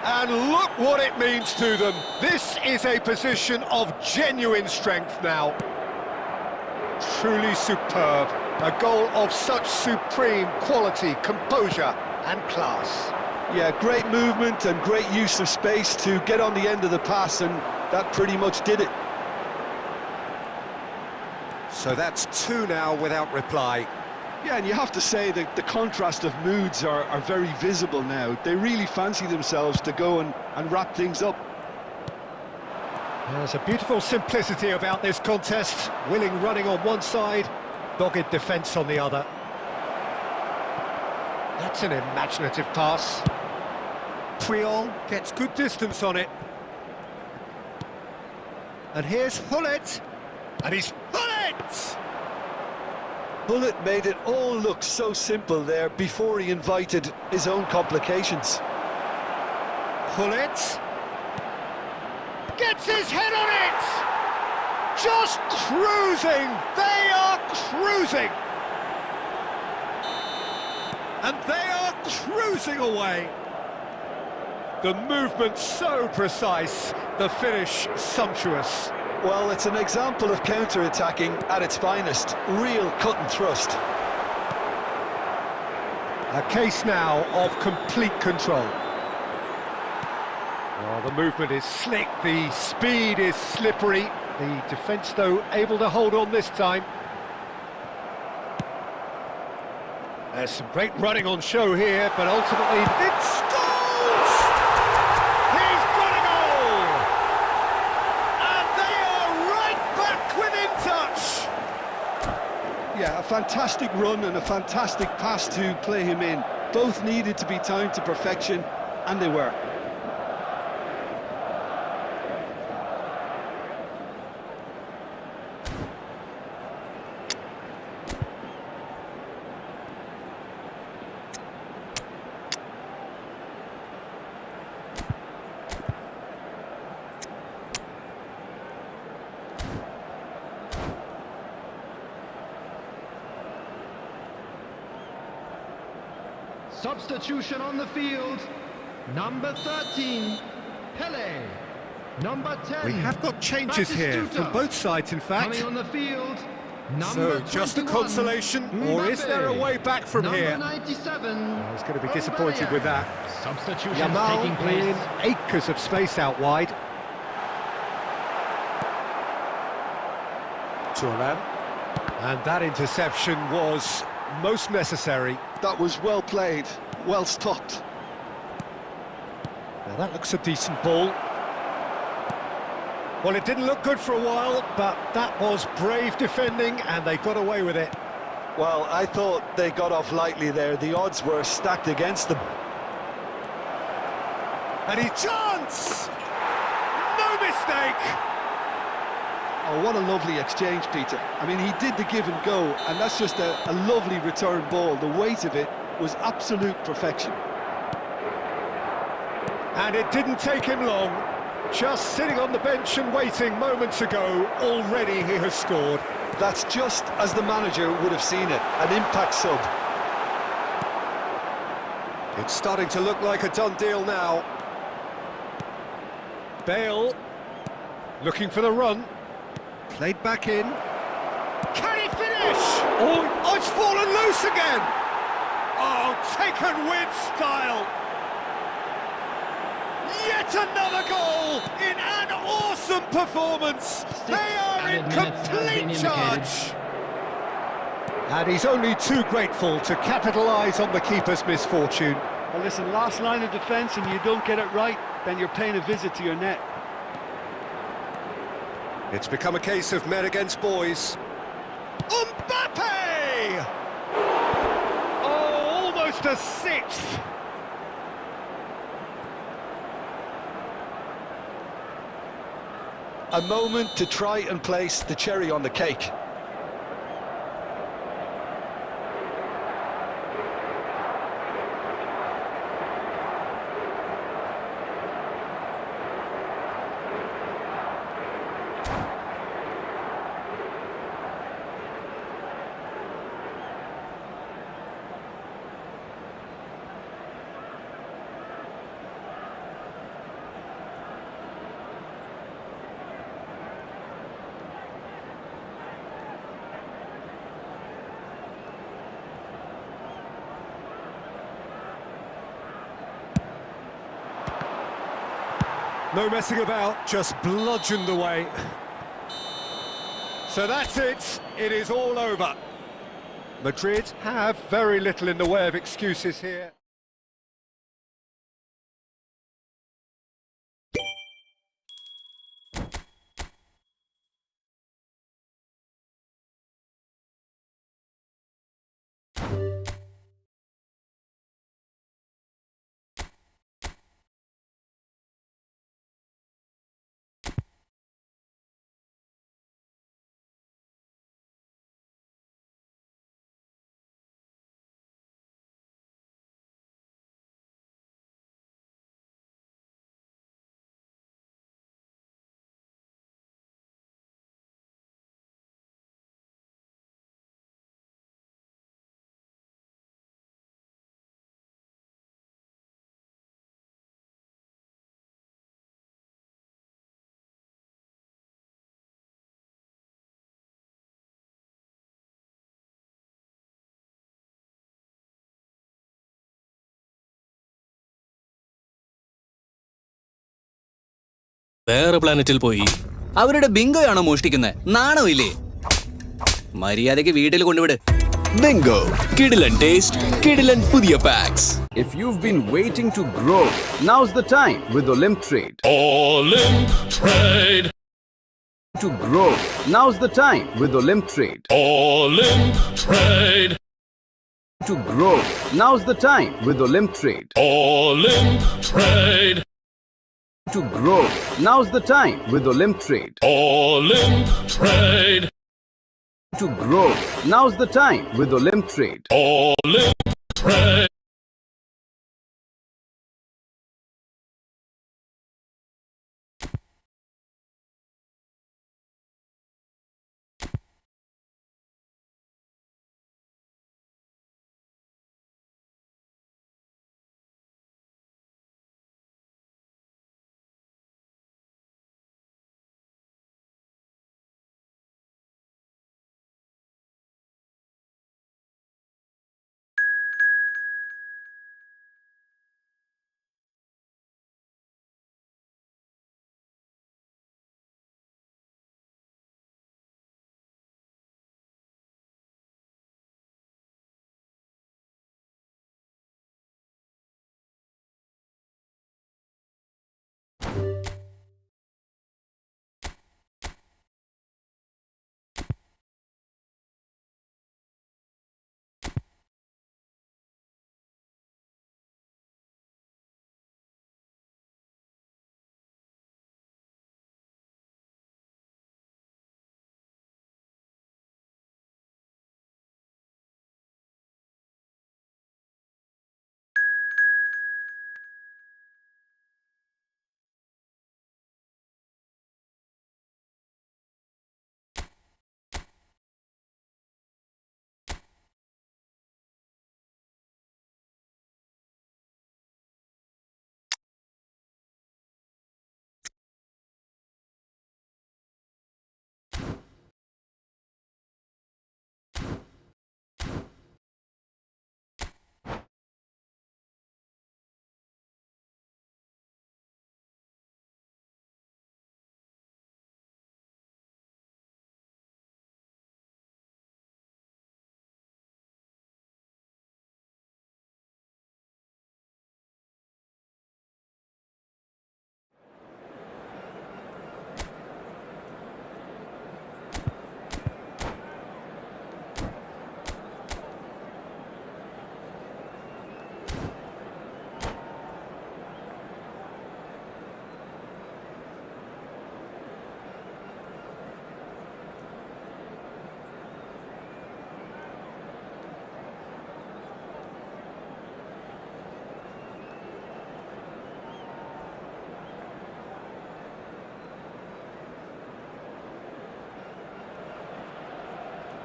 And look what it means to them. This is a position of genuine strength now. Truly superb. A goal of such supreme quality, composure and class. Yeah, great movement and great use of space to get on the end of the pass, and that pretty much did it. So that's 2 now without reply. Yeah, and you have to say that the contrast of moods are very visible now. They really fancy themselves to go and wrap things up. There's a beautiful simplicity about this contest. Willing running on one side, dogged defence on the other. That's an imaginative pass. Puyol gets good distance on it. And here's Hullet. And he's Hullet! Hullet made it all look so simple there before he invited his own complications. Hullet gets his head on it! Just cruising! They are cruising! And they are cruising away! The movement so precise, the finish sumptuous. Well, it's an example of counter-attacking at its finest. Real cut and thrust. A case now of complete control. Oh, the movement is slick, the speed is slippery. The defence, though, able to hold on this time. There's some great running on show here, but ultimately it scores! He's got a goal! And they are right back within touch! Yeah, a fantastic run and a fantastic pass to play him in. Both needed to be timed to perfection, and they were. Substitution on the field. Number 13, Pele. Number 10, We have got changes here Batistuta. from both sides, in fact. Coming on the field, So, just a consolation, or is there a way back from here? 97. He's going to be disappointed with that. Substitutions Yamal taking place. in acres of space out wide. Turan. And that interception was most necessary. That was well played, well stopped. Now that looks a decent ball. Well, it didn't look good for a while, but that was brave defending, and they got away with it. Well, I thought they got off lightly there. The odds were stacked against them. And he chance! No mistake! Oh, what a lovely exchange, Peter. I mean, he did the give and go, and that's just a lovely return ball. The weight of it was absolute perfection. And it didn't take him long. Just sitting on the bench and waiting moments ago, already he has scored. That's just as the manager would have seen it, an impact sub. It's starting to look like a done deal now. Bale, looking for the run. Played back in. Can he finish? Oh, it's fallen loose again! Oh, taken with style! Yet another goal in an awesome performance. They are in complete charge. And he's only too grateful to capitalise on the keeper's misfortune. Well, listen, last line of defence and you don't get it right, then you're paying a visit to your net. It's become a case of men against boys. Mbappe! Oh, almost a sixth. A moment to try and place the cherry on the cake. No messing about, just bludgeoned away. So that's it, it is all over. Madrid have very little in the way of excuses here. വേറെ പ്ലാനറ്റിൽ പോയി അവരുടെ ബിങ്കോയാണോ മോഷ്ടിക്കുന്നത്? നാണമില്ലേ? മര്യാദയ്ക്ക് വീട്ടിൽ കൊണ്ടുവിട്. Bingo കിടിലൻ taste, കിടിലൻ പുതിയ pax. If you've been waiting to grow, now's the time with Olymp Trade. Olymp Trade. To grow, now's the time with Olymp Trade. Olymp Trade. To grow, now's the time with Olymp Trade. Olymp Trade. To grow, now's the time with Olymp Trade. Olymp Trade. To grow, now's the time with Olymp Trade. Olymp Trade.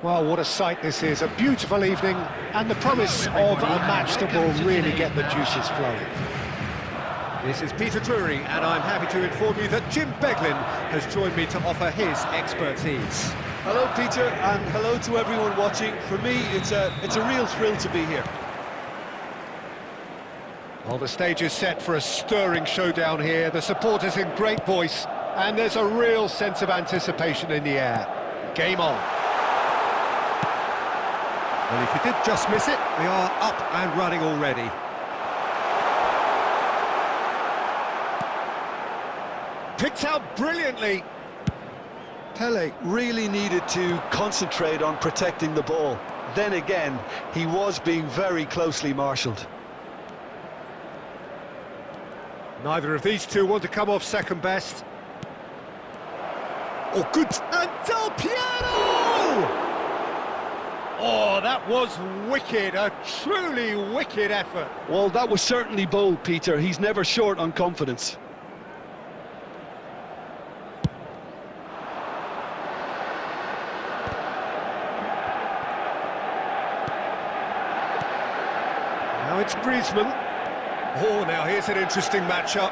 Well, what a sight this is, a beautiful evening, and the promise of a match that will really get the juices flowing. This is Peter Drury, and I'm happy to inform you that Jim Beglin has joined me to offer his expertise. Hello, Peter, and hello to everyone watching. For me, it's a real thrill to be here. Well, the stage is set for a stirring showdown here, the supporters in great voice, and there's a real sense of anticipation in the air. Game on. Well, if you did just miss it, we are up and running already. Picked out brilliantly. Pele really needed to concentrate on protecting the ball. Then again, he was being very closely marshalled. Neither of these two want to come off second best. Oh, good. And Del Piero! Oh, that was wicked, a truly wicked effort. Well, that was certainly bold, Peter. He's never short on confidence. Now it's Griezmann. Oh, now here's an interesting matchup.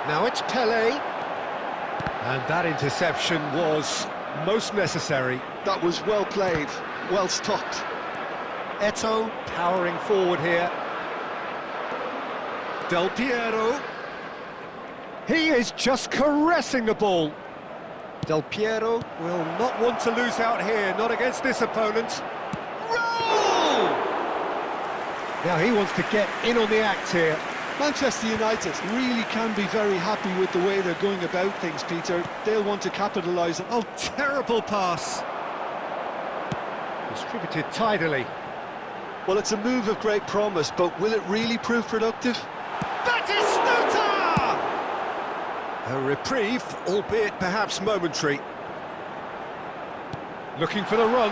Now it's Pele. And that interception was most necessary. That was well played, well stopped. Eto'o powering forward here. Del Piero. He is just caressing the ball. Del Piero will not want to lose out here, not against this opponent. Roll! Now he wants to get in on the act here. Manchester United really can be very happy with the way they're going about things, Peter. They'll want to capitalise on... Oh, terrible pass. Distributed tidily. Well, it's a move of great promise, but will it really prove productive? Batistuta! A reprieve, albeit perhaps momentary. Looking for the run.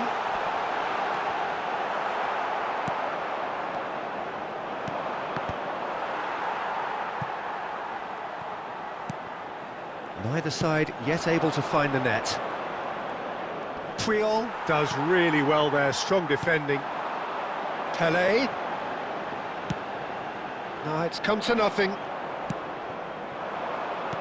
Neither side yet able to find the net. Puyol does really well there, strong defending. Pele. No, it's come to nothing.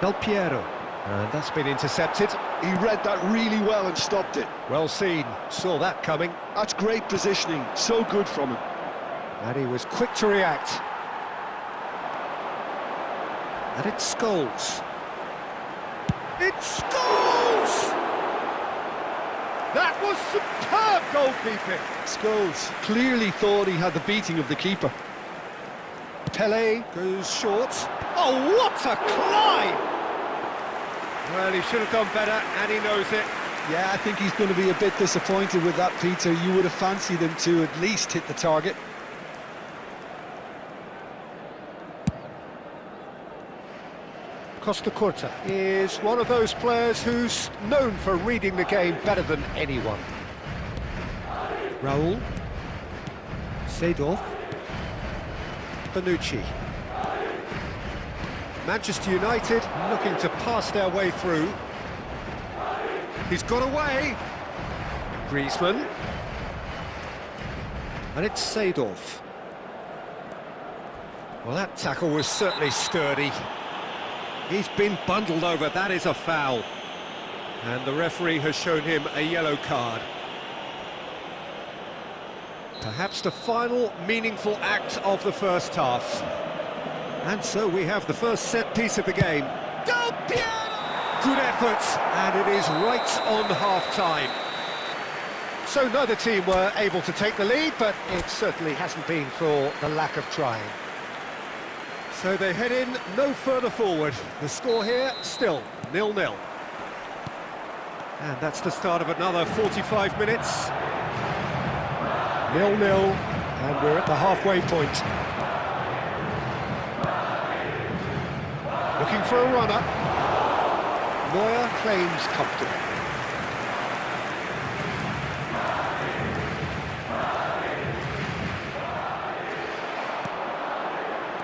Del Piero. And that's been intercepted. He read that really well and stopped it. Well seen, saw that coming. That's great positioning, so good from him. And he was quick to react. And it's Scholes. It's Scholes! That was superb goalkeeping. Scholes clearly thought he had the beating of the keeper. Pele goes short. Oh, what a climb! Well, he should have done better, and he knows it. Yeah, I think he's going to be a bit disappointed with that, Peter. You would have fancied him to at least hit the target. Costa Curta is one of those players who's known for reading the game better than anyone. Raul. Seedorf. Bonucci. Manchester United looking to pass their way through. He's got away. Griezmann. And it's Seedorf. Well, that tackle was certainly sturdy. He's been bundled over, that is a foul. And the referee has shown him a yellow card. Perhaps the final meaningful act of the first half. And so we have the first set piece of the game. Del Piero! Good effort, and it is right on half-time. So neither team were able to take the lead, but it certainly hasn't been for the lack of trying. So they head in no further forward. The score here, still 0-0. And that's the start of another 45 minutes. 0-0, and we're at the halfway point. Looking for a runner. Neuer claims comfortable.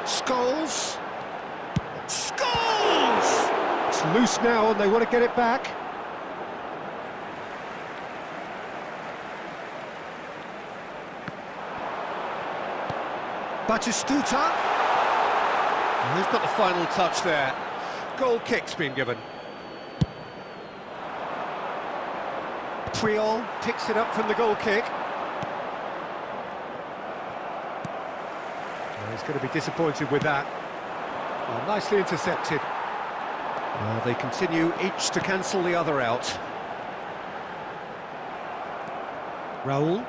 Scholes! Scholes! It's loose now and they want to get it back. Batistuta. And who's got the final touch there? Goal kick's been given. Puyol picks it up from the goal kick. Well, he's going to be disappointed with that. Well, nicely intercepted. They continue each to cancel the other out. Raul.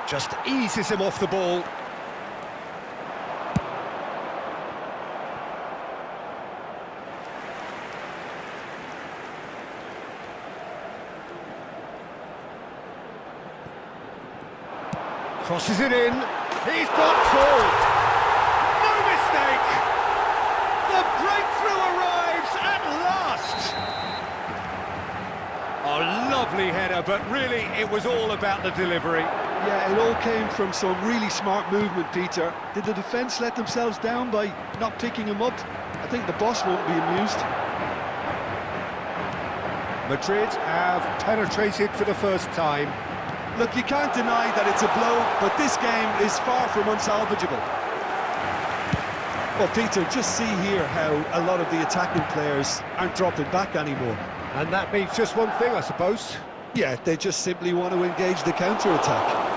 Just eases him off the ball. Crosses it in. He's got full. No mistake. The breakthrough arrives at last. A lovely header, but really it was all about the delivery. Yeah, it all came from some really smart movement, Peter. Did the defence let themselves down by not picking him up? I think the boss won't be amused. Madrid have penetrated for the first time. Look, you can't deny that it's a blow, but this game is far from unsalvageable. Well, Peter, just see here how a lot of the attacking players aren't dropping back anymore. And that means just one thing, I suppose. Yeah, they just simply want to engage the counter-attack.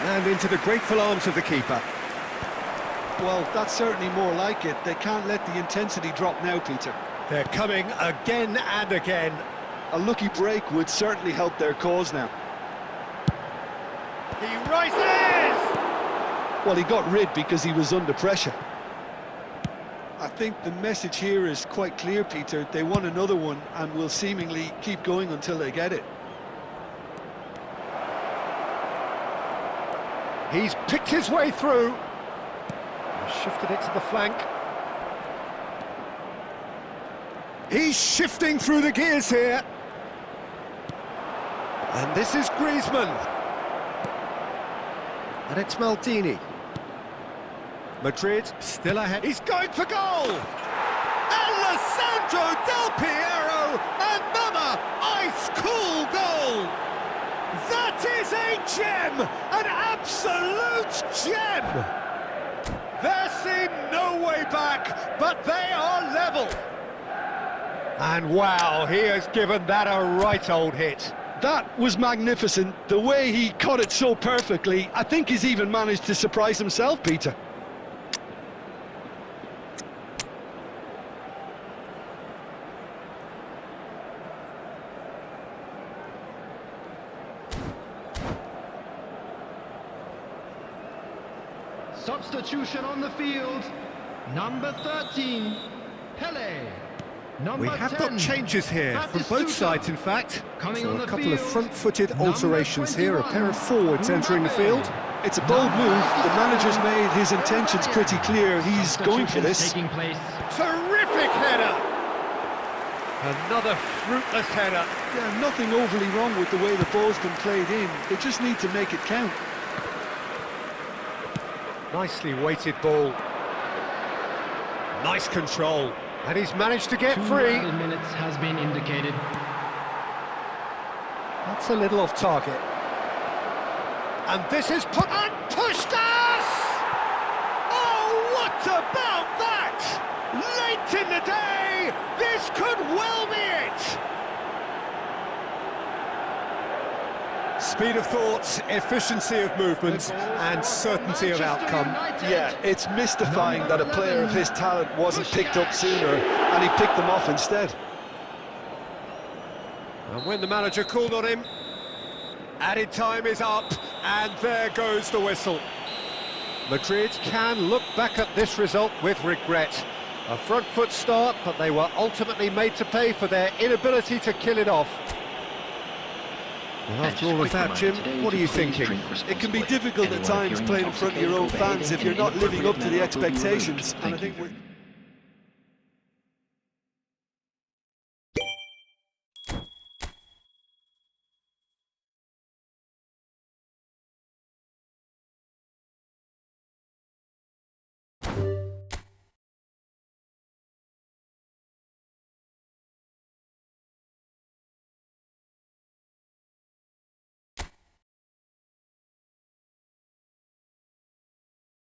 And into the grateful arms of the keeper. Well, that's certainly more like it. They can't let the intensity drop now, Peter. They're coming again and again. A lucky break would certainly help their cause now. He rises! Well, he got rid because he was under pressure. I think the message here is quite clear, Peter. They want another one and will seemingly keep going until they get it. He's picked his way through. Shifted it to the flank. He's shifting through the gears here. And this is Griezmann. And it's Maldini. Madrid still ahead. He's going for goal! Alessandro Del Piero! Another ice-cool goal! That is a gem! An absolute gem! There seemed no way back, but they are level. And wow, he has given that a right old hit. That was magnificent. The way he caught it so perfectly, I think he's even managed to surprise himself, Peter. Substitution on the field. Number 13, Pele. We have got changes here from both sides, in fact. So a couple of front-footed Number alterations here, a pair of forwards entering the field. It's a bold move. The manager's made his intentions pretty clear. He's going for this. Terrific header! Another fruitless header. Yeah, nothing overly wrong with the way the ball's been played in. They just need to make it count. Nicely weighted ball. Nice control. And he's managed to get 2 free. idle minutes has been indicated. That's a little off target. And this is put and pushed us! Oh, what about that? Late in the day, this could well be it. Speed of thought, efficiency of movement, and certainty of outcome. Yeah, it's mystifying that a player of his talent wasn't picked up sooner, and he picked them off instead. And when the manager called on him, added time is up, and there goes the whistle. Madrid can look back at this result with regret. A front foot start, but they were ultimately made to pay for their inability to kill it off. Well, after all of that, Jim, what are you thinking? It can be difficult at times playing in front of your own fans if you're not living up to the expectations, and I think we're...